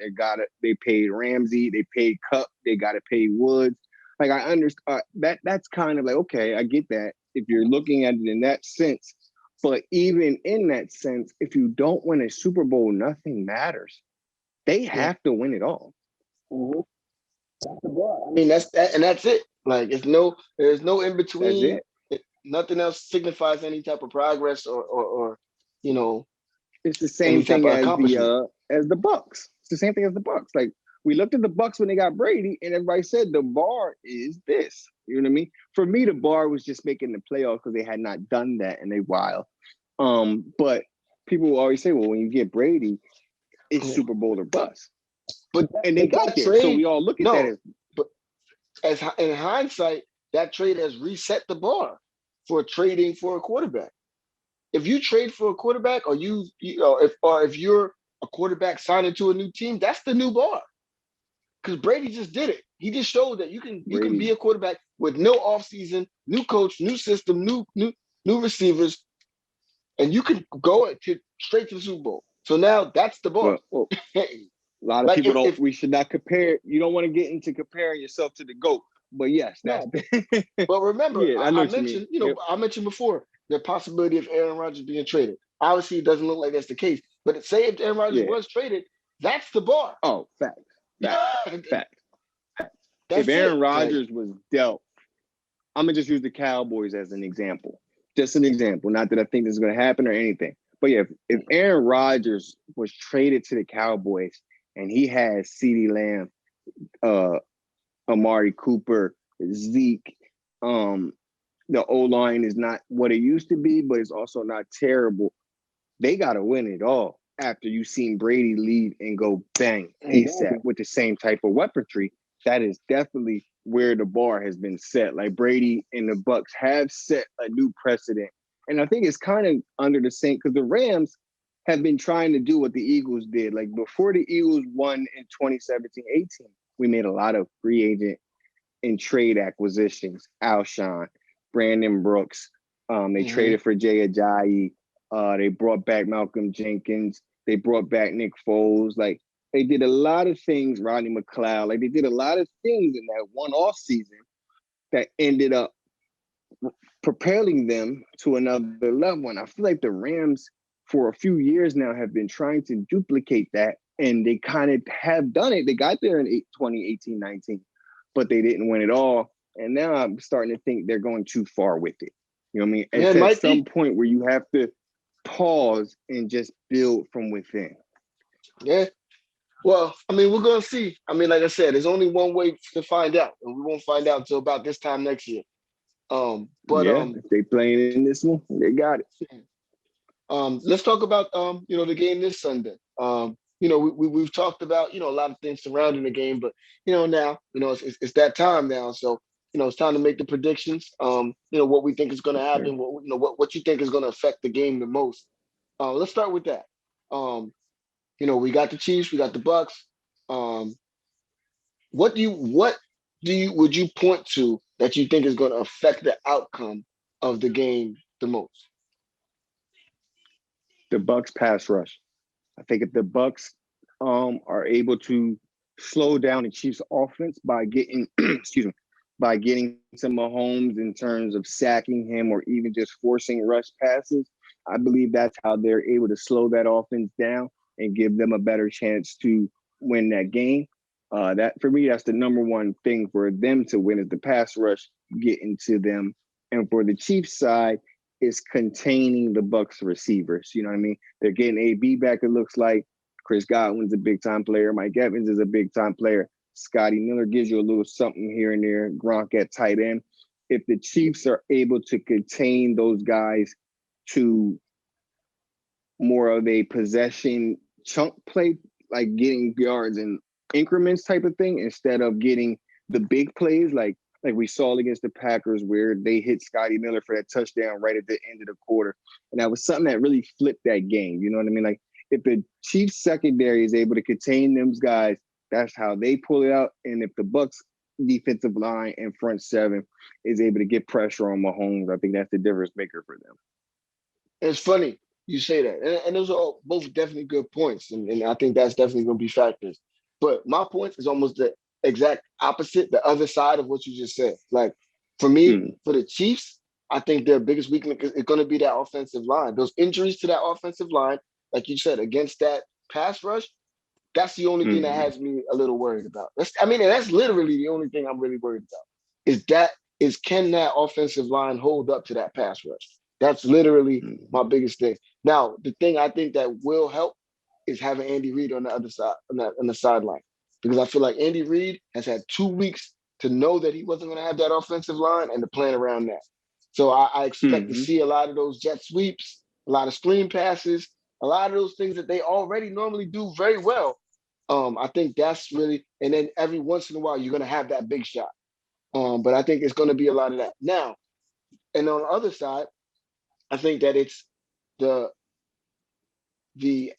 [SPEAKER 2] they paid Ramsey, they paid Cup, they got to pay Woods. Like I understand that's kind of like, okay, I get that if you're looking at it in that sense. But even in that sense, if you don't win a Super Bowl, nothing matters. They
[SPEAKER 1] Yeah.
[SPEAKER 2] have to win it all.
[SPEAKER 1] Mhm. I mean, that's that, and that's it. Like, there's no in
[SPEAKER 2] That's
[SPEAKER 1] between.
[SPEAKER 2] it.
[SPEAKER 1] Nothing else signifies any type of progress or you know
[SPEAKER 2] It's the
[SPEAKER 1] any
[SPEAKER 2] same
[SPEAKER 1] type
[SPEAKER 2] thing
[SPEAKER 1] of accomplishment.
[SPEAKER 2] as the Bucks. It's the same thing as the Bucks. Like we looked at the Bucks when they got Brady, and everybody said the bar is this. You know what I mean? For me, the bar was just making the playoffs because they had not done that in a while. But people will always say, well, when you get Brady, it's
[SPEAKER 1] Yeah.
[SPEAKER 2] Super Bowl or bust,
[SPEAKER 1] But
[SPEAKER 2] and they
[SPEAKER 1] but
[SPEAKER 2] got
[SPEAKER 1] that
[SPEAKER 2] there. So
[SPEAKER 1] trade,
[SPEAKER 2] we all look at that
[SPEAKER 1] no.
[SPEAKER 2] as
[SPEAKER 1] But as in hindsight, that trade has reset the bar for trading for a quarterback. If you trade for a quarterback, or if you're a quarterback signing to a new team, that's the new bar. Because Brady just did it. He just showed that you can
[SPEAKER 2] Brady.
[SPEAKER 1] be a quarterback with no offseason, new coach, new system, new receivers, and you can go straight to the Super Bowl. So now that's the bar.
[SPEAKER 2] Well, a lot of
[SPEAKER 1] Like
[SPEAKER 2] people don't.
[SPEAKER 1] if
[SPEAKER 2] We should not compare. You don't want to get into comparing yourself to the goat. But yes, that's
[SPEAKER 1] no, but remember,
[SPEAKER 2] yeah. I know
[SPEAKER 1] I
[SPEAKER 2] what you mean.
[SPEAKER 1] mentioned,
[SPEAKER 2] Yep.
[SPEAKER 1] I mentioned before the possibility of Aaron Rodgers being traded. Obviously, it doesn't look like that's the case. But say if Aaron Rodgers
[SPEAKER 2] Yeah.
[SPEAKER 1] was traded, that's the bar.
[SPEAKER 2] Oh, facts, facts. If
[SPEAKER 1] That's it.
[SPEAKER 2] Aaron
[SPEAKER 1] Like,
[SPEAKER 2] Rodgers was dealt, I'm gonna just use the Cowboys as an example. Just an example. Not that I think this is gonna happen or anything. But yeah, if Aaron Rodgers was traded to the Cowboys and he had CeeDee Lamb, uh, Amari Cooper, Zeke, um, the O line is not what it used to be, but it's also not terrible. They gotta win it all after you've seen Brady leave and go bang ASAP with the same type of weaponry. That is definitely where the bar has been set. Like Brady and the Bucks have set a new precedent. And I think it's kind of under the same because the Rams have been trying to do what the Eagles did. Like before the Eagles won in 2017-18, we made a lot of free agent and trade acquisitions. Alshon, Brandon Brooks. They
[SPEAKER 1] mhm.
[SPEAKER 2] traded for Jay Ajayi. They brought back Malcolm Jenkins. They brought back Nick Foles. Like they did a lot of things, Rodney McLeod. Like they did a lot of things in that one off season that ended up propelling them to another level. And I feel like the Rams for a few years now have been trying to duplicate that. And they kind of have done it. They got there in 2018-19, but they didn't win it all. And now I'm starting to think they're going too far with it. You know what I mean?
[SPEAKER 1] Yeah,
[SPEAKER 2] It's
[SPEAKER 1] it
[SPEAKER 2] at
[SPEAKER 1] might
[SPEAKER 2] some
[SPEAKER 1] be.
[SPEAKER 2] point where you have to pause and just build from within.
[SPEAKER 1] Yeah. Well, I mean, we're gonna see. I mean, like I said, there's only one way to find out, and we won't find out until about this time next year. But
[SPEAKER 2] Yeah, if they playing in this one, they got it.
[SPEAKER 1] let's talk about the game this Sunday. We've talked about a lot of things surrounding the game, but now it's that time now. So it's time to make the predictions. What we think is going to
[SPEAKER 2] Sure.
[SPEAKER 1] happen. What you think is going to affect the game the most. Let's start with that. Um, we got the Chiefs, we got the Bucks. Um, what would you point to that you think is going to affect the outcome of the game the most?
[SPEAKER 2] The Bucks pass rush. I think if the Bucks are able to slow down the Chiefs offense by getting excuse me, by getting some Mahomes in terms of sacking him or even just forcing rush passes, I believe that's how they're able to slow that offense down and give them a better chance to win that game. That for me, that's the number one thing for them to win is the pass rush getting to them. And for the Chiefs side, is containing the Bucks receivers. You know what I mean? They're getting AB back. It looks like Chris Godwin's a big time player. Mike Evans is a big time player. Scotty Miller gives you a little something here and there. Gronk at tight end. If the Chiefs are able to contain those guys to more of a possession chunk play, like getting yards and increments type of thing, instead of getting the big plays like we saw against the Packers where they hit Scotty Miller for that touchdown right at the end of the quarter. And that was something that really flipped that game. You know what I mean? Like if the Chiefs secondary is able to contain those guys, that's how they pull it out. And if the Bucks defensive line and front seven is able to get pressure on Mahomes, I think that's the difference maker for them.
[SPEAKER 1] It's funny you say that, and those are all both definitely good points, and I think that's definitely going to be factors. But my point is almost the exact opposite, the other side of what you just said. Like for me,
[SPEAKER 2] Mm,
[SPEAKER 1] for the Chiefs, I think their biggest weakness is going to be that offensive line. Those injuries to that offensive line, like you said, against that pass rush, that's the only thing that
[SPEAKER 2] mm,
[SPEAKER 1] has me a little worried about. I mean, and that's literally the only thing I'm really worried about. Is that can that offensive line hold up to that pass rush? That's literally my
[SPEAKER 2] mm,
[SPEAKER 1] biggest thing. Now, the thing I think that will help is having Andy Reid on the other side, on the sideline, because I feel like Andy Reid has had 2 weeks to know that he wasn't going to have that offensive line and to plan around that. So I expect to
[SPEAKER 2] mm,
[SPEAKER 1] see a lot of those jet sweeps, a lot of screen passes, a lot of those things that they already normally do very well. I think that's really, and then every once in a while you're going to have that big shot. But I think it's going to be a lot of that now. And on the other side, I think that it's the the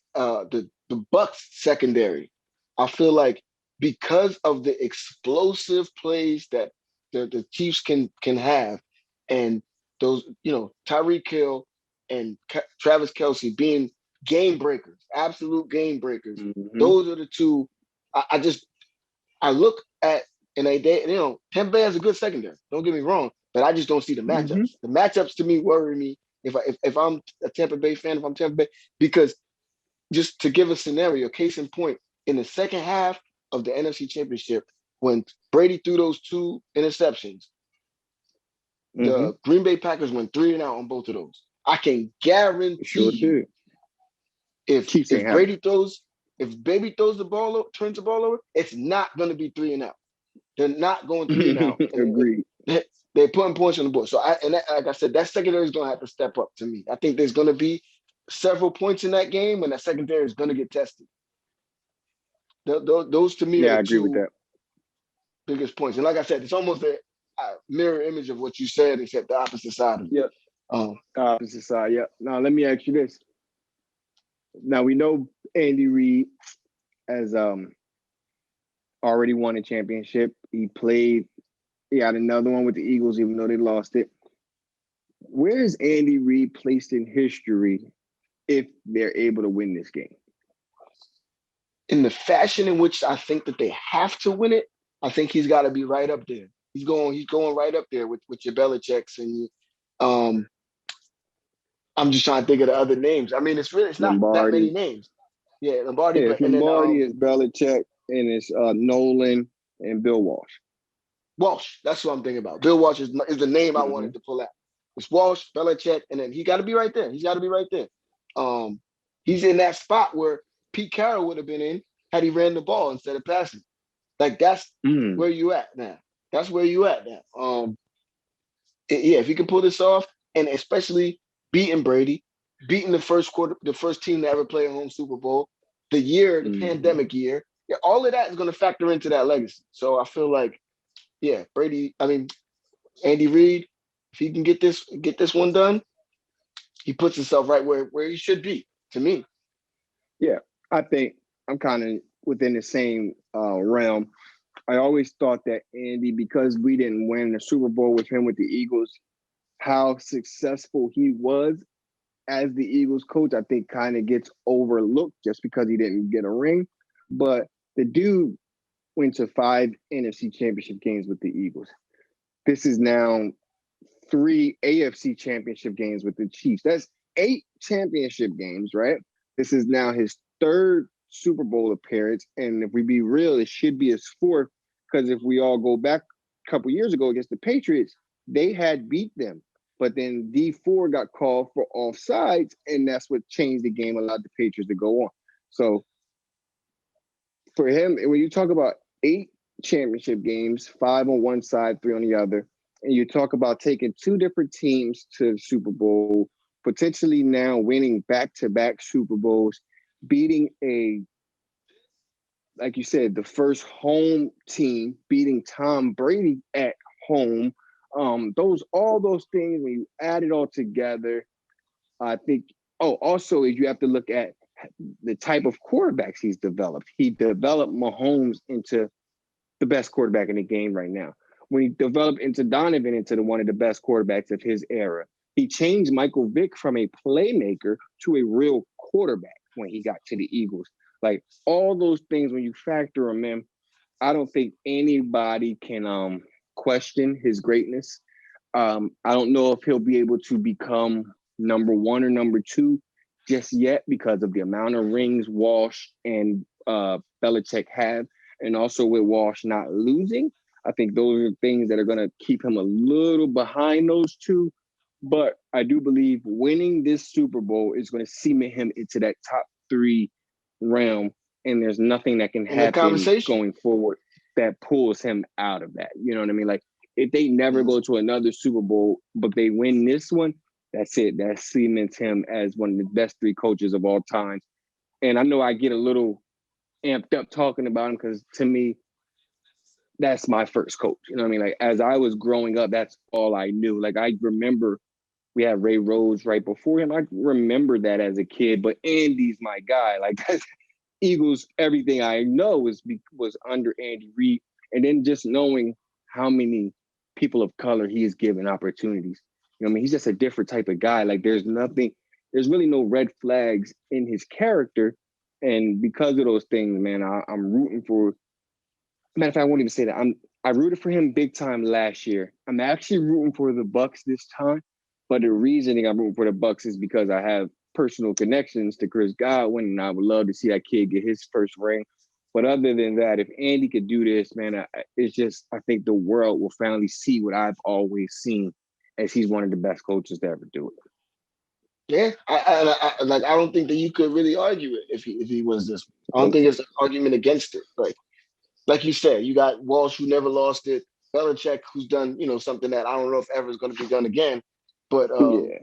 [SPEAKER 1] Bucks secondary. I feel like because of the explosive plays that the Chiefs can have, and those Tyreek Hill and Travis Kelce being game breakers, absolute game breakers.
[SPEAKER 2] mm,
[SPEAKER 1] Those are the two. I just I look at and Tampa Bay has a good secondary. Don't get me wrong, but I just don't see the
[SPEAKER 2] mm,
[SPEAKER 1] matchups. The matchups to me worry me if I'm a Tampa Bay fan, if I'm Tampa Bay, because just to give a scenario, case in point, in the second half of the NFC Championship, when Brady threw those 2 interceptions,
[SPEAKER 2] mm.
[SPEAKER 1] the Green Bay Packers went 3-and-out on both of those. I can
[SPEAKER 2] Sure
[SPEAKER 1] guarantee you,
[SPEAKER 2] did.
[SPEAKER 1] if
[SPEAKER 2] Chiefs ain't
[SPEAKER 1] if
[SPEAKER 2] having
[SPEAKER 1] Brady throws, if Baby throws the ball, turns the ball over, it's not going to be 3-and-out. They're not going 3-and-out,
[SPEAKER 2] it.
[SPEAKER 1] and
[SPEAKER 2] Agreed.
[SPEAKER 1] they're putting points on the board. So like I said, that secondary is going to have to step up to me. I think there's going to be several points in that game, and that secondary is going to get tested. Those to me are
[SPEAKER 2] Yeah,
[SPEAKER 1] the
[SPEAKER 2] I agree with
[SPEAKER 1] two
[SPEAKER 2] that.
[SPEAKER 1] biggest points. And like I said, it's almost a mirror image of what you said, except the opposite side of it.
[SPEAKER 2] Yep.
[SPEAKER 1] Um,
[SPEAKER 2] Opposite side. Yep. Now let me ask you this. Now we know Andy Reid has already won a championship. He played. He had another one with the Eagles, even though they lost it. Where is Andy Reid placed in history if they're able to win this game?
[SPEAKER 1] in the fashion in which I think that they have to win it, I think he's got to be right up there. He's going right up there with your Belichick's and um, I'm just trying to think of the other names. I mean, it's not that many
[SPEAKER 2] Lombardi.
[SPEAKER 1] names. Yeah, Lombardi,
[SPEAKER 2] Yeah,
[SPEAKER 1] but
[SPEAKER 2] it's
[SPEAKER 1] and then
[SPEAKER 2] Lombardi, it's Belichick, and it's Nolan and Bill Walsh.
[SPEAKER 1] Walsh. That's what I'm thinking about. Bill Walsh is the name I
[SPEAKER 2] Mm-hmm.
[SPEAKER 1] wanted to pull out. It's Walsh, Belichick, and then he got to be right there. He's got to be right there. Um, he's in that spot where Pete Carroll would have been in had he ran the ball instead of passing. Like that's
[SPEAKER 2] Mm.
[SPEAKER 1] where you at now. That's where you at now. Yeah, if he can pull this off, and especially beating Brady, beating the first team to ever play a home Super Bowl, the
[SPEAKER 2] Mm-hmm.
[SPEAKER 1] pandemic year, yeah, all of that is going to factor into that legacy. So I feel like, yeah, Andy Reid, if he can get this one done, he puts himself right where he should be. To me,
[SPEAKER 2] Yeah, I think I'm kind of within the same realm. I always thought that Andy, because we didn't win the Super Bowl with him with the Eagles, how successful he was as the Eagles coach, I think kind of gets overlooked just because he didn't get a ring. But the dude went to 5 NFC championship games with the Eagles. This is now 3 AFC championship games with the Chiefs. That's 8 championship games, right? This is now his third Super Bowl appearance. And if we be real, it should be his fourth. Because if we all go back a couple years ago against the Patriots, they had beat them. But then D4 got called for offsides, and that's what changed the game, allowed the Patriots to go on. So for him, when you talk about 8 championship games, 5 on one side, 3 on the other, and you talk about taking 2 different teams to the Super Bowl, potentially now winning back-to-back Super Bowls, beating like you said, the first home team, beating Tom Brady at home. All those things, when you add it all together, I think. Oh, also, is you have to look at the type of quarterbacks he's developed. He developed Mahomes into the best quarterback in the game right now. When he developed into Donovan into one of the best quarterbacks of his era, he changed Michael Vick from a playmaker to a real quarterback when he got to the Eagles. Like all those things, when you factor them in, I don't think anybody can question his greatness. I don't know if he'll be able to become number one or number two just yet because of the amount of rings Walsh and Belichick have, and also with Walsh not losing. I think those are things that are going to keep him a little behind those two. But I do believe winning this Super Bowl is going to cement him into that top 3 realm, and there's nothing that can
[SPEAKER 1] in the
[SPEAKER 2] happen
[SPEAKER 1] conversation.
[SPEAKER 2] going forward that pulls him out of that. You know what I mean? Like if they never go to another Super Bowl, but they win this one, that's it. That cements him as one of the best 3 coaches of all time. And I know I get a little amped up talking about him because to me, that's my first coach. You know what I mean? Like as I was growing up, that's all I knew. Like I remember we had Ray Rhodes right before him. I remember that as a kid, but Andy's my guy. Like that's Eagles, everything I know was under Andy Reid. And then just knowing how many people of color he has given opportunities. You know what I mean? He's just a different type of guy. Like there's really no red flags in his character. And because of those things, man, I'm rooting for. Matter of fact, I won't even say that. I rooted for him big time last year. I'm actually rooting for the Bucks this time, but the reasoning I'm rooting for the Bucks is because I have personal connections to Chris Godwin, and I would love to see that kid get his first ring. But other than that, if Andy could do this, man, it's just I think the world will finally see what I've always seen, as he's one of the best coaches to ever do it.
[SPEAKER 1] Yeah, I don't think that you could really argue it if he was this. I don't
[SPEAKER 2] Nope.
[SPEAKER 1] think it's an argument against it. Like you said, you got Walsh who never lost it, Belichick who's done something that I don't know if ever is going to be done again, but
[SPEAKER 2] Yeah.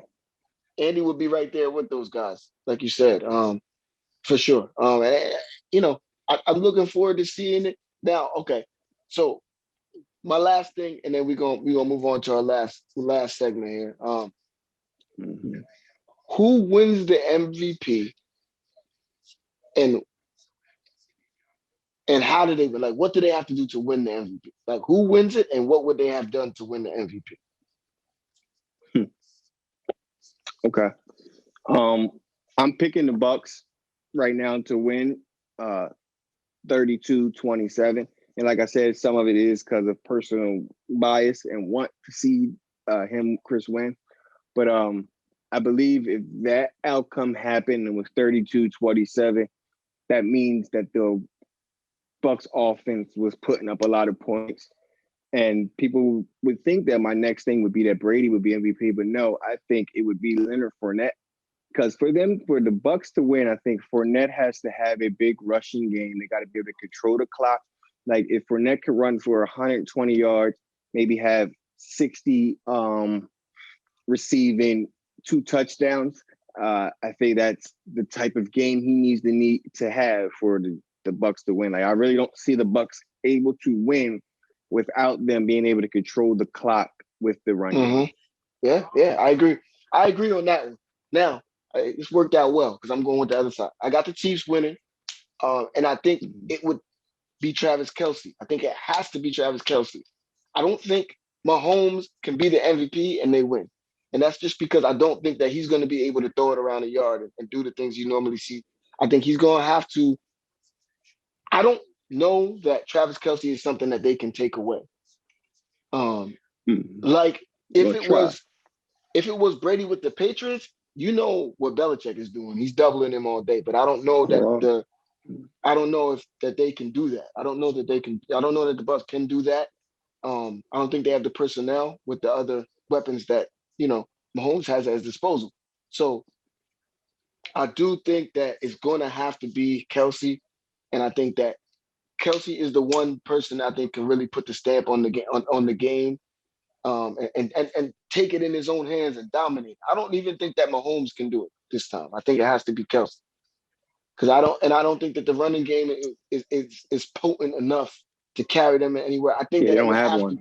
[SPEAKER 1] Andy would be right there with those guys, like you said, for sure. And, I'm looking forward to seeing it now. Okay, so my last thing, and then we gonna move on to our last segment here.
[SPEAKER 2] Mm-hmm.
[SPEAKER 1] Who wins the MVP, and how do they like? What do they have to do to win the MVP? Like, who wins it, and what would they have done to win the MVP?
[SPEAKER 2] Okay. Um, I'm picking the Bucks right now to win. 32-27. And like I said, some of it is because of personal bias and want to see Chris, win. But I believe if that outcome happened and was 32-27, that means that the Bucks offense was putting up a lot of points. And people would think that my next thing would be that Brady would be MVP, but no, I think it would be Leonard Fournette. Because for the Bucks to win, I think Fournette has to have a big rushing game. They got to be able to control the clock. Like if Fournette could run for 120 yards, maybe have 60 receiving, 2 touchdowns. I think that's the type of game he needs to have for the Bucks to win. Like I really don't see the Bucks able to win without them being able to control the clock with the run game.
[SPEAKER 1] Mm-hmm. Yeah, I agree. I agree on that one. Now, it's worked out well because I'm going with the other side. I got the Chiefs winning, and I think it would be Travis Kelce. I think it has to be Travis Kelce. I don't think Mahomes can be the MVP and they win. And that's just because I don't think that he's going to be able to throw it around the yard and do the things you normally see. I think he's going to have to. I don't know that Travis Kelce is something that they can take away. Um,
[SPEAKER 2] Mm.
[SPEAKER 1] like if
[SPEAKER 2] Or
[SPEAKER 1] it
[SPEAKER 2] try.
[SPEAKER 1] was if it was Brady with the Patriots, you know what Belichick is doing. He's doubling him all day. But I don't know that
[SPEAKER 2] Well,
[SPEAKER 1] the I don't know if that they can do that. I don't know that they can. I don't know that the Bucks can do that. I don't think they have the personnel with the other weapons that Mahomes has at his disposal. So I do think that it's going to have to be Kelsey, and I think that Kelsey is the one person I think can really put the stamp on the game on the game, and take it in his own hands and dominate. I don't even think that Mahomes can do it this time. I think it has to be Kelsey because I don't think that the running game is potent enough to carry them anywhere. I think
[SPEAKER 2] yeah, they
[SPEAKER 1] that it
[SPEAKER 2] don't
[SPEAKER 1] would
[SPEAKER 2] have
[SPEAKER 1] have to
[SPEAKER 2] one.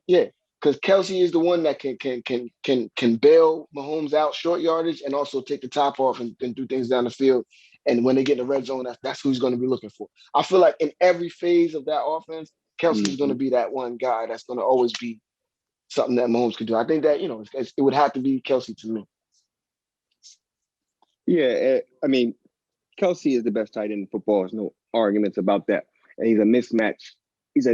[SPEAKER 1] be because Kelsey is the one that can bail Mahomes out short yardage and also take the top off and do things down the field. And when they get in the red zone, that's who he's going to be looking for. I feel like in every phase of that offense, Kelsey is going to
[SPEAKER 2] Mhm.
[SPEAKER 1] be that one guy that's going to always be something that Mahomes could do. I think that it would have to be Kelsey to me.
[SPEAKER 2] Yeah, I mean, Kelsey is the best tight end in football. There's no arguments about that. And he's a mismatch. He's a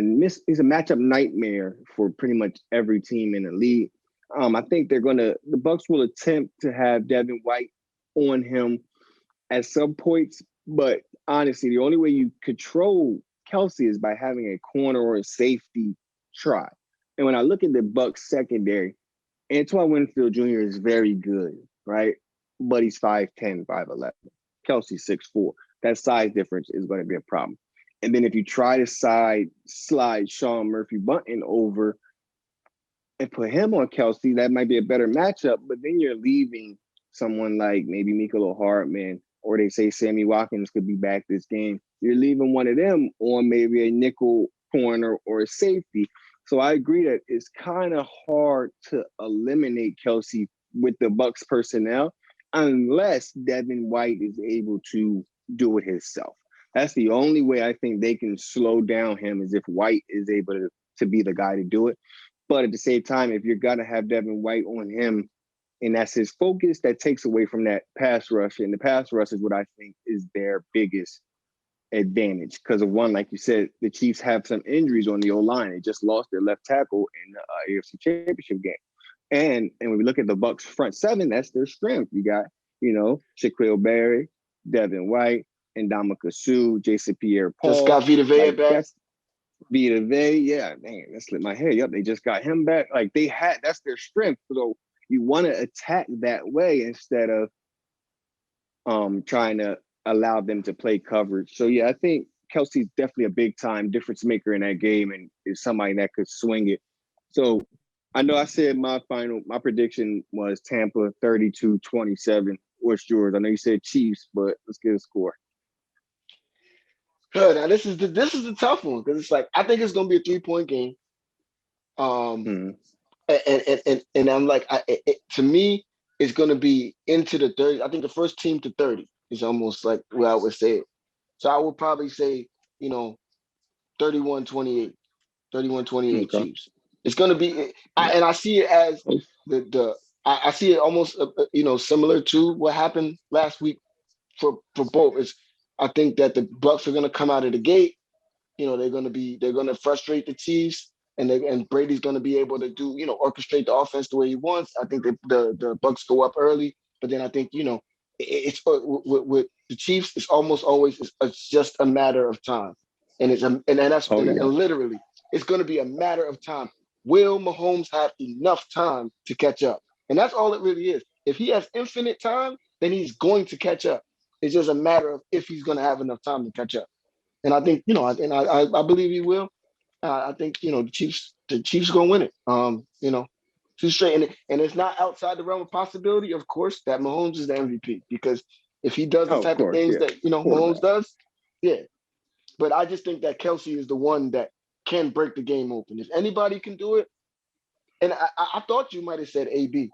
[SPEAKER 2] matchup nightmare for pretty much every team in the league. I think the Bucks will attempt to have Devin White on him at some points, but honestly, the only way you control Kelsey is by having a corner or a safety try. And when I look at the Bucks secondary, Antoine Winfield Jr. is very good, right? But he's 5'10", 5'11". Kelsey 6'4". That size difference is going to be a problem. And then if you try to slide Sean Murphy Bunting over and put him on Kelsey, that might be a better matchup. But then you're leaving someone like maybe Mecole Hardman, or they say Sammy Watkins could be back this game. You're leaving one of them on maybe a nickel corner or a safety. So I agree that it's kind of hard to eliminate Kelsey with the Bucks personnel unless Devin White is able to do it himself. That's the only way I think they can slow down him is if White is able to be the guy to do it. But at the same time, if you're gonna have Devin White on him and that's his focus, that takes away from that pass rush. And the pass rush is what I think is their biggest advantage. Because of one, like you said, the Chiefs have some injuries on the O-line. They just lost their left tackle in the AFC Championship game. And when we look at the Bucks front seven, that's their strength. You got, Shaquille Barry, Devin White, Ndamukong Suh, Jason
[SPEAKER 1] Just
[SPEAKER 2] Pierre-Paul.
[SPEAKER 1] got Vita Vea
[SPEAKER 2] Like
[SPEAKER 1] back.
[SPEAKER 2] that's Vita Vea. Yeah, man, that slipped my head. Yep, they just got him back. Like that's their strength. So you want to attack that way instead of trying to allow them to play coverage. So yeah, I think Kelsey's definitely a big time difference maker in that game and is somebody that could swing it. So I know I said my prediction was Tampa 32-27. What's yours? I know you said Chiefs, but let's get a score.
[SPEAKER 1] Good. Now this is the tough one because it's like I think it's gonna be a 3-point game. Um,
[SPEAKER 2] Hmm.
[SPEAKER 1] and I'm like, to me, it's gonna be into the 30. I think the first team to 30 is almost like where I would say it. So I would probably say, you know, 31-28, 31-28
[SPEAKER 2] Okay.
[SPEAKER 1] Chiefs. It's gonna be, and I see it as
[SPEAKER 2] Oh,
[SPEAKER 1] the I see it almost similar to what happened last week for both. Is I think that the Bucks are gonna come out of the gate. They're gonna frustrate the Chiefs, and Brady's gonna be able to do orchestrate the offense the way he wants. I think the Bucks go up early, but then I think it's with the Chiefs. It's almost always it's just a matter of time, and
[SPEAKER 2] yeah.
[SPEAKER 1] literally it's gonna be a matter of time. Will Mahomes have enough time to catch up? And that's all it really is. If he has infinite time, then he's going to catch up. It's just a matter of if he's going to have enough time to catch up. And I think I believe he will. I think the Chiefs are gonna win it. Two straight, and it's not outside the realm of possibility, of course, that Mahomes is the MVP because if he does the
[SPEAKER 2] Oh, of
[SPEAKER 1] type of
[SPEAKER 2] course,
[SPEAKER 1] things
[SPEAKER 2] yeah.
[SPEAKER 1] that Mahomes
[SPEAKER 2] Quarterback.
[SPEAKER 1] does, yeah. But I just think that Kelsey is the one that can break the game open. If anybody can do it, and I thought you might have said AB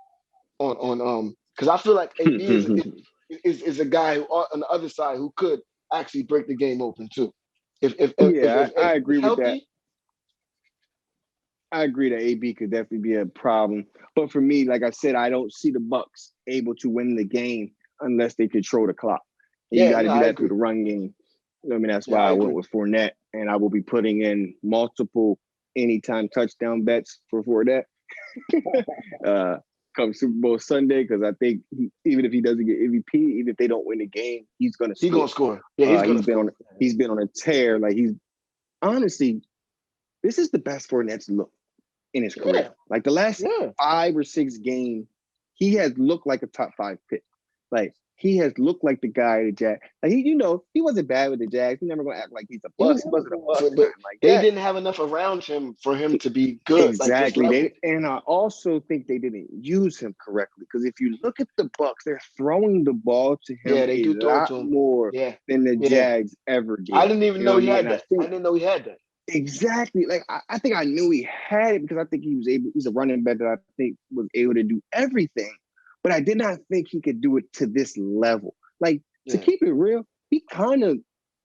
[SPEAKER 1] on because I feel like AB is a guy who on the other side who could actually break the game open too. If if if if,
[SPEAKER 2] Yeah,
[SPEAKER 1] if,
[SPEAKER 2] I
[SPEAKER 1] if
[SPEAKER 2] agree
[SPEAKER 1] he's
[SPEAKER 2] with that.
[SPEAKER 1] healthy,
[SPEAKER 2] I agree that AB could definitely be a problem. But for me, like I said, I don't see the Bucks able to win the game unless they control the clock. And you
[SPEAKER 1] Yeah,
[SPEAKER 2] got to
[SPEAKER 1] no,
[SPEAKER 2] do
[SPEAKER 1] I
[SPEAKER 2] that through
[SPEAKER 1] agree.
[SPEAKER 2] the run game. I mean, that's
[SPEAKER 1] Yeah,
[SPEAKER 2] why
[SPEAKER 1] I
[SPEAKER 2] I went
[SPEAKER 1] agree.
[SPEAKER 2] with Fournette, and I will be putting in multiple anytime touchdown bets for Fournette uh, come Super Bowl Sunday because I think even if he doesn't get MVP, even if they don't win the game, he's going to
[SPEAKER 1] He gonna
[SPEAKER 2] score.
[SPEAKER 1] score. Yeah, he's gonna
[SPEAKER 2] He's been on
[SPEAKER 1] score.
[SPEAKER 2] he's been on a tear. Like he's honestly, this is the best Fournette's look in his career.
[SPEAKER 1] Yeah,
[SPEAKER 2] Like the last
[SPEAKER 1] yeah.
[SPEAKER 2] 5 or 6 games, he has looked like a top 5 pick. Like he has looked like the guy the Jag. Like he wasn't bad with the Jags. He's never gonna act like he's a
[SPEAKER 1] He was
[SPEAKER 2] bust. He wasn't a bust or
[SPEAKER 1] but
[SPEAKER 2] nothing like
[SPEAKER 1] they
[SPEAKER 2] that.
[SPEAKER 1] didn't have enough around him for him to be good, like this
[SPEAKER 2] Exactly.
[SPEAKER 1] level.
[SPEAKER 2] I also think they didn't use him correctly because if you look at the Bucks, they're throwing the ball to
[SPEAKER 1] Yeah,
[SPEAKER 2] him
[SPEAKER 1] they
[SPEAKER 2] a
[SPEAKER 1] do throw it
[SPEAKER 2] lot
[SPEAKER 1] to him.
[SPEAKER 2] more
[SPEAKER 1] Yeah,
[SPEAKER 2] than the
[SPEAKER 1] yeah.
[SPEAKER 2] Jags ever
[SPEAKER 1] I
[SPEAKER 2] did.
[SPEAKER 1] didn't even
[SPEAKER 2] You know
[SPEAKER 1] know
[SPEAKER 2] what I
[SPEAKER 1] he
[SPEAKER 2] mean?
[SPEAKER 1] had
[SPEAKER 2] And I
[SPEAKER 1] that. I
[SPEAKER 2] think
[SPEAKER 1] didn't know he had that.
[SPEAKER 2] exactly like I think I knew he had it because I think he was able. He's a running back that I think was able to do everything, but I did not think he could do it to this level. Like to
[SPEAKER 1] Yeah,
[SPEAKER 2] keep it real, he kind of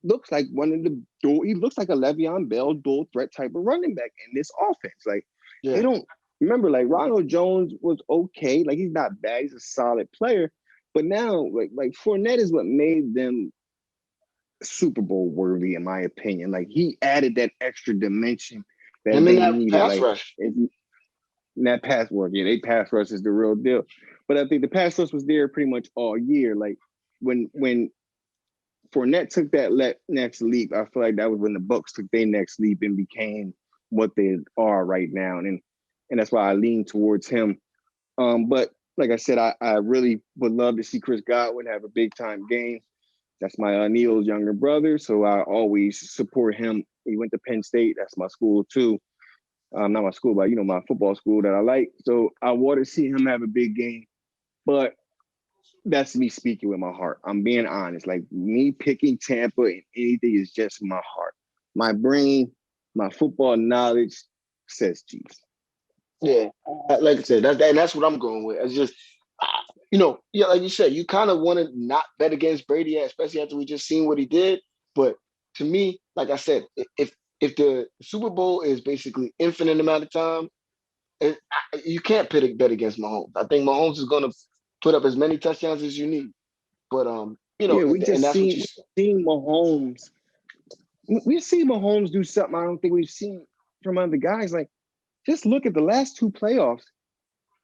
[SPEAKER 2] looks like one of the dual. He looks like a Le'Veon Bell dual threat type of running back in this offense. Like they
[SPEAKER 1] yeah.
[SPEAKER 2] don't remember. Like Ronald Jones was okay. Like he's not bad. He's a solid player. But now, like Fournette is what made them Super Bowl worthy, in my opinion. Like he added that extra dimension that
[SPEAKER 1] Him in
[SPEAKER 2] they
[SPEAKER 1] that
[SPEAKER 2] needed.
[SPEAKER 1] pass
[SPEAKER 2] Like
[SPEAKER 1] rush.
[SPEAKER 2] if you, that pass work, yeah, they pass rush is the real deal. But I think the pass rush was there pretty much all year. Like when Fournette took that next leap, I feel like that was when the Bucks took their next leap and became what they are right now. And that's why I lean towards him. But like I said, I really would love to see Chris Godwin have a big time game. That's my Neil's younger brother, so I always support him. He went to Penn State. That's my school too. Not my school, but my football school that I like. So I want to see him have a big game. But that's me speaking with my heart. I'm being honest. Like me picking Tampa and anything is just my heart. My brain, my football knowledge says Chiefs.
[SPEAKER 1] Yeah, like I said, that's what I'm going with. It's just, yeah, like you said, you kind of want to not bet against Brady, especially after we just seen what he did. But to me, like I said, if the Super Bowl is basically infinite amount of time, you can't bet against Mahomes. I think Mahomes is going to put up as many touchdowns as you need. But
[SPEAKER 2] Yeah,
[SPEAKER 1] and that's what you
[SPEAKER 2] we
[SPEAKER 1] said.
[SPEAKER 2] seen Mahomes. We've seen Mahomes do something I don't think we've seen from other guys. Like just look at the last 2 playoffs.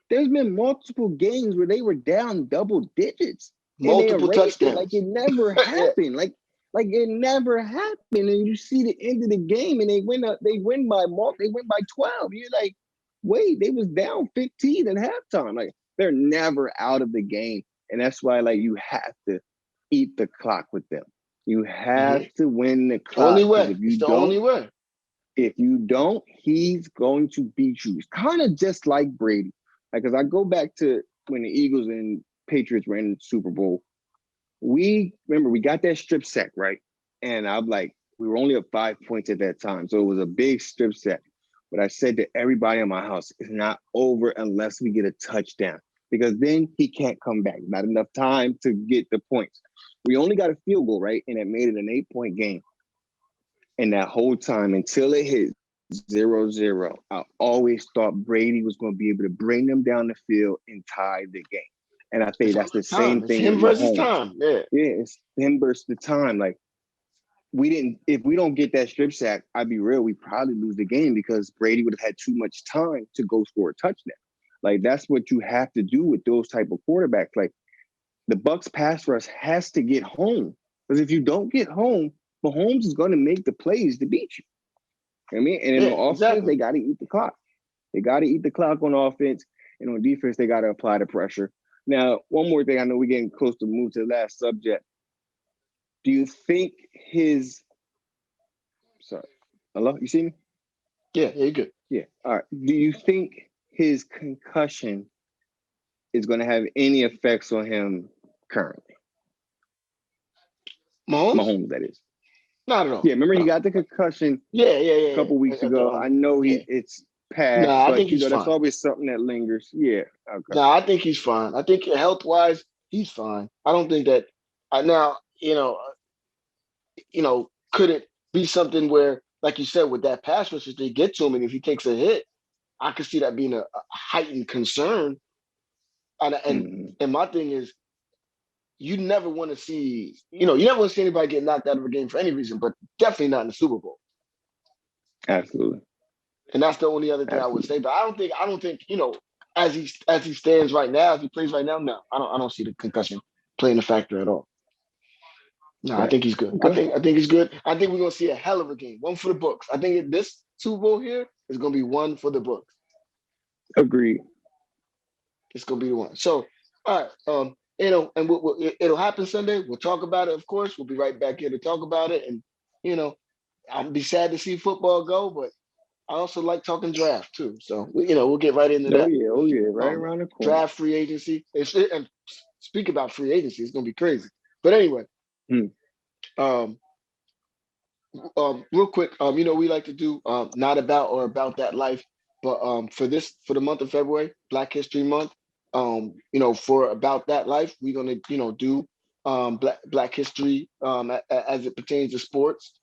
[SPEAKER 2] There's been multiple games where they were down double digits and they
[SPEAKER 1] Multiple
[SPEAKER 2] erased it like
[SPEAKER 1] touchdowns.
[SPEAKER 2] it never
[SPEAKER 1] Yeah,
[SPEAKER 2] happened. Like it never happened. And you see the end of the game and they win by 12. You're like, wait, they was down 15 at halftime. Like they're never out of the game. And that's why like you have to eat the clock with them. You have
[SPEAKER 1] hmm
[SPEAKER 2] to win the
[SPEAKER 1] only
[SPEAKER 2] clock because
[SPEAKER 1] way. It's the only way.
[SPEAKER 2] if you don't, he's going to beat you. It's kind of just like Brady. Like, because I go back to when the Eagles and Patriots were in the Super Bowl. We remember we got that strip sack, right? And I'm like, we were only up 5 points at that time. So it was a big strip sack. But I said to everybody in my house, it's not over unless we get a touchdown. Because then he can't come back. Not enough time to get the points. We only got a field goal, right? And it made it an 8 point game. And that whole time until it hit 0-0, I always thought Brady was going to be able to bring them down the field and tie the game. And I think
[SPEAKER 1] It's all
[SPEAKER 2] that's
[SPEAKER 1] the
[SPEAKER 2] the same
[SPEAKER 1] time. It's
[SPEAKER 2] thing with
[SPEAKER 1] him versus
[SPEAKER 2] Mahomes.
[SPEAKER 1] time. Yeah.
[SPEAKER 2] Yeah, it's him versus the time. Like if we don't get that strip sack, I'd be real, we probably lose the game because Brady would have had too much time to go score a touchdown. Like that's what you have to do with those type of quarterbacks. Like the Bucks pass rush has to get home because if you don't get home, Mahomes is going to make the plays to beat you. You know what I mean? And in
[SPEAKER 1] Yeah,
[SPEAKER 2] the offense,
[SPEAKER 1] exactly.
[SPEAKER 2] they got to eat the clock. They got to eat the clock on offense, and on defense, they got to apply the pressure. Now, one more thing, I know we're getting close to move to the last subject. Do you think his sorry, hello, you see me?
[SPEAKER 1] Yeah, yeah, you're good.
[SPEAKER 2] Yeah. All right. Do you think his concussion is going to have any effects on him currently?
[SPEAKER 1] Mahomes?
[SPEAKER 2] Mahomes, that is.
[SPEAKER 1] Not at all.
[SPEAKER 2] Yeah. Remember, he
[SPEAKER 1] No.
[SPEAKER 2] got the concussion
[SPEAKER 1] Yeah, yeah,
[SPEAKER 2] a
[SPEAKER 1] yeah,
[SPEAKER 2] couple weeks
[SPEAKER 1] yeah.
[SPEAKER 2] ago. I know
[SPEAKER 1] Yeah.
[SPEAKER 2] it's past,
[SPEAKER 1] Nah, I
[SPEAKER 2] but
[SPEAKER 1] think he's
[SPEAKER 2] that's
[SPEAKER 1] fine.
[SPEAKER 2] always something that lingers. Yeah. Okay.
[SPEAKER 1] Nah, I think he's fine. I think health wise, he's fine. I don't think that. Now, could it be something where, like you said, with that pass rush, if they get to him and if he takes a hit? I could see that being a heightened concern. And, and
[SPEAKER 2] Mm-hmm.
[SPEAKER 1] and my thing is, you never want to see, you never want to see anybody get knocked out of a game for any reason, but definitely not in the Super Bowl.
[SPEAKER 2] Absolutely.
[SPEAKER 1] And that's the only other thing I would
[SPEAKER 2] Absolutely.
[SPEAKER 1] say. But I don't think, as he stands right now, as he plays right now, no, I don't see the concussion playing a factor at all. No, I
[SPEAKER 2] Right.
[SPEAKER 1] think he's good. I
[SPEAKER 2] Okay.
[SPEAKER 1] think I think he's good. I think we're gonna see a hell of a game. One for the books. I think this Super Bowl here is gonna be one for the books.
[SPEAKER 2] Agreed.
[SPEAKER 1] It's gonna be the one. So, all right, and it'll happen Sunday. We'll talk about it, of course. We'll be right back here to talk about it. And you know, I'd be sad to see football go, but I also like talking draft too. So we'll get right into
[SPEAKER 2] Oh
[SPEAKER 1] that.
[SPEAKER 2] yeah. Oh yeah. Right
[SPEAKER 1] Um,
[SPEAKER 2] around the corner.
[SPEAKER 1] Draft free agency. And speak about free agency, it's gonna be crazy. But anyway,
[SPEAKER 2] Hmm.
[SPEAKER 1] um, real quick, we like to do not about or about that life, but for the month of February, Black History Month, for about that life, we're gonna do Black History as it pertains to sports,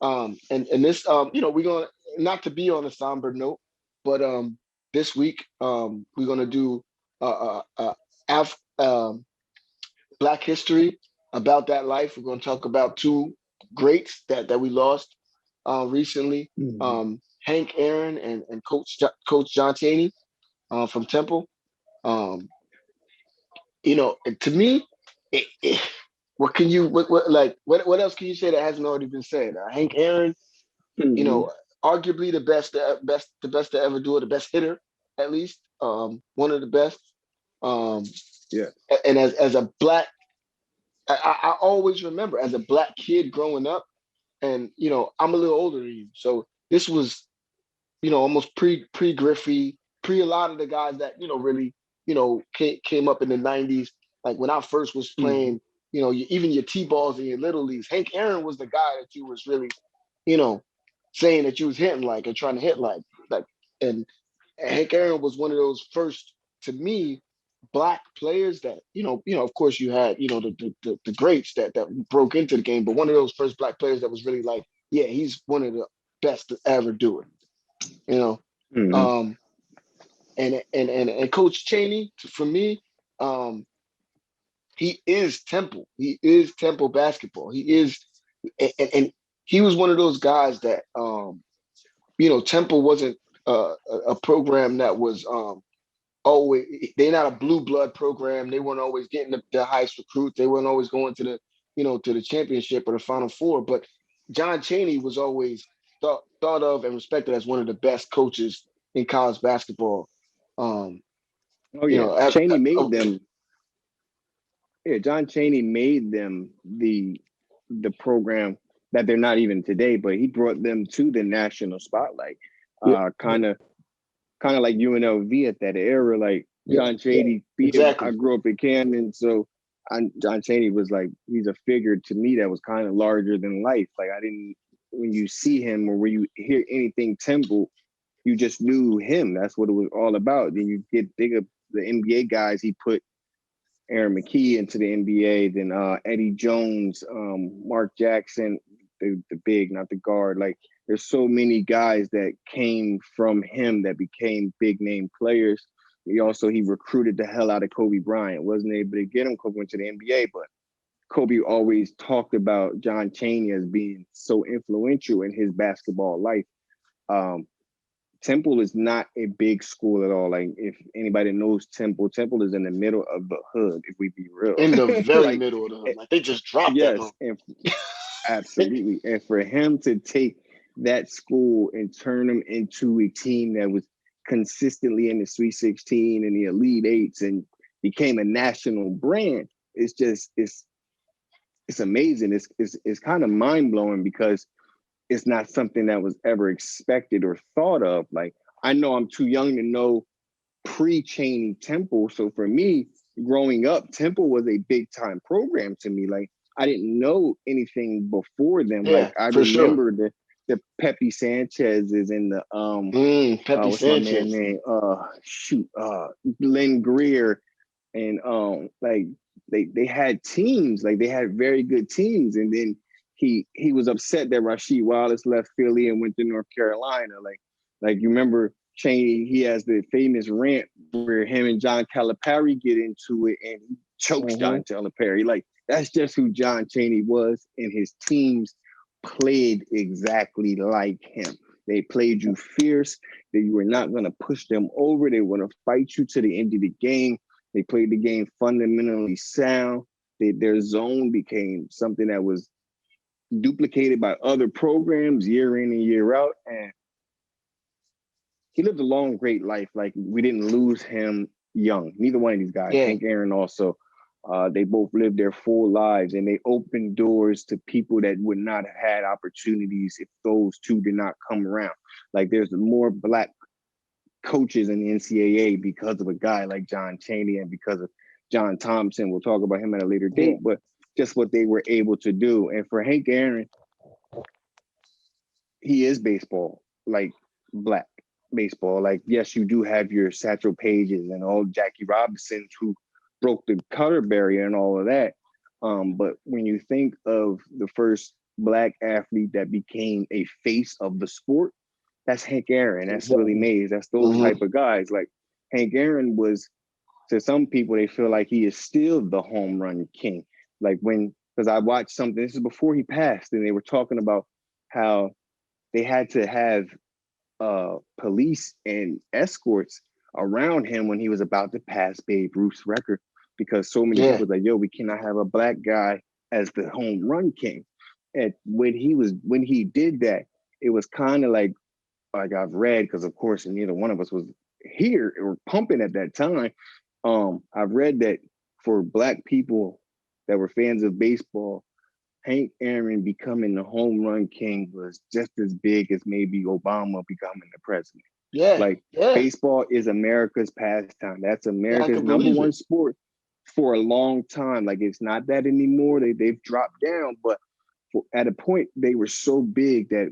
[SPEAKER 1] and this we're gonna, not to be on a somber note, but this week we're gonna do Af- Black History about that life. We're going to talk about two greats that we lost recently,
[SPEAKER 2] Mm-hmm.
[SPEAKER 1] Hank Aaron and Coach John Chaney from Temple. Um, to me, what can you what else can you say that hasn't already been said? Hank Aaron, you
[SPEAKER 2] Mm-hmm.
[SPEAKER 1] know, arguably the best to ever do it, the best hitter at least, one of the best. Um,
[SPEAKER 2] Yeah.
[SPEAKER 1] and as a black, I always remember as a black kid growing up, and I'm a little older than you, so this was almost pre Griffey, pre a lot of the guys that really came up in the '90s. Like when I first was
[SPEAKER 2] Mm-hmm.
[SPEAKER 1] playing, even your T-balls and your little leagues, Hank Aaron was the guy that you was really, you know, saying that you was hitting like and trying to hit like, and Hank Aaron was one of those first, to me, black players that of course you had the greats that broke into the game, but one of those first black players that was really like, yeah, he's one of the best to ever do it. You know,
[SPEAKER 2] Mm-hmm.
[SPEAKER 1] um, and Coach Chaney, for me, um, he is Temple. He is Temple basketball. He is, and he was one of those guys that Temple wasn't a program that was always, they're not a blue blood program. They weren't always getting the highest recruits. They weren't always going to the to the championship or the Final Four. But John Chaney was always thought of and respected as one of the best coaches in college basketball. Um,
[SPEAKER 2] Oh
[SPEAKER 1] you
[SPEAKER 2] yeah.
[SPEAKER 1] know,
[SPEAKER 2] Cheney made them. Yeah, John Chaney made them the program that they're not even today, but he brought them to the national spotlight.
[SPEAKER 1] yeah,
[SPEAKER 2] Kind of like UNLV at that era. Like
[SPEAKER 1] yeah,
[SPEAKER 2] John Chaney being, I
[SPEAKER 1] exactly.
[SPEAKER 2] grew up in Camden, so John Chaney was like, he's a figure to me that was kind of larger than life. Like I didn't, when you see him or when you hear anything Temple, you just knew him. That's what it was all about. Then you get think of the NBA guys he put Aaron McKee into the NBA, then Eddie Jones, Mark Jackson, the big, not the guard. Like there's so many guys that came from him that became big name players. He recruited the hell out of Kobe Bryant. Wasn't able to get him. Kobe went to the NBA, but Kobe always talked about John Chaney as being so influential in his basketball life. Um, Temple is not a big school at all. Like if anybody knows Temple, Temple is in the middle of the hood. If we be real,
[SPEAKER 1] In the very
[SPEAKER 2] like
[SPEAKER 1] middle of the hood, like they just dropped that
[SPEAKER 2] yes,
[SPEAKER 1] one.
[SPEAKER 2] and absolutely. And for him to take that school and turn them into a team that was consistently in the Sweet 16 and the Elite Eights and became a national brand, it's amazing. It's kind of mind blowing because it's not something that was ever expected or thought of. Like I know I'm too young to know pre-Cheney Temple. So for me, growing up, Temple was a big time program to me. Like I didn't know anything before them. Like
[SPEAKER 1] Yeah,
[SPEAKER 2] I
[SPEAKER 1] for sure.
[SPEAKER 2] remember the Pepe Sanchez's and the
[SPEAKER 1] Pepe
[SPEAKER 2] what's my man
[SPEAKER 1] Sanchez.
[SPEAKER 2] name? Len Greer and like they had teams, like they had very good teams, and then he was upset that Rasheed Wallace left Philly and went to North Carolina. Like you remember Chaney, he has the famous rant where him and John Calipari get into it and he chokes
[SPEAKER 1] Mm-hmm.
[SPEAKER 2] John Calipari. Like that's just who John Chaney was, and his teams played exactly like him. They played you fierce, that you were not going to push them over. They want to fight you to the end of the game. They played the game fundamentally sound. Their zone became something that was duplicated by other programs year in and year out. And he lived a long, great life. Like we didn't lose him young. Neither one of these guys,
[SPEAKER 1] Yeah.
[SPEAKER 2] Hank Aaron also, they both lived their full lives and they opened doors to people that would not have had opportunities if those two did not come around. Like there's more black coaches in the NCAA because of a guy like John Chaney and because of John Thompson. We'll talk about him at a later
[SPEAKER 1] Yeah.
[SPEAKER 2] date, but just what they were able to do. And for Hank Aaron, he is baseball, like black baseball. Like, yes, you do have your Satchel Pages and all Jackie Robinsons who broke the color barrier and all of that. But when you think of the first black athlete that became a face of the sport, that's Hank Aaron, that's Willie
[SPEAKER 1] Exactly.
[SPEAKER 2] Mays, that's those
[SPEAKER 1] Mm-hmm.
[SPEAKER 2] type of guys. Like Hank Aaron was, to some people, they feel like he is still the home run king. Like when, because I watched something, this is before he passed, and they were talking about how they had to have police and escorts around him when he was about to pass Babe Ruth's record because so many
[SPEAKER 1] Yeah.
[SPEAKER 2] people were like, yo, we cannot have a black guy as the home run king. And when he did that, it was kind of like I've read, because of course neither one of us was here or pumping at that time. I've read that for black people that were fans of baseball, Hank Aaron becoming the home run king was just as big as maybe Obama becoming the president.
[SPEAKER 1] Yeah.
[SPEAKER 2] Like
[SPEAKER 1] Yeah.
[SPEAKER 2] baseball is America's pastime. That's
[SPEAKER 1] Yeah. I
[SPEAKER 2] America's
[SPEAKER 1] can
[SPEAKER 2] number
[SPEAKER 1] believe
[SPEAKER 2] one
[SPEAKER 1] it.
[SPEAKER 2] sport for a long time. Like it's not that anymore. They've dropped down, but at a point they were so big that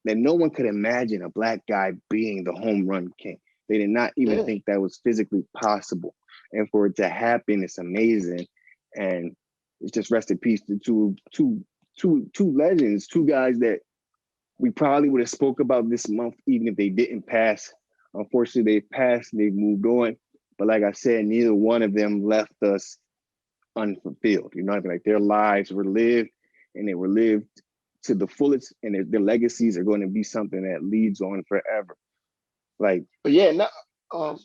[SPEAKER 2] no one could imagine a black guy being the home run king. They did not even
[SPEAKER 1] Yeah.
[SPEAKER 2] think that was physically possible. And for it to happen, it's amazing. And it's just rest in peace to two legends, two guys that we probably would have spoke about this month, even if they didn't pass. Unfortunately, they've passed and they've moved on. But like I said, neither one of them left us unfulfilled. You know what I mean? Like their lives were lived and they were lived to the fullest, and their legacies are going to be something that leads on forever. Like
[SPEAKER 1] But yeah, no, um,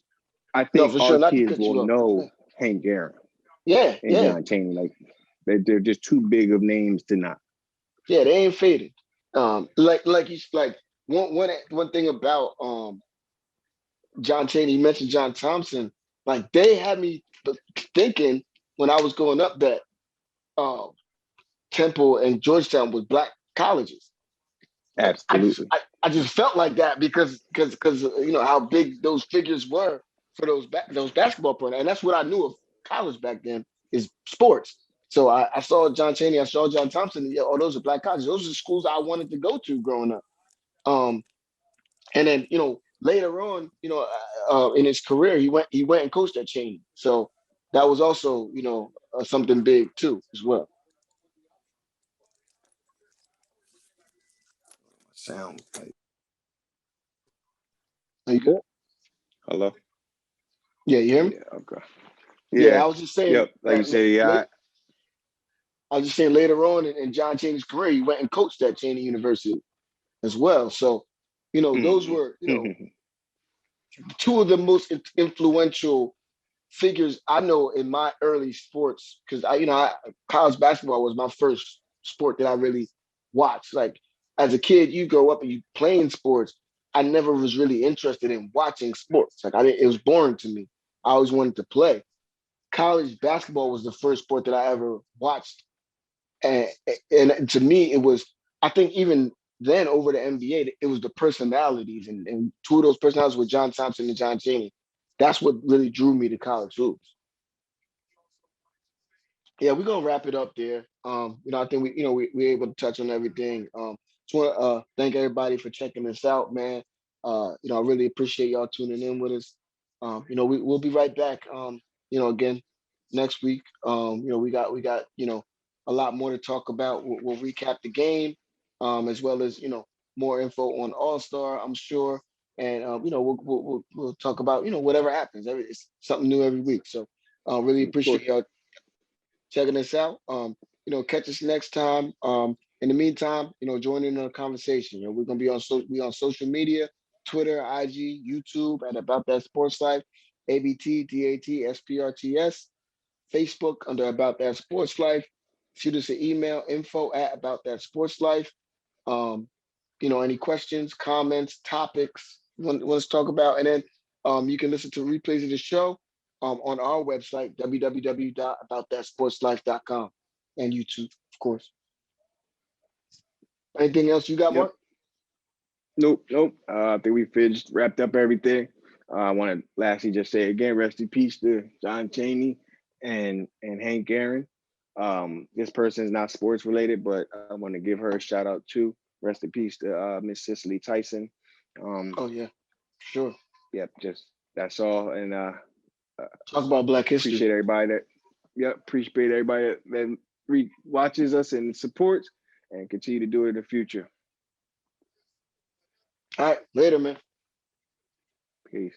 [SPEAKER 2] I
[SPEAKER 1] no,
[SPEAKER 2] think
[SPEAKER 1] for
[SPEAKER 2] our
[SPEAKER 1] sure. Not to
[SPEAKER 2] kids
[SPEAKER 1] cut
[SPEAKER 2] will
[SPEAKER 1] you off. Yeah.
[SPEAKER 2] know Hank Aaron
[SPEAKER 1] Yeah.
[SPEAKER 2] and
[SPEAKER 1] Yeah.
[SPEAKER 2] John Chaney. Like they're just too big of names to not.
[SPEAKER 1] Yeah. They ain't faded. Like you like one thing about John Chaney. You mentioned John Thompson. Like they had me thinking when I was growing up that uh, Temple and Georgetown was black colleges. Like
[SPEAKER 2] Absolutely.
[SPEAKER 1] I just felt like that because you know how big those figures were for those basketball players, and that's what I knew of college back then is sports. So I saw John Chaney, I saw John Thompson. Yeah, oh, those are black colleges. Those are the schools I wanted to go to growing up. Um, and then later on, in his career, he went and coached at Chaney. So that was also something big too as well.
[SPEAKER 2] Sound like
[SPEAKER 1] Are you good?
[SPEAKER 2] hello.
[SPEAKER 1] Yeah, you hear me?
[SPEAKER 2] Yeah. Okay.
[SPEAKER 1] Yeah,
[SPEAKER 2] Yeah.
[SPEAKER 1] I was just saying
[SPEAKER 2] Yep. Like you
[SPEAKER 1] that
[SPEAKER 2] said. Yeah.
[SPEAKER 1] late. I was just saying later on in John Chaney's career, he went and coached at Chaney University as well. So, those were, two of the most influential figures I know in my early sports because college basketball was my first sport that I really watched. Like as a kid, you grow up and you playing sports. I never was really interested in watching sports. Like I didn't, it was boring to me. I always wanted to play. College basketball was the first sport that I ever watched and and to me it was I think even then over the NBA it was the personalities and two of those personalities were John Thompson and John Chaney. That's what really drew me to college hoops. Yeah, we're gonna wrap it up there. I think we're able to touch on everything. Just want to thank everybody for checking this out, man. I really appreciate y'all tuning in with us. We'll be right back. Again next week. We got a lot more to talk about. We'll recap the game, as well as more info on All Star. I'm sure. and we'll talk about whatever happens. It's something new every week. So really
[SPEAKER 2] Of course.
[SPEAKER 1] appreciate y'all checking us out. Catch us next time. In the meantime, join in on the conversation. We're gonna be on social media, Twitter, IG, YouTube at About That Sports Life, ABTDATSPRTS, Facebook under About That Sports Life. Shoot us an email, info at About That Sports Life. Um, any questions, comments, topics you want to talk about, and then you can listen to replays of the show on our website, www.aboutthatsportslife.com, and YouTube, of course. Anything else you got,
[SPEAKER 2] Yep.
[SPEAKER 1] Mark?
[SPEAKER 2] Nope. Nope. I think we finished, wrapped up everything. I want to lastly just say again, rest in peace to John Chaney and Hank Aaron. This person is not sports related, but I want to give her a shout out too. Rest in peace to Miss Cicely Tyson.
[SPEAKER 1] Oh yeah, sure.
[SPEAKER 2] Yep, just that's all. And uh,
[SPEAKER 1] Talk about Black History.
[SPEAKER 2] appreciate everybody that appreciate everybody that watches us and supports, and continue to do it in the future.
[SPEAKER 1] All right, later, man.
[SPEAKER 2] Peace.